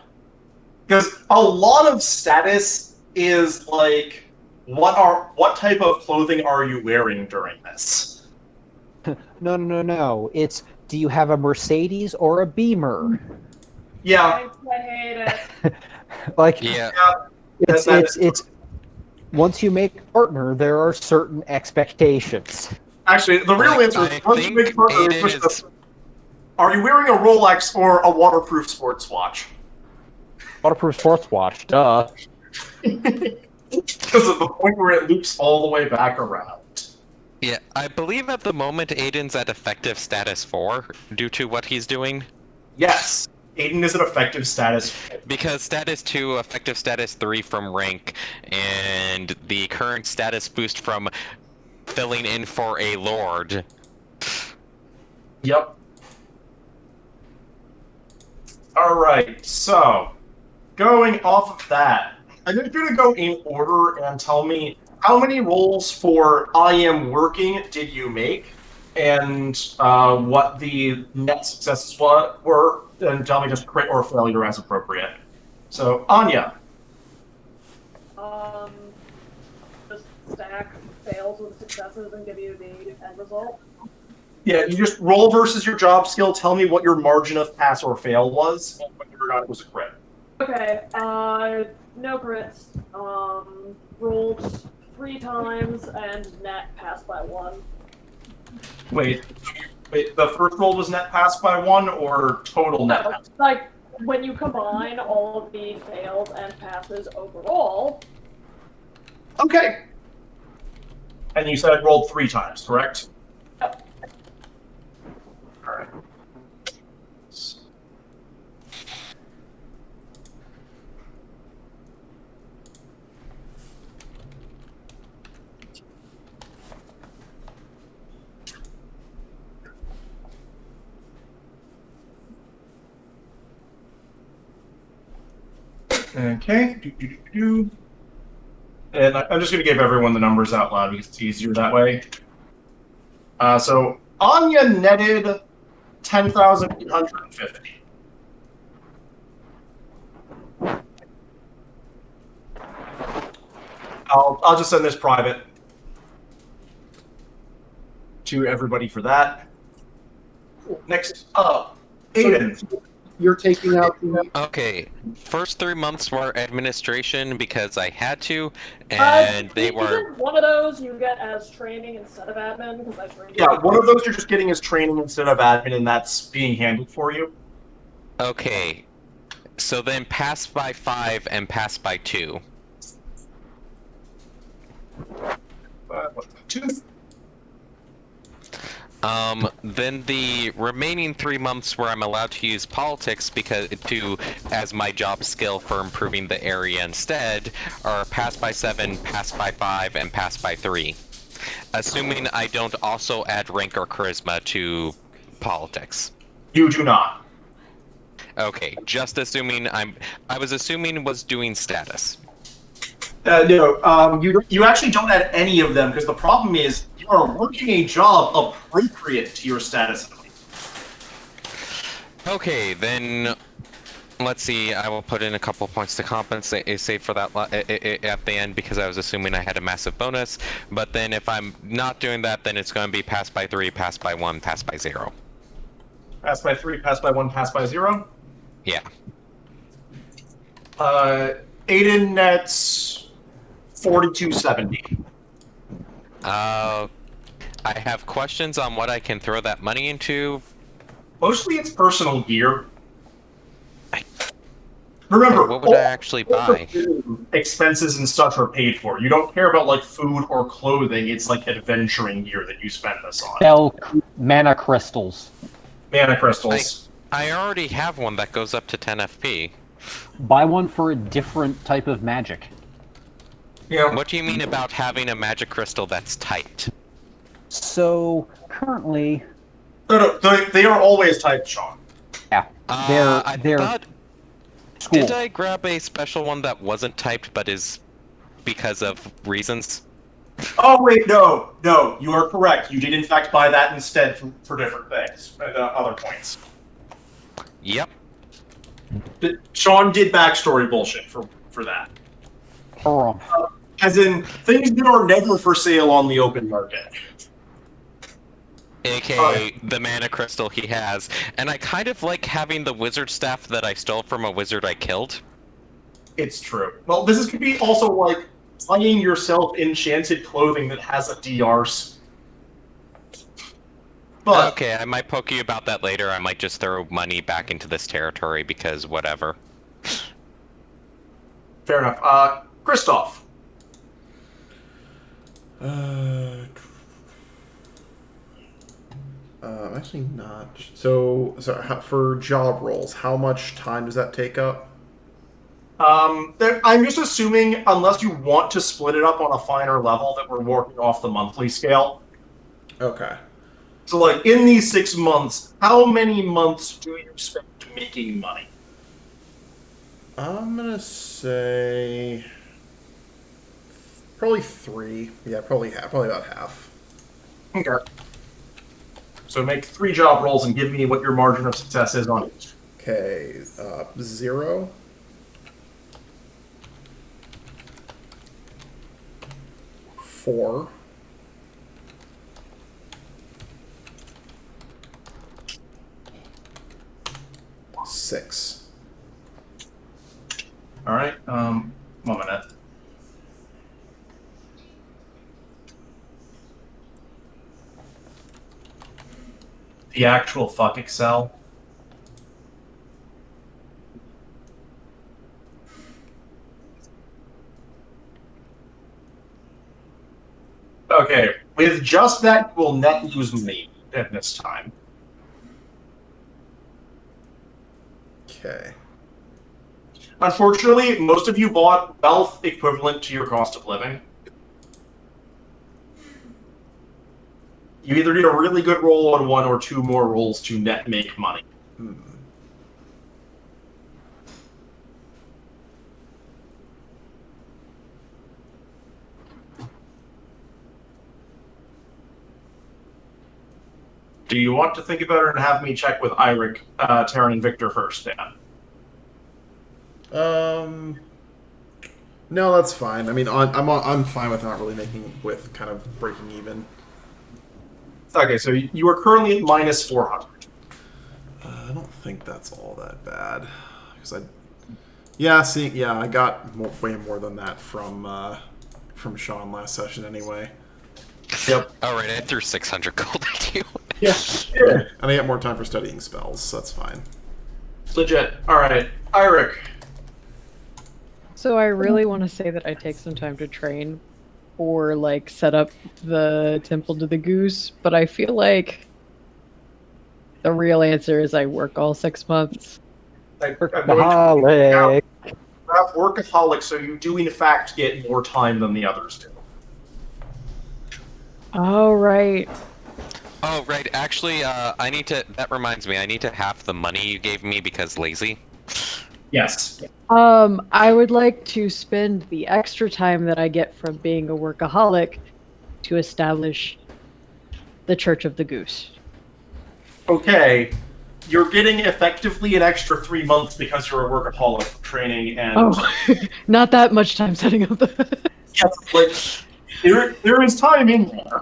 Because a lot of status is like, what type of clothing are you wearing during this? No. It's, do you have a Mercedes or a Beamer? Yeah, I hate it. Like, Yeah. it's once you make a partner, there are certain expectations. actually, the real answer is I once you make think partner, Aiden it's just is. are you wearing a Rolex or a waterproof sports watch? Waterproof sports watch, duh. Because of the point where it loops all the way back around. Yeah, I believe at the moment Aiden's at effective status 4 due to what he's doing. Yes, Aiden is an effective status. Because status 2, effective status 3 from rank, and the current status boost from filling in for a lord. Yep. Alright, so, going off of that, I need you to go in order and tell me how many rolls for I am working did you make, and what the net successes were, and tell me just crit or failure as appropriate. So, Anya. Just stack fails with successes and give you the end result. Yeah, you just roll versus your job skill, tell me what your margin of pass or fail was, and whether or not it was a crit. Okay, no crits. Rolled 3 times and net passed by 1. Wait, the first roll was net pass by 1 or total net No, pass? like when you combine all of the fails and passes overall. Okay. And you said I rolled 3 times, correct? Yep. Alright. Okay. And I'm just going to give everyone the numbers out loud because it's easier that way. So Anya netted 10,850. I'll just send this private to everybody for that. Cool. Next up, Aiden. So you're taking out the... Okay, first 3 months were administration because I had to, and they were. One of those you get as training instead of admin because I trained you. Yeah, one of those you're just getting as training instead of admin, and that's being handled for you. Okay, so then pass by 5 and pass by 2. 2. Then the remaining 3 months where I'm allowed to use politics as my job skill for improving the area instead are pass by 7, pass by 5, and pass by 3. Assuming I don't also add rank or charisma to politics. You do not. Okay, just assuming I was assuming was doing status. No, you actually don't add any of them because the problem is you are working a job appropriate to your status. Okay, then let's see. I will put in a couple points to compensate, save for that at the end because I was assuming I had a massive bonus. But then if I'm not doing that, then it's going to be pass by 3, pass by 1, pass by 0. Pass by 3, pass by 1, pass by 0. Yeah. Aiden nets 4270. I have questions on what I can throw that money into. Mostly it's personal gear. Remember, What would I actually buy? Expenses and stuff are paid for. You don't care about like food or clothing. It's like adventuring gear that you spend this on. Spell mana crystals. Mana crystals. I already have one that goes up to 10 FP. Buy one for a different type of magic. Yeah. What do you mean about having a magic crystal that's tight? So currently, No, they are always typed, Sean. yeah, I they're thought, school. did I grab a special one that wasn't typed but is because of reasons? Oh wait, no, you are correct. You did in fact buy that instead for different things, other points. Yep. Sean did backstory bullshit for that. As in, things that are never for sale on the open market. AKA the mana crystal he has. And I kind of like having the wizard staff that I stole from a wizard I killed. It's true. Well, this could be also like buying yourself enchanted clothing that has a DRs. But Okay, I might poke you about that later. I might just throw money back into this territory because whatever. fair enough. Christoph. Actually not. So for job roles, how much time does that take up? I'm just assuming, unless you want to split it up on a finer level, that we're working off the monthly scale. Okay. So, like, in these 6 months, how many months do you spend making money? I'm gonna say probably 3. Yeah, probably about half. Okay. So make 3 job rolls and give me what your margin of success is on each. Okay, 0. 4. 6. All right. 1 minute. The actual fuck Excel. Okay, with just that, we'll net lose me at this time. Okay. Unfortunately, most of you bought wealth equivalent to your cost of living. You either need a really good roll on 1 or 2 more rolls to net make money. Do you want to think about it and have me check with Eirik, Terran, and Victor first, Dan? No, that's fine. I mean, I'm fine with not really with kind of breaking even. Okay, so you are currently at minus 400. I don't think that's all that bad, because I got way more than that from Sean last session anyway. Yep. All right, I threw 600 gold at you. Yeah. And I get more time for studying spells, so that's fine. Legit. All right, Eirik. So I really want to say that I take some time to train or like set up the temple to the goose, but I feel like the real answer is I work all 6 months. Workaholic. Workaholic, so you do in fact get more time than the others do. Oh, right. Oh, right. Actually, that reminds me, I need to half the money you gave me because lazy. Yes. I would like to spend the extra time that I get from being a workaholic to establish the Church of the Goose. Okay. You're getting effectively an extra 3 months because you're a workaholic training and... Oh, not that much time setting up the... Yes, like, there is time in there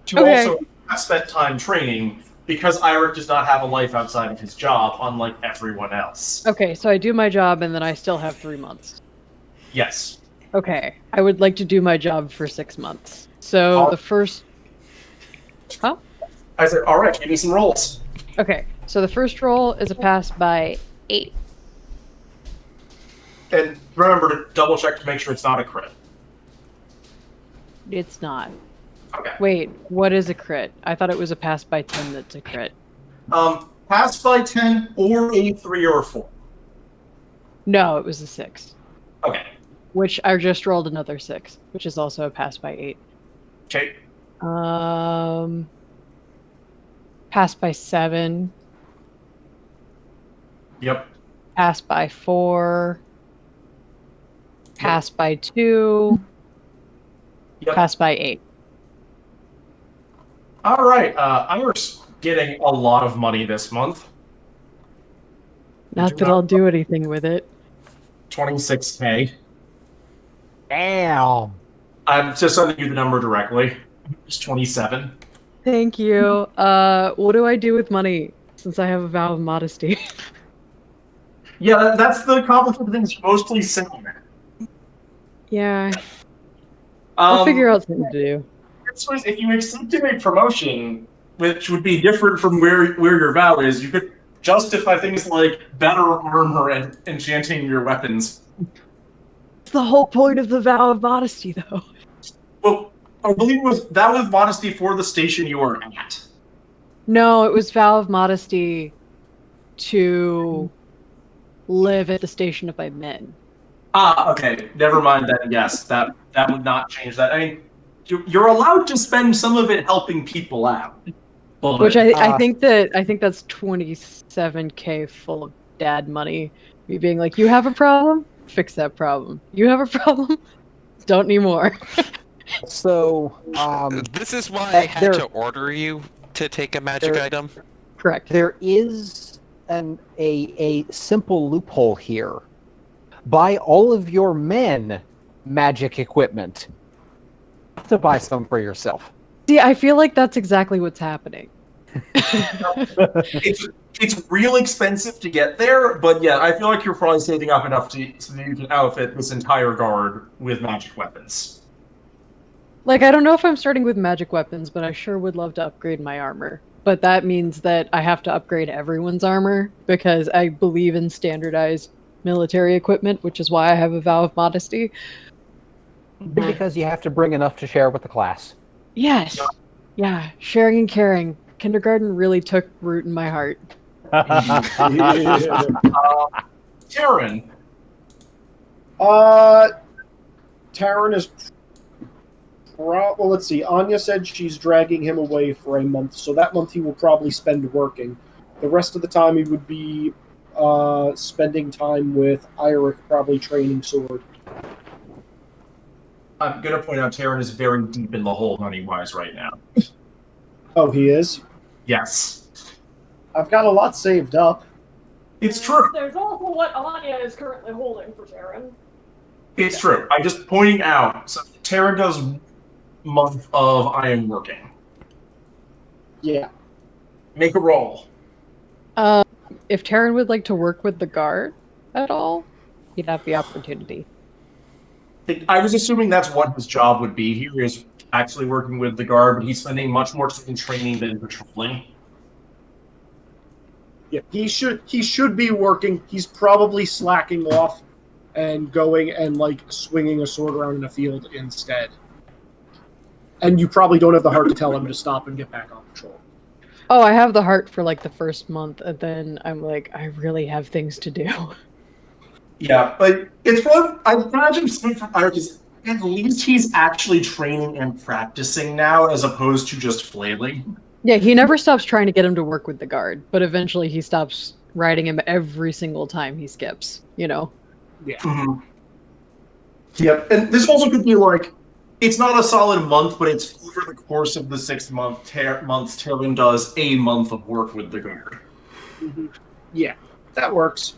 to Okay. also spend time training, because Iric does not have a life outside of his job, unlike everyone else. Okay, so I do my job and then I still have 3 months. Yes. Okay, I would like to do my job for 6 months. So the first... Huh? I said, all right, give me some rolls. Okay, so the first roll is a pass by 8. And remember to double check to make sure it's not a crit. It's not. Okay. Wait, what is a crit? I thought it was a pass by 10 that's a crit. Pass by 10 or a 3 or a 4. No, it was a 6. Okay. Which I just rolled another 6, which is also a pass by 8. Okay. Pass by 7. Yep. Pass by 4. Pass by 2. Yep. Pass by 8. All right. Iric's getting a lot of money this month. Not that I'll do anything with it. 26K. Damn. I'm just sending you the number directly. It's 27. Thank you. What do I do with money since I have a vow of modesty? Yeah, that's the complicated thing. It's mostly simple. Yeah, I'll figure out something to do. If you accepted a promotion, which would be different from where your vow is, you could justify things like better armor and enchanting your weapons. It's the whole point of the vow of modesty, though. Well, I believe that was modesty for the station you were at. No, it was vow of modesty to live at the station of my men. Ah, okay. Never mind then. Yes, that would not change that. I mean, you're allowed to spend some of it helping people out. But, Which I think that's 27K full of dad money. Me being like, you have a problem? Fix that problem. You have a problem? Don't need more. So, This is why I had to order you to take a magic item. Correct. there is a simple loophole here. Buy all of your men magic equipment. You have to buy some for yourself. See, I feel like that's exactly what's happening. it's real expensive to get there, but yeah, I feel like you're probably saving up enough so that you can outfit this entire guard with magic weapons. Like, I don't know if I'm starting with magic weapons, but I sure would love to upgrade my armor. But that means that I have to upgrade everyone's armor, because I believe in standardized military equipment, which is why I have a vow of modesty. Because you have to bring enough to share with the class. Yes. Yeah, sharing and caring. Kindergarten really took root in my heart. Taryn. Taryn is... well, let's see. Anya said she's dragging him away for a month, so that month he will probably spend working. The rest of the time he would be spending time with Iric, probably training sword. I'm going to point out Taryn is very deep in the hole money-wise right now. Oh, he is? Yes. I've got a lot saved up. It's true. There's also what Anya is currently holding for Taryn. It's true. I'm just pointing out. So Taryn does month of I am working. Yeah. Make a roll. If Taryn would like to work with the guard at all, he'd have the opportunity. I was assuming that's what his job would be. He is actually working with the guard, but he's spending much more time training than patrolling. Yeah, he should be working. He's probably slacking off and going and like swinging a sword around in a field instead. And you probably don't have the heart to tell him to stop and get back on patrol. Oh, I have the heart for like the first month, and then I'm like, I really have things to do. Yeah, but it's what I imagine something from Iric is at least he's actually training and practicing now as opposed to just flailing. Yeah, he never stops trying to get him to work with the guard, but eventually he stops riding him every single time he skips, you know? Yeah. Mm-hmm. Yep, and this also could be like, it's not a solid month, but it's over the course of the 6 months, Taryn does a month of work with the guard. Mm-hmm. Yeah, that works.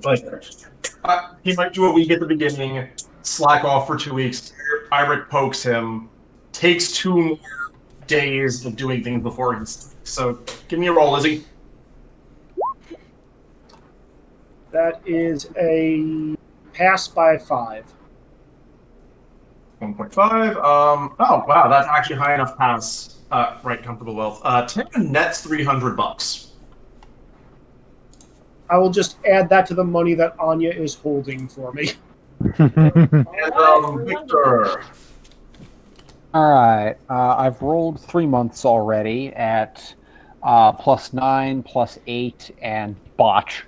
Like, he might do a week at the beginning, slack off for 2 weeks, Iric pokes him, takes 2 more days of doing things before he's... So, give me a roll, Lizzie. That is a pass by 5. 1.5. Oh, wow, that's actually high enough pass. Right, comfortable wealth. Taryn nets $300. I will just add that to the money that Anya is holding for me. And, Victor. All right. I've rolled 3 months already at +9, +8, and botch.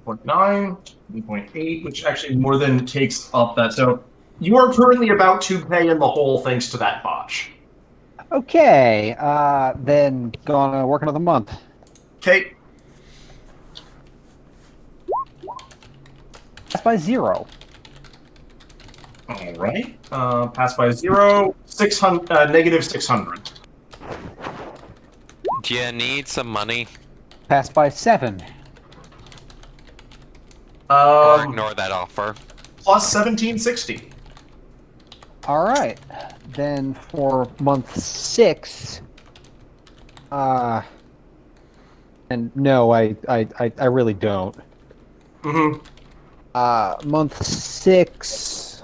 1.9, 1.8, which actually more than takes up that. So you are currently about to pay in the whole thanks to that botch. Okay. Then gonna work another month. Okay. That's by 0. All right. Pass by 0. 600. Negative 600. Do you need some money? Pass by 7. Or ignore that offer. Plus 1760. All right. Then for month 6, and no, I really don't. Mm-hmm. Month 6.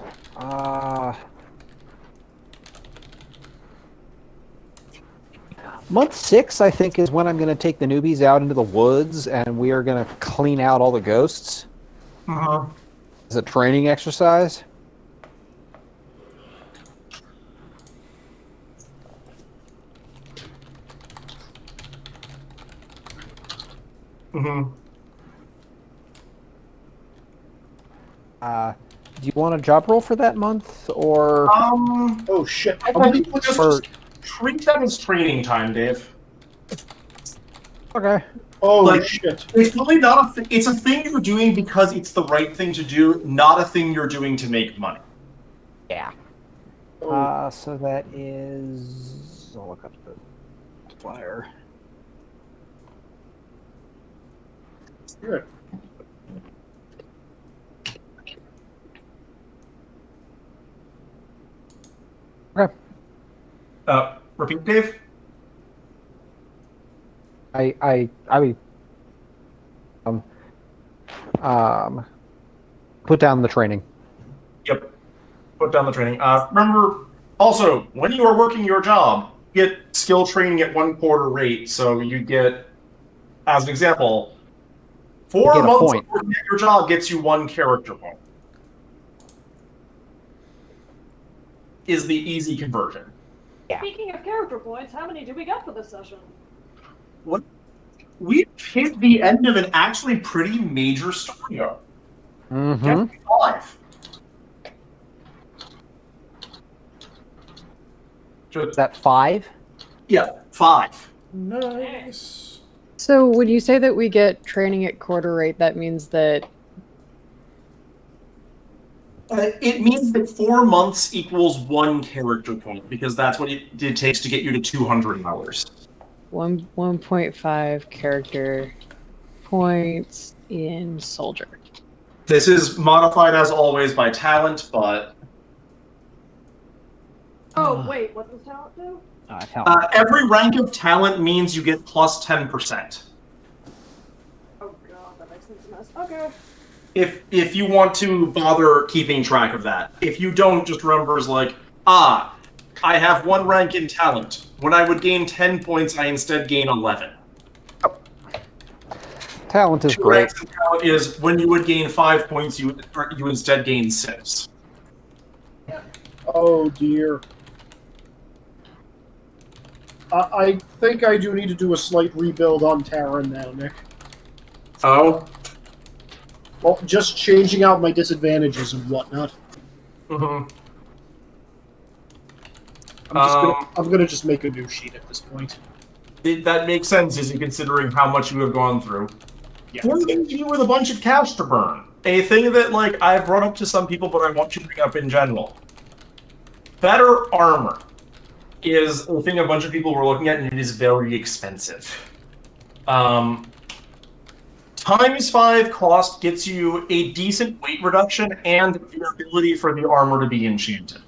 Month 6, I think, is when I'm going to take the newbies out into the woods, and we are going to clean out all the ghosts. Uh-huh. As a training exercise. Mm-hmm. Do you want a job role for that month, or? Oh shit! I think we'll just treat that as training time, Dave. Okay. Oh shit! It's really not a. It's a thing you're doing because it's the right thing to do, not a thing you're doing to make money. Yeah. Oh. So that is. I'll look up the flyer. Good. Okay. Repeat, Dave. Put down the training. Yep. Put down the training. Remember, also, when you are working your job, get skill training at 1/4 rate. So you get, as an example, 4 months of working at your job gets you 1 character point. Is the easy conversion. Yeah. Speaking of character points, how many do we got for this session? What? We've hit the end of an actually pretty major story arc. Mm-hmm. 5. Is that 5? Yeah, 5. Nice. So when you say that we get training at quarter rate, that means that... It means that 4 months equals 1 character point, because that's what it takes to get you to 200 hours. 1.5 character points in soldier. This is modified as always by talent, but... Oh, wait, what does talent do? Every rank of talent means you get plus 10%. Oh god, that makes things a mess. Okay. If you want to bother keeping track of that. If you don't, just remember as like, I have 1 rank in talent. When I would gain 10 points, I instead gain 11. Talent is 2 great. ranks in talent is when you would gain 5 points, you instead gain 6. Oh dear. I think I do need to do a slight rebuild on Taryn now, Nick. Oh? Well, just changing out my disadvantages and whatnot. Mm-hmm. I'm gonna just make a new sheet at this point. That makes sense, is considering how much you have gone through. Yeah. We're leaving you with a bunch of cash to burn. A thing that, like, I've brought up to some people, but I want you to bring up in general. Better armor is a thing a bunch of people were looking at, and it is very expensive. ×5 cost gets you a decent weight reduction and the ability for the armor to be enchanted.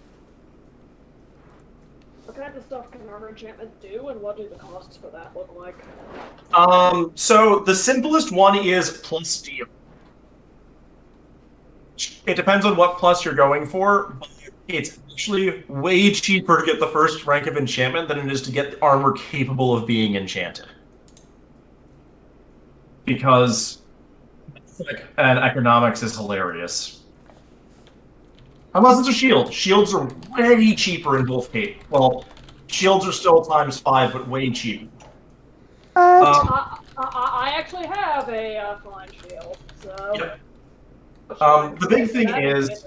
Okay. kinds of stuff can armor enchantment do, and what do the costs for that look like? So the simplest one is plus deal. It depends on what plus you're going for, but it's actually way cheaper to get the first rank of enchantment than it is to get armor capable of being enchanted. Because and economics is hilarious. Unless it's a shield. Shields are way cheaper in both cases. Well, shields are still ×5, but way cheaper. I actually have a flying shield, so... Yep. The big thing is,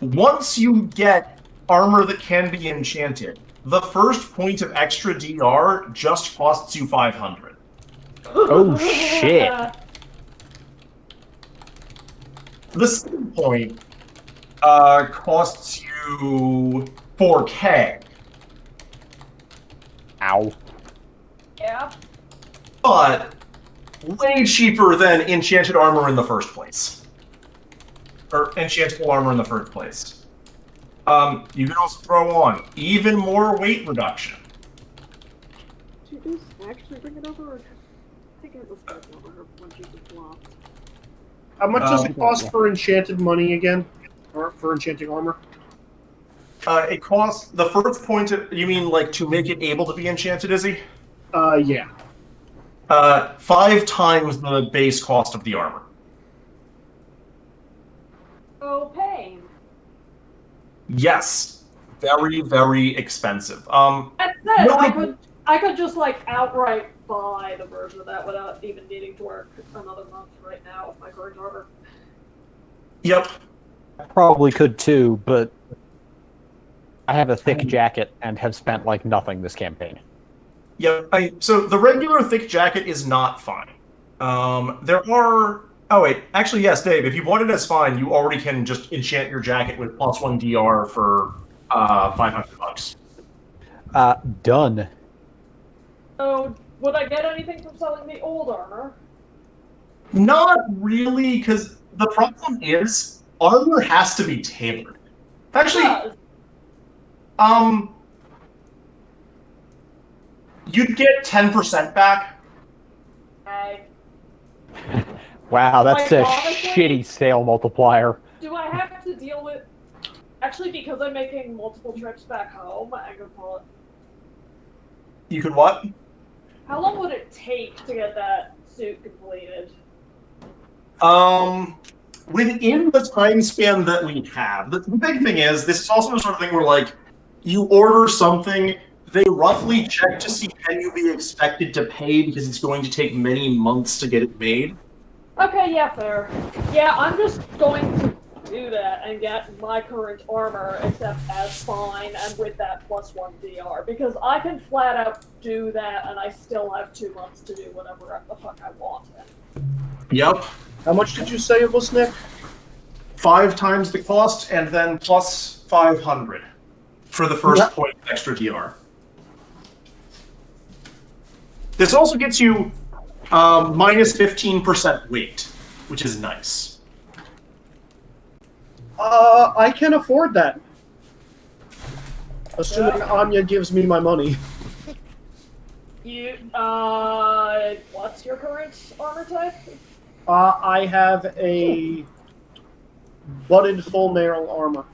once you get armor that can be enchanted, the first point of extra DR just costs you 500. Oh shit! The second point costs you 4K. Ow. Yeah. But way cheaper than enchanted armor in the first place. Or enchantable armor in the first place. You can also throw on even more weight reduction. Did you just actually bring it over? I think it was over when she was blocked. How much does it cost for enchanted money again? Or for enchanting armor? It costs the first point. You mean like to make it able to be enchanted, Izzy? Yeah. 5 times the base cost of the armor. Oh, pain. Yes, very, very expensive. That said, I could just like outright buy the version of that without even needing to work another month right now with my current armor. Yep. I probably could too, but I have a thick jacket and have spent like nothing this campaign. Yep. So the regular thick jacket is not fine. There are. Oh wait, actually yes, Dave. If you want it as fine, you already can just enchant your jacket with +1 DR for $500. Done. So, would I get anything from selling the old armor? Not really, because the problem is armor has to be tailored. Actually, you'd get 10% back. Okay. Wow, that's Like, a honestly, shitty sale multiplier. Do I have to deal with... Actually, because I'm making multiple trips back home, I could pull it. You could what? How long would it take to get that suit completed? Within the time span that we have, the big thing is, this is also the sort of thing where, like, you order something, they roughly check to see can you be expected to pay because it's going to take many months to get it made. Okay, yeah, fair. Yeah, I'm just going to do that and get my current armor, except as fine and with that +1 DR, because I can flat out do that and I still have 2 months to do whatever the fuck I want. Yep. How much did you say it was, Nick? 5 times the cost, and then plus 500 for the first point of extra DR. This also gets you minus 15% weight, which is nice. I can afford that. Assuming Anya gives me my money. You, what's your current armor type? I have a butted full mail armor.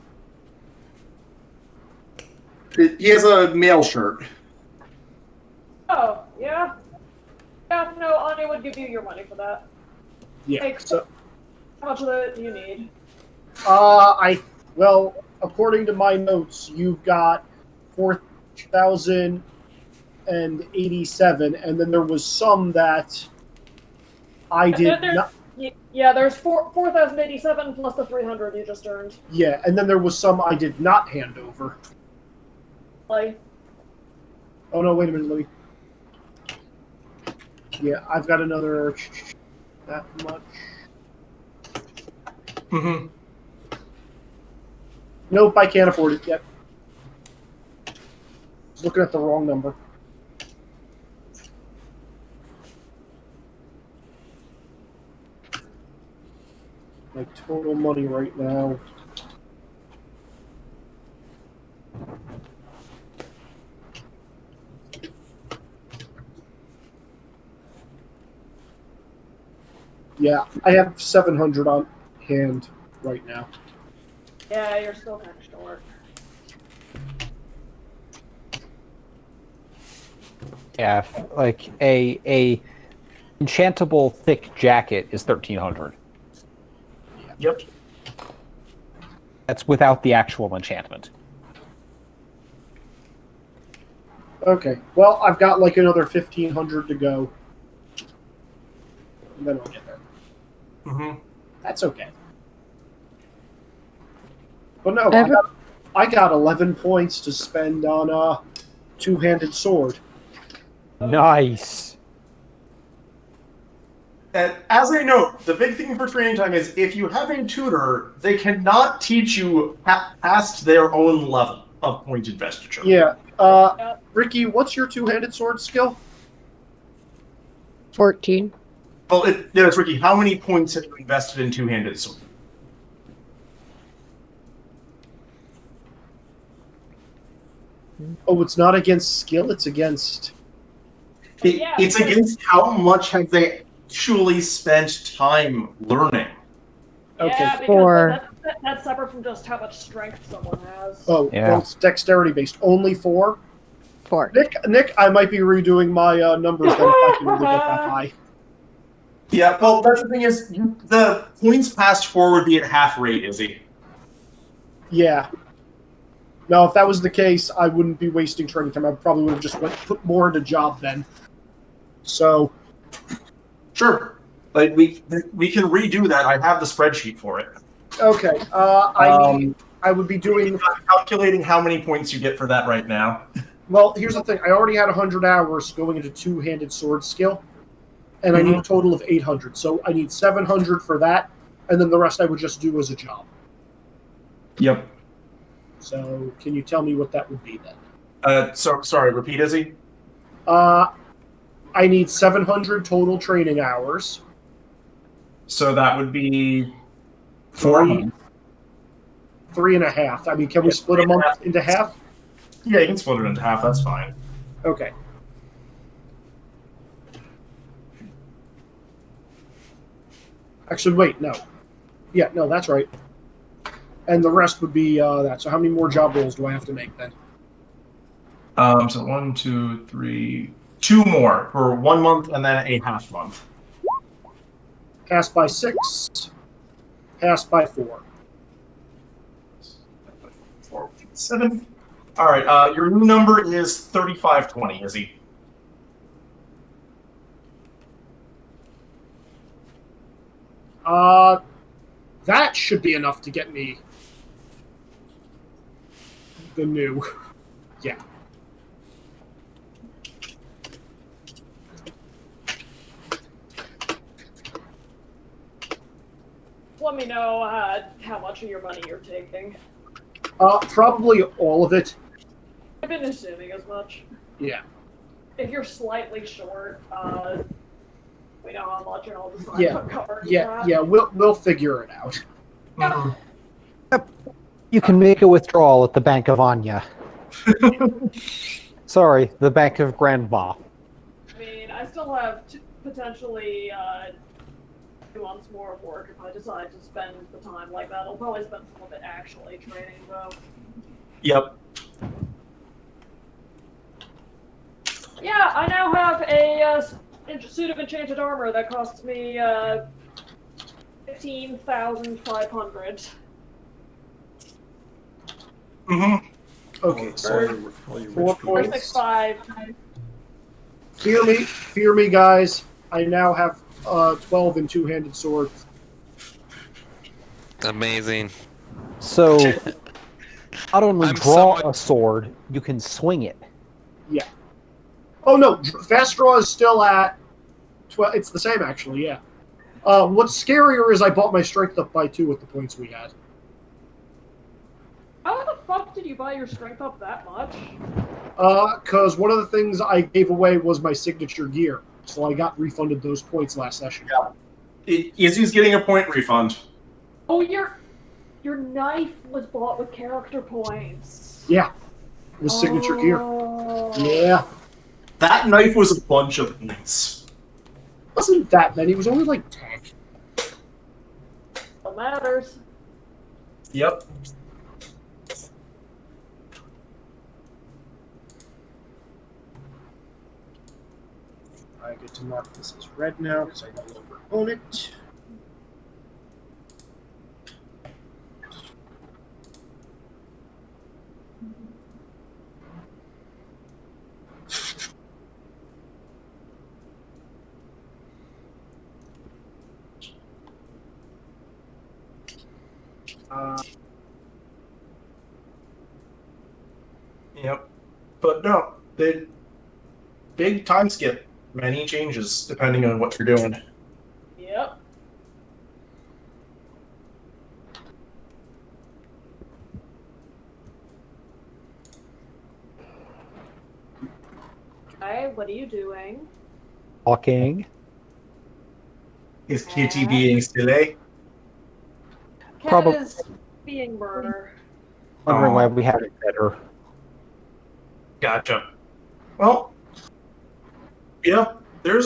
He has a mail shirt. Oh, yeah? Yeah, no, Anya would give you your money for that. Yeah. Like, So, how much of it do you need? well, according to my notes, you've got 4,087, and then there was some that I did not. Yeah, there's 4,087 plus the 300 you just earned. Yeah, and then there was some I did not hand over. Like, oh no, wait a minute, let me. Yeah, I've got another that much. Mm-hmm. Nope, I can't afford it yet. I was looking at the wrong number. My total money right now. Yeah, I have 700 on hand right now. Yeah, you're still kind of short. Yeah, like a enchantable thick jacket is 1,300. Yep. That's without the actual enchantment. Okay, well, I've got like another 1,500 to go. And then I'll get there. Mm-hmm. That's okay. But no, I got 11 points to spend on a two-handed sword. Nice. And as I note, the big thing for training time is if you have a tutor, they cannot teach you past their own level of point investiture. Yeah. Ricky, what's your two-handed sword skill? 14. Well, it's Ricky. How many points have you invested in two-handed sword? Oh, it's not against skill, it's against... It's against how much have they actually spent time learning. Okay. Yeah, because Four. that's separate from just how much strength someone has. Oh, Yeah. well, it's dexterity-based. Only 4? 4. Nick, I might be redoing my numbers then if I can really get that high. Yeah, well, that's the thing is, the points passed for would be at half rate, Izzy. Yeah. Now, if that was the case, I wouldn't be wasting training time. I probably would have just put more into job then. So... Sure. Like, we can redo that. I have the spreadsheet for it. Okay. I would be doing... I'm calculating how many points you get for that right now. Well, here's the thing. I already had 100 hours going into two-handed sword skill, and I need a total of 800. So I need 700 for that, and then the rest I would just do as a job. Yep. So can you tell me what that would be then? Sorry, repeat, Izzy? I need 700 total training hours. So that would be 4 months. 3.5. I mean, can we split a month into half? Yeah, you can split it into half. That's fine. Okay. Actually, wait, no. Yeah, no, that's right. And the rest would be that. So how many more job roles do I have to make then? So 1, 2, 3, 2 more for 1 month and then a half month. Pass by 6. Pass by 4. 4, 7. All right. Your new number is 3520, Izzy. That should be enough to get me the new. Yeah. Let me know how much of your money you're taking. Probably all of it. I've been assuming as much. Yeah. If you're slightly short, we know how much, and I'll decide Yeah. what cover Yeah. We'll figure it out. You can make a withdrawal at the Bank of Anya. Sorry, the Bank of Grandma. I mean, I still have potentially 2 months more of work if I decide to spend the time like that. I'll probably spend some of it actually training, though. Yep. Yeah, I now have a suit of enchanted armor that costs me 15,500. Mm-hmm. Okay, so All you 4 rich people. points. 465. Fear me, guys. I now have 12 in two-handed sword. Amazing. So, not only I'm draw somewhat- a sword, you can swing it. Yeah. Oh no, fast draw is still at 12. It's the same actually. Yeah. What's scarier is I bought my strength up by 2 with the points we had. How the fuck did you buy your strength up that much? Because one of the things I gave away was my signature gear, so I got refunded those points last session. Izzy's getting a point refund. Oh, your knife was bought with character points. Yeah. The signature gear. Oh. Yeah. That knife was a bunch of points. Wasn't that many. It was only like 10. matters. Yep. I get to mark this as red now because I no longer own it. Yep. But no, big time skip. Many changes depending on what you're doing. Yep. Okay, what are you doing? Talking. Is Kitty being silly? Cat Probab- is being murder. Wondering why we have it better. Gotcha. Well, yeah, we are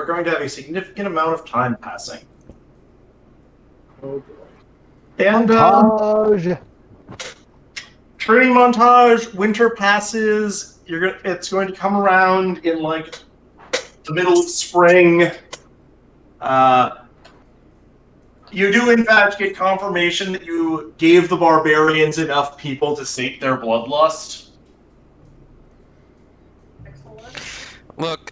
going to have a significant amount of time passing. Oh boy. And Montage. training montage, winter passes, it's going to come around in like the middle of spring. You do in fact get confirmation that you gave the barbarians enough people to sate their bloodlust. Excellent. Look,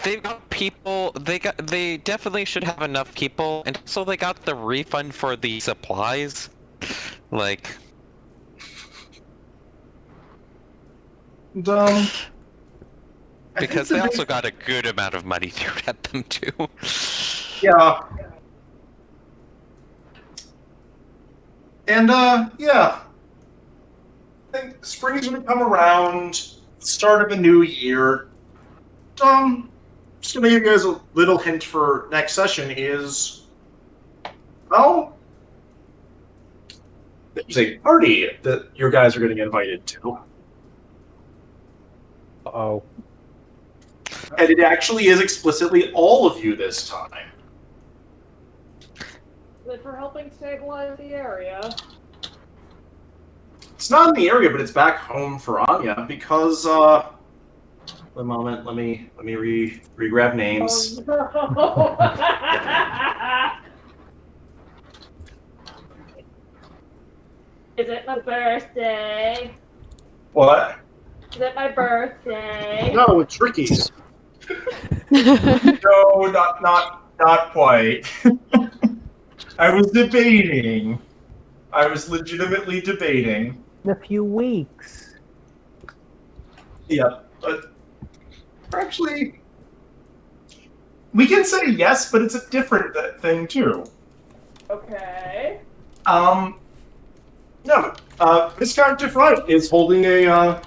they've got people. They definitely should have enough people, and so they got the refund for the supplies. Like, And, because they also got a good amount of money thrown at them too. yeah. And yeah. I think spring's gonna come around, start of a new year. Just gonna give you guys a little hint for next session is, well, there's a party that your guys are gonna get invited to. Uh-oh. And it actually is explicitly all of you this time. Good for helping stabilize the area. It's not in the area, but it's back home for Anya because a moment, let me re-grab names. Oh, no. Is it my birthday? What? Is it my birthday? No, it's Ricky's. No, not quite. I was debating. I was legitimately debating. In a few weeks. Yeah, but actually, we can say yes, but it's a different thing too. Okay. No, Viscount DeFront is holding a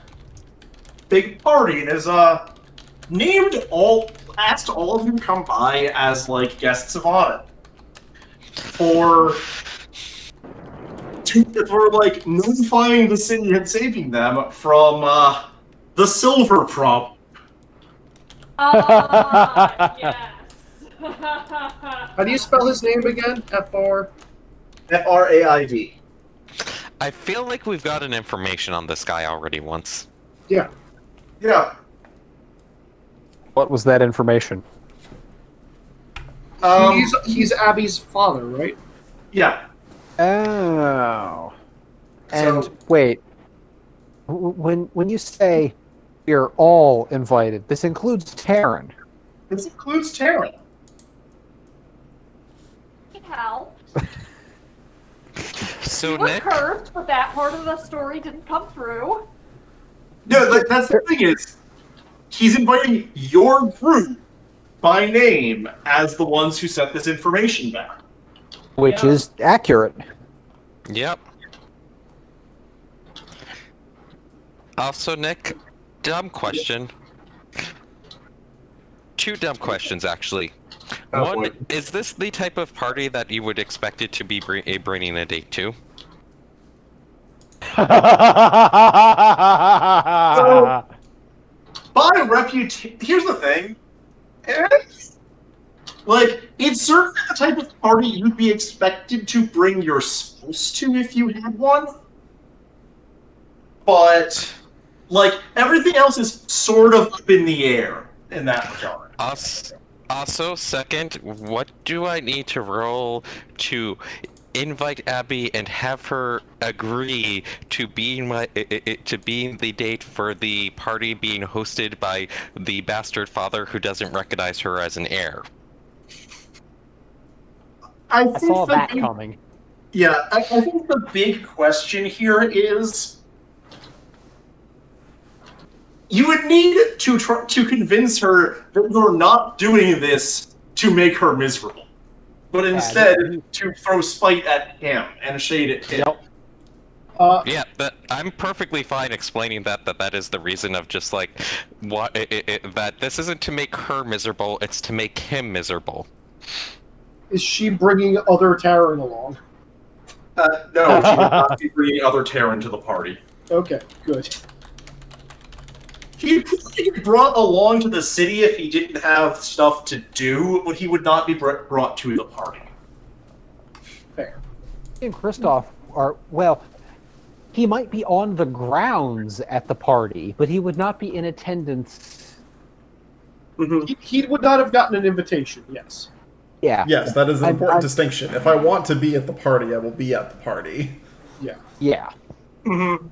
big party and has asked all of you to come by as like guests of honor for like notifying the city and saving them from the silver problem. Ah, yes. How do you spell his name again? F-R? FRAID. I feel like we've gotten information on this guy already once. Yeah. Yeah. What was that information? He's Abby's father, right? Yeah. Oh. And So- wait. When you say you're all invited, this includes Taryn. This includes Taryn. Hal. So You were Nick, cursed, but that part of the story didn't come through. No, that's the thing is, he's inviting your group by name as the ones who sent this information back. Which Yeah. is accurate. yep. Also, Nick, dumb question. Two dumb questions, actually. Oh, One, boy. is this the type of party that you would expect it to be bringing a date to? By reputation, here's the thing. Like, it's certainly the type of party you'd be expected to bring your spouse to if you had one. But, like, everything else is sort of up in the air in that regard. Also, second, what do I need to roll to invite Abby and have her agree to being the date for the party being hosted by the bastard father who doesn't recognize her as an heir? I saw that coming. Yeah, I think the big question here is you would need to try to convince her that you're not doing this to make her miserable, but instead to throw spite at him and shade at him. Yep. Yeah, but I'm perfectly fine explaining that is the reason of just like what that this isn't to make her miserable, it's to make him miserable. Is she bringing other Terran along? No, she would not be bringing other Terran to the party. Okay, good. He'd be brought along to the city if he didn't have stuff to do, but he would not be brought to the party. Fair. He and Kristoff are, well, he might be on the grounds at the party, but he would not be in attendance. Mm-hmm. He would not have gotten an invitation, yes. Yeah. Yes, that is an important distinction. If I want to be at the party, I will be at the party. Yeah. Yeah. Mm-hmm.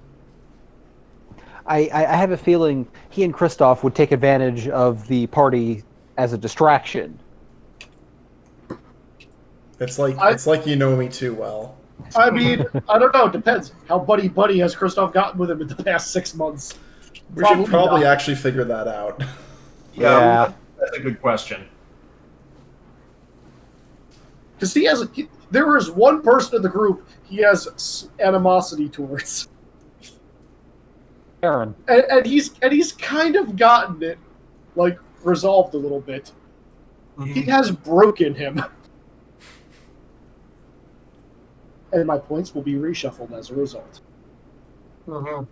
I have a feeling he and Kristoff would take advantage of the party as a distraction. It's like you know me too well. I mean, I don't know. It depends. How buddy has Kristoff gotten with him in the past 6 months? We should probably actually figure that out. Yeah. That's a good question. Because there is one person in the group he has animosity towards. Aaron. And he's kind of gotten it, like, resolved a little bit. Mm-hmm. He has broken him. And my points will be reshuffled as a result. Mm-hmm.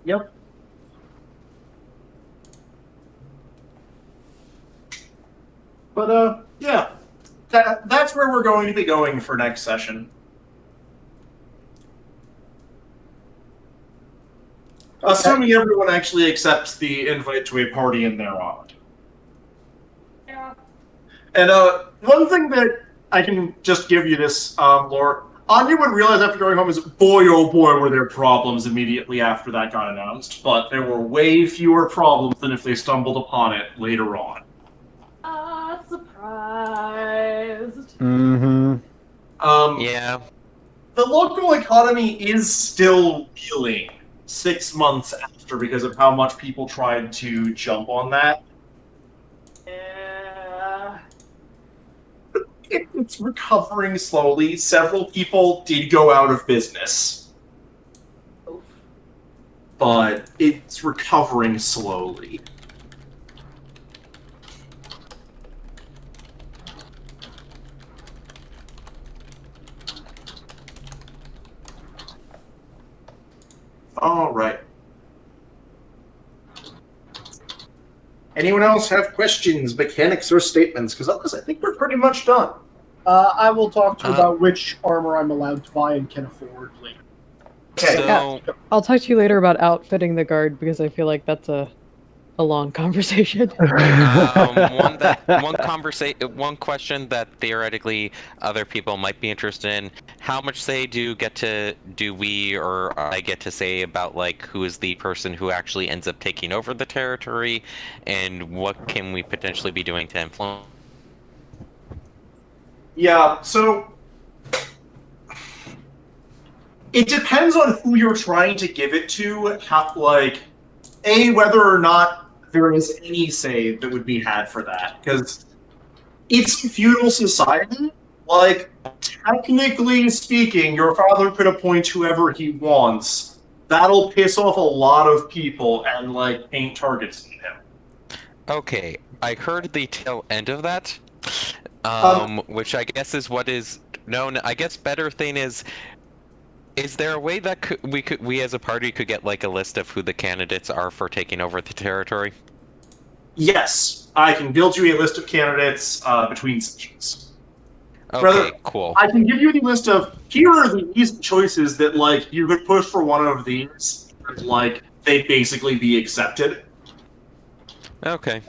Yep. But, yeah. That's where we're going to be going for next session. Okay. Assuming everyone actually accepts the invite to a party in their honor. Yeah. And, one thing that I can just give you this, Laura, Anya would realize after going home is, boy, oh boy, were there problems immediately after that got announced, but there were way fewer problems than if they stumbled upon it later on. Surprised. Mm-hmm. Yeah. The local economy is still reeling 6 months after because of how much people tried to jump on that. Yeah. It's recovering slowly. Several people did go out of business. Oof. But it's recovering slowly. All right. Anyone else have questions, mechanics, or statements? Because otherwise, I think we're pretty much done. I will talk to you about which armor I'm allowed to buy and can afford later. Okay. So, I'll talk to you later about outfitting the guard because I feel like that's a long conversation. one question that theoretically other people might be interested in: how much say do we or I get to say about like who is the person who actually ends up taking over the territory, and what can we potentially be doing to influence? Yeah, so it depends on who you're trying to give it to, whether or not there is any say that would be had for that. Because it's a feudal society. Like, technically speaking, your father could appoint whoever he wants. That'll piss off a lot of people and, like, paint targets in him. Okay, I heard the tail end of that, which I guess is what is known. I guess better thing is Is there a way that we as a party could get like a list of who the candidates are for taking over the territory? Yes, I can build you a list of candidates between sessions. Okay, Brother, cool. I can give you the list of here are the easy choices that like you could push for one of these, and, like they basically be accepted. Okay.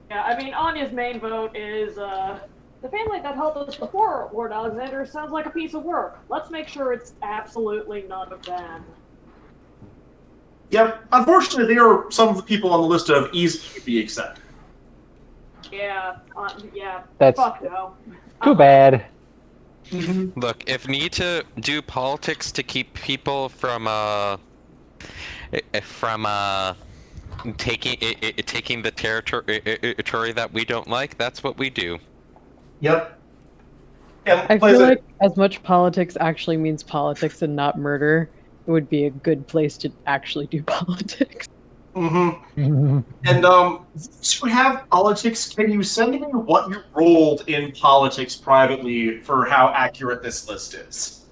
Yeah, I mean, Anya's main vote is, the family that helped us before Lord Alexander sounds like a piece of work. Let's make sure it's absolutely none of them. Yep. Unfortunately, they are some of the people on the list of easy to be accepted. Yeah, yeah. That's Fuck no. too bad. Look, if need to do politics to keep people from taking the territory that we don't like, that's what we do. Yep. And I feel like as much politics actually means politics and not murder, it would be a good place to actually do politics. Mm-hmm. And to have politics, can you send me what you rolled in politics privately for how accurate this list is?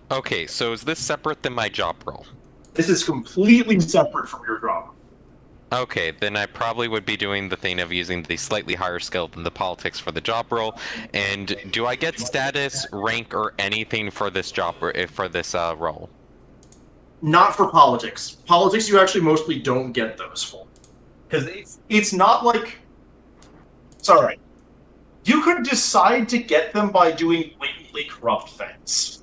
Okay, so is this separate than my job role? This is completely separate from your job. Okay, then I probably would be doing the thing of using the slightly higher skill than the politics for the job role. And do I get status, rank, or anything for this job for this role? Not for politics. Politics, you actually mostly don't get those for. Because it's not like... Sorry. You could decide to get them by doing blatantly corrupt things.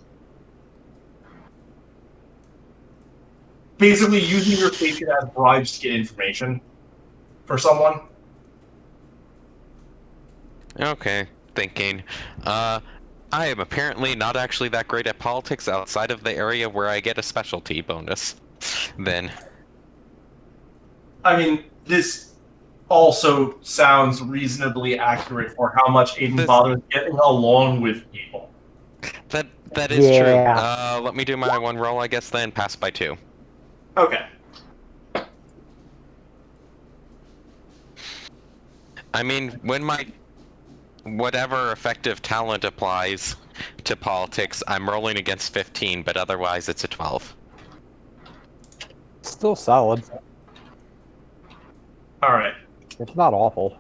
Basically using your station as bribes to get information for someone. Okay, thinking. I am apparently not actually that great at politics outside of the area where I get a specialty bonus. Then. I mean, this also sounds reasonably accurate for how much Aiden bothers getting along with people. That is true. Let me do my one roll, I guess, then pass by 2. Okay. I mean, when my whatever effective talent applies to politics, I'm rolling against 15, but otherwise it's a 12. Still solid. Alright. It's not awful.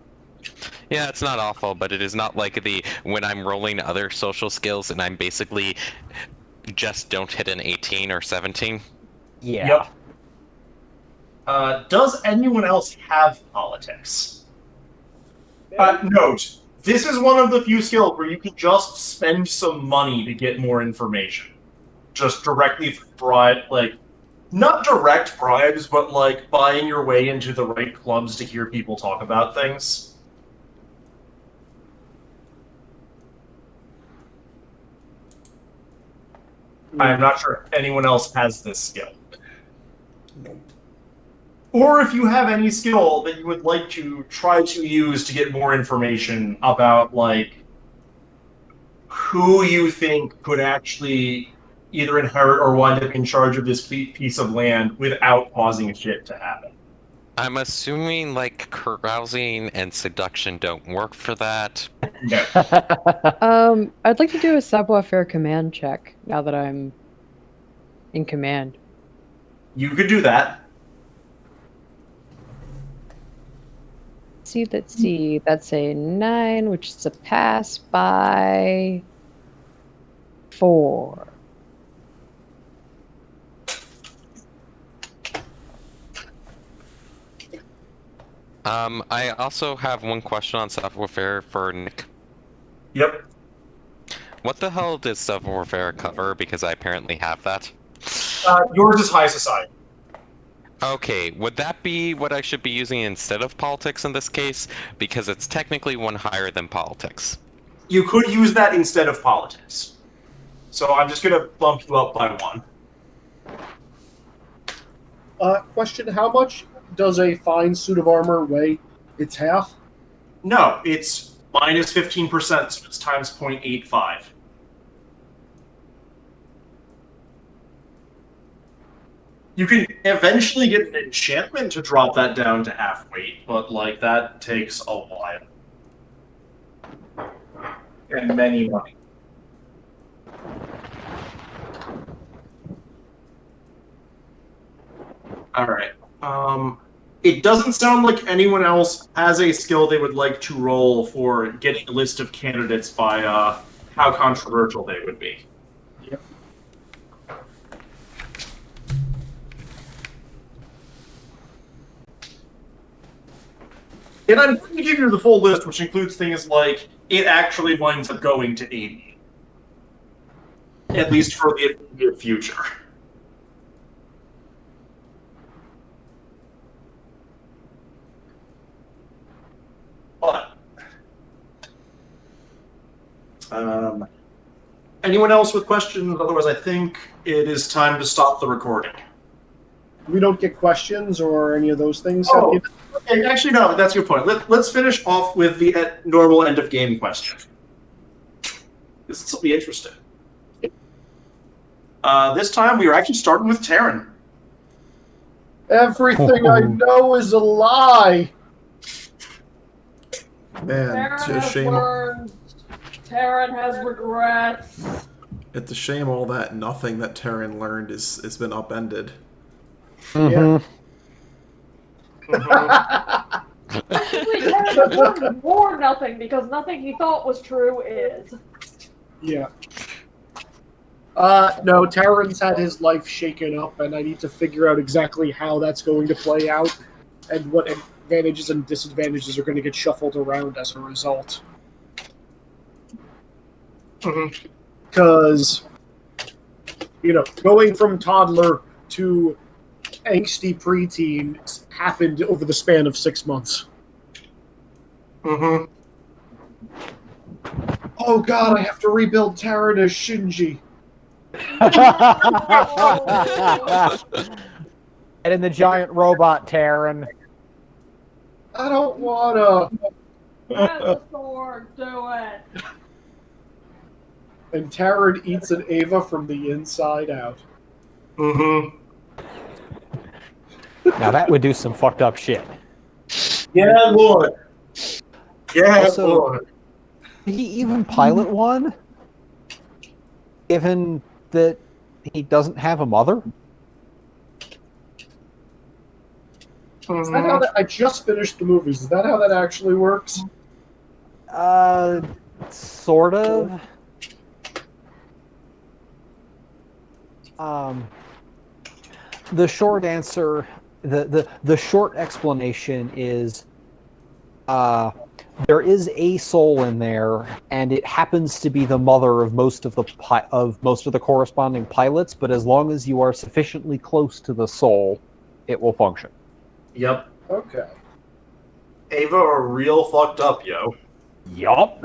Yeah, it's not awful, but it is not like when I'm rolling other social skills and I'm basically just don't hit an 18 or 17. Yeah. Yep. Does anyone else have politics? Note, this is one of the few skills where you can just spend some money to get more information. Just directly through bribe, like, not direct bribes, but like buying your way into the right clubs to hear people talk about things. I am not sure if anyone else has this skill. Or if you have any skill that you would like to try to use to get more information about, like, who you think could actually either inherit or wind up in charge of this piece of land without causing shit to happen. I'm assuming, like, carousing and seduction don't work for that. No. I'd like to do a savoir-faire command check now that I'm in command. You could do that. Let's see. That's a 9, which is a pass by 4. I also have one question on savoir-faire for Nick. Yep. What the hell does savoir-faire cover? Because I apparently have that. Yours is high society. Okay, would that be what I should be using instead of politics in this case? Because it's technically one higher than politics. You could use that instead of politics. So I'm just going to bump you up by 1. Question, how much does a fine suit of armor weigh? It's half? No, it's minus 15%, so it's times 0.85. You can eventually get an enchantment to drop that down to half weight, but, like, that takes a while. And many money. All right. It doesn't sound like anyone else has a skill they would like to roll for getting a list of candidates by how controversial they would be. Yep. And I'm going to give you the full list, which includes things like it actually winds up going to 80. At least for the immediate future. But anyone else with questions? Otherwise, I think it is time to stop the recording. We don't get questions or any of those things. Oh, okay, actually, no, that's your point. Let's finish off with the normal end of game question. This will be interesting. This time, we are actually starting with Taryn. Everything I know is a lie. Man, Taryn it's a has shame. learned. Taryn has regrets. It's a shame all that nothing that Taryn learned has been upended. Mhm. Actually, Taryn has learned more nothing because nothing he thought was true is. Yeah. No, Taryn's had his life shaken up, and I need to figure out exactly how that's going to play out, and what advantages and disadvantages are going to get shuffled around as a result. Because, going from toddler to angsty preteen happened over the span of 6 months. Oh god, I have to rebuild Taryn as Shinji. And in the giant robot, Taryn. I don't wanna. Have the sword, do it. And Taryn eats an Ava from the inside out. Now that would do some fucked up shit. Yeah, Lord. Yeah, Also, Lord. Did he even pilot one? Given that he doesn't have a mother? Is that how I just finished the movies. Is that how that actually works? Sort of. The short answer, the short explanation is, there is a soul in there, and it happens to be the mother of most of the corresponding pilots. But as long as you are sufficiently close to the soul, it will function. Yep. Okay. Ava are real fucked up, yo. Yup.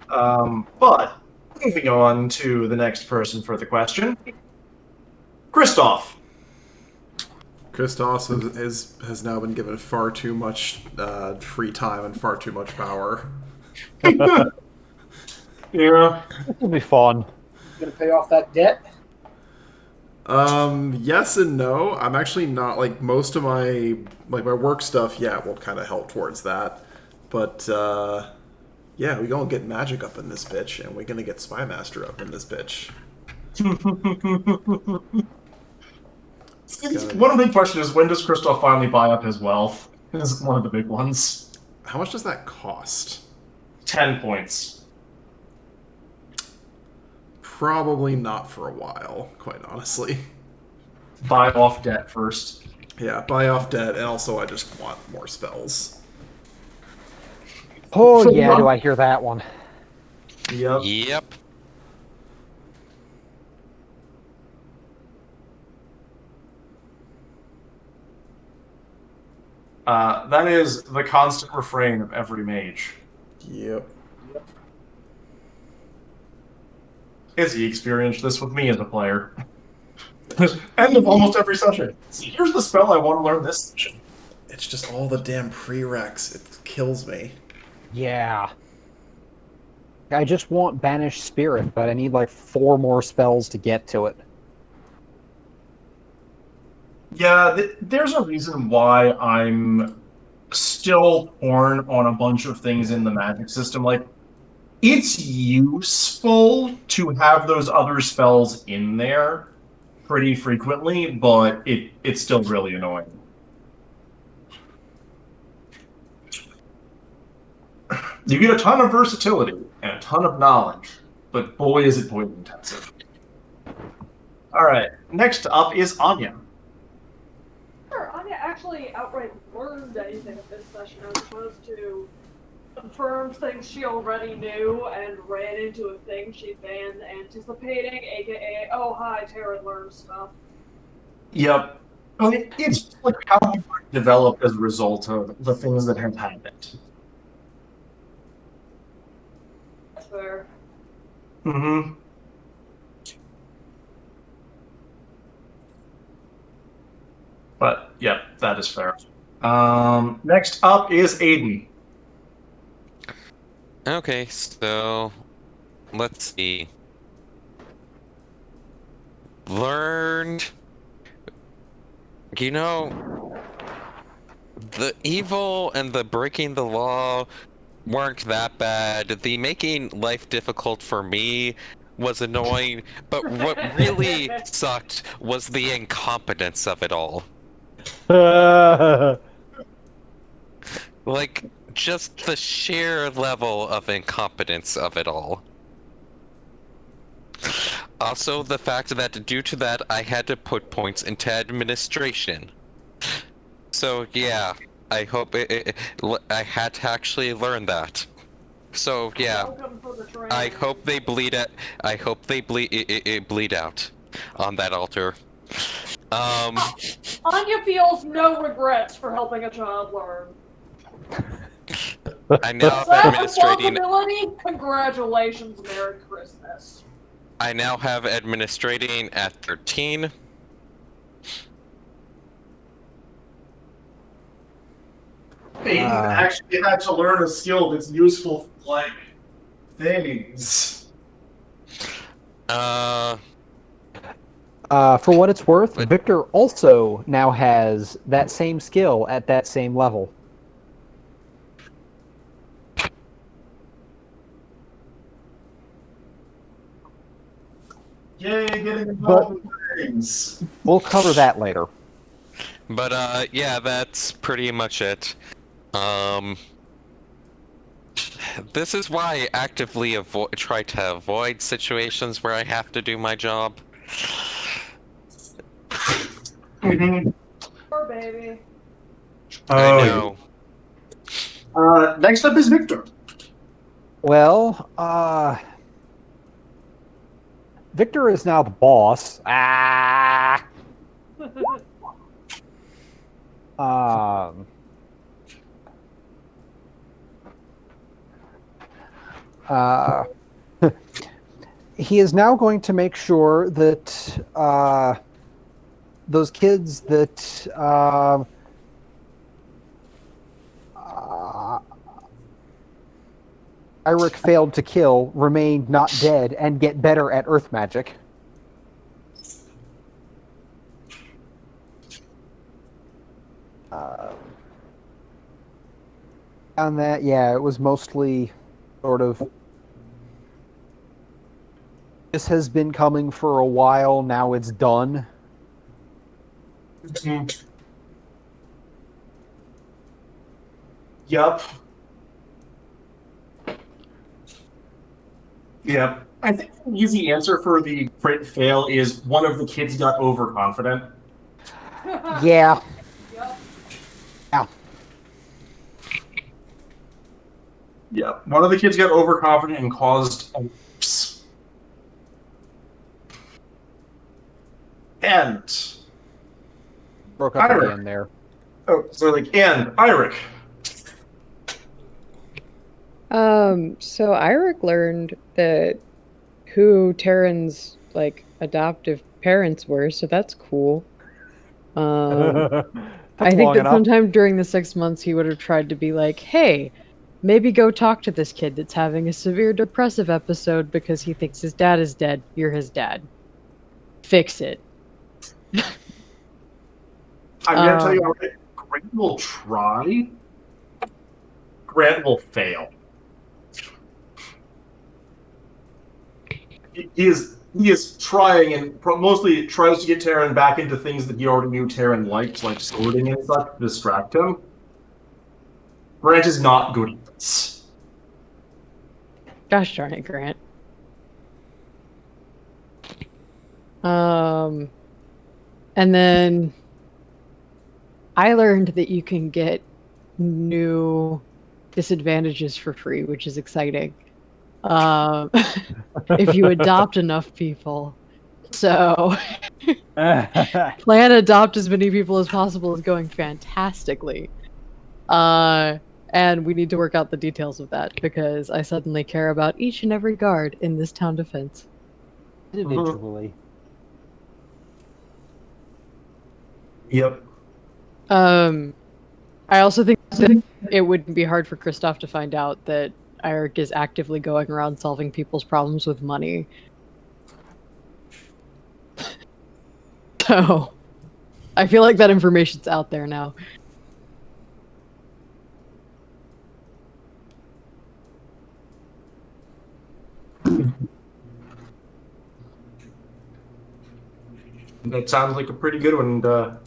But moving on to the next person for the question. Christoph. Christos has now been given far too much free time and far too much power. Yeah. This will be fun. Gonna pay off that debt? Yes and no. I'm actually not, like, most of my work stuff, yeah, will kind of help towards that. But, yeah, we gonna get magic up in this bitch, and we're gonna get Spy Master up in this bitch. One of the big questions is, when does Christoph finally buy up his wealth? This is one of the big ones. How much does that cost? 10 points. Probably not for a while, quite honestly. Buy off debt first. Yeah, buy off debt, and also I just want more spells. Oh, yeah, do I hear that one? Yep. Yep. That is the constant refrain of every mage. Yep. Izzy experienced this with me as a player. End of almost every session. See, here's the spell I want to learn this session. It's just all the damn prereqs. It kills me. Yeah. I just want Banish Spirit, but I need like 4 more spells to get to it. Yeah, there's a reason why I'm still torn on a bunch of things in the magic system. Like, it's useful to have those other spells in there, pretty frequently, but it's still really annoying. You get a ton of versatility and a ton of knowledge, but boy, is it point intensive. All right, next up is Anya. Sure, Anya actually outright learned anything of this session as opposed to confirmed things she already knew and ran into a thing she'd been anticipating, aka, oh hi, Taryn learned stuff. Yep. Well, it's just like how you developed as a result of the things that have happened. That's fair. Mm-hmm. But, yep, that is fair. Next up is Aiden. Okay, so let's see. Learned. You know, the evil and the breaking the law weren't that bad. The making life difficult for me was annoying, but what really sucked was the incompetence of it all. Like, just the sheer level of incompetence of it all. Also, the fact that due to that, I had to put points into administration. So, yeah, I hope I had to actually learn that. So, yeah, Welcome for the training. I hope they bleed it. I hope they bleed out on that altar. Anya feels no regrets for helping a child learn. I now Is have that administrating. responsibility? Congratulations, Merry Christmas. I now have administrating at 13. Aiden actually had to learn a skill that's useful for, like, things. For what it's worth, Victor also now has that same skill at that same level. Yay, getting involved in things. We'll cover that later. But yeah, that's pretty much it. This is why I actively try to avoid situations where I have to do my job. Mm-hmm. Poor baby. I know. Next up is Victor. Well, Victor is now the boss. He is now going to make sure that those kids that Eirik failed to kill remain not dead and get better at earth magic. On that, yeah, it was mostly sort of. This has been coming for a while. Now it's done. Mm-hmm. Yup. Yep. I think the easy answer for the crit fail is one of the kids got overconfident. Yeah. Yep. Yeah. Yep. One of the kids got overconfident and caused a whoops. And Broke up Eirik. again there. Oh, so like, and Eirik. So Eirik learned that who Taryn's like adoptive parents were, so that's cool. I think that sometime during the 6 months he would have tried to be like, hey, maybe go talk to this kid that's having a severe depressive episode because he thinks his dad is dead. You're his dad. Fix it. I'm going to tell you already, Grant will try. Grant will fail. He is he is trying and mostly tries to get Terran back into things that he already knew Terran liked, like sorting and such, to distract him. Grant is not good at this. Gosh darn it, Grant. And then I learned that you can get new disadvantages for free, which is exciting. If you adopt enough people. So plan adopt as many people as possible is going fantastically. And we need to work out the details of that because I suddenly care about each and every guard in this town defense. Individually. Yep. I also think that it wouldn't be hard for Kristoff to find out that Eirik is actively going around solving people's problems with money. So, I feel like that information's out there now. That sounds like a pretty good one. And,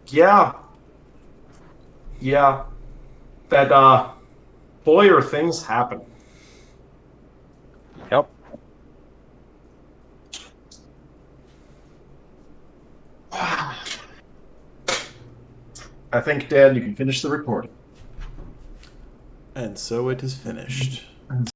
yeah. Yeah. That, Boyer things happen. Yep. I think, Dad, you can finish the recording. And so it is finished.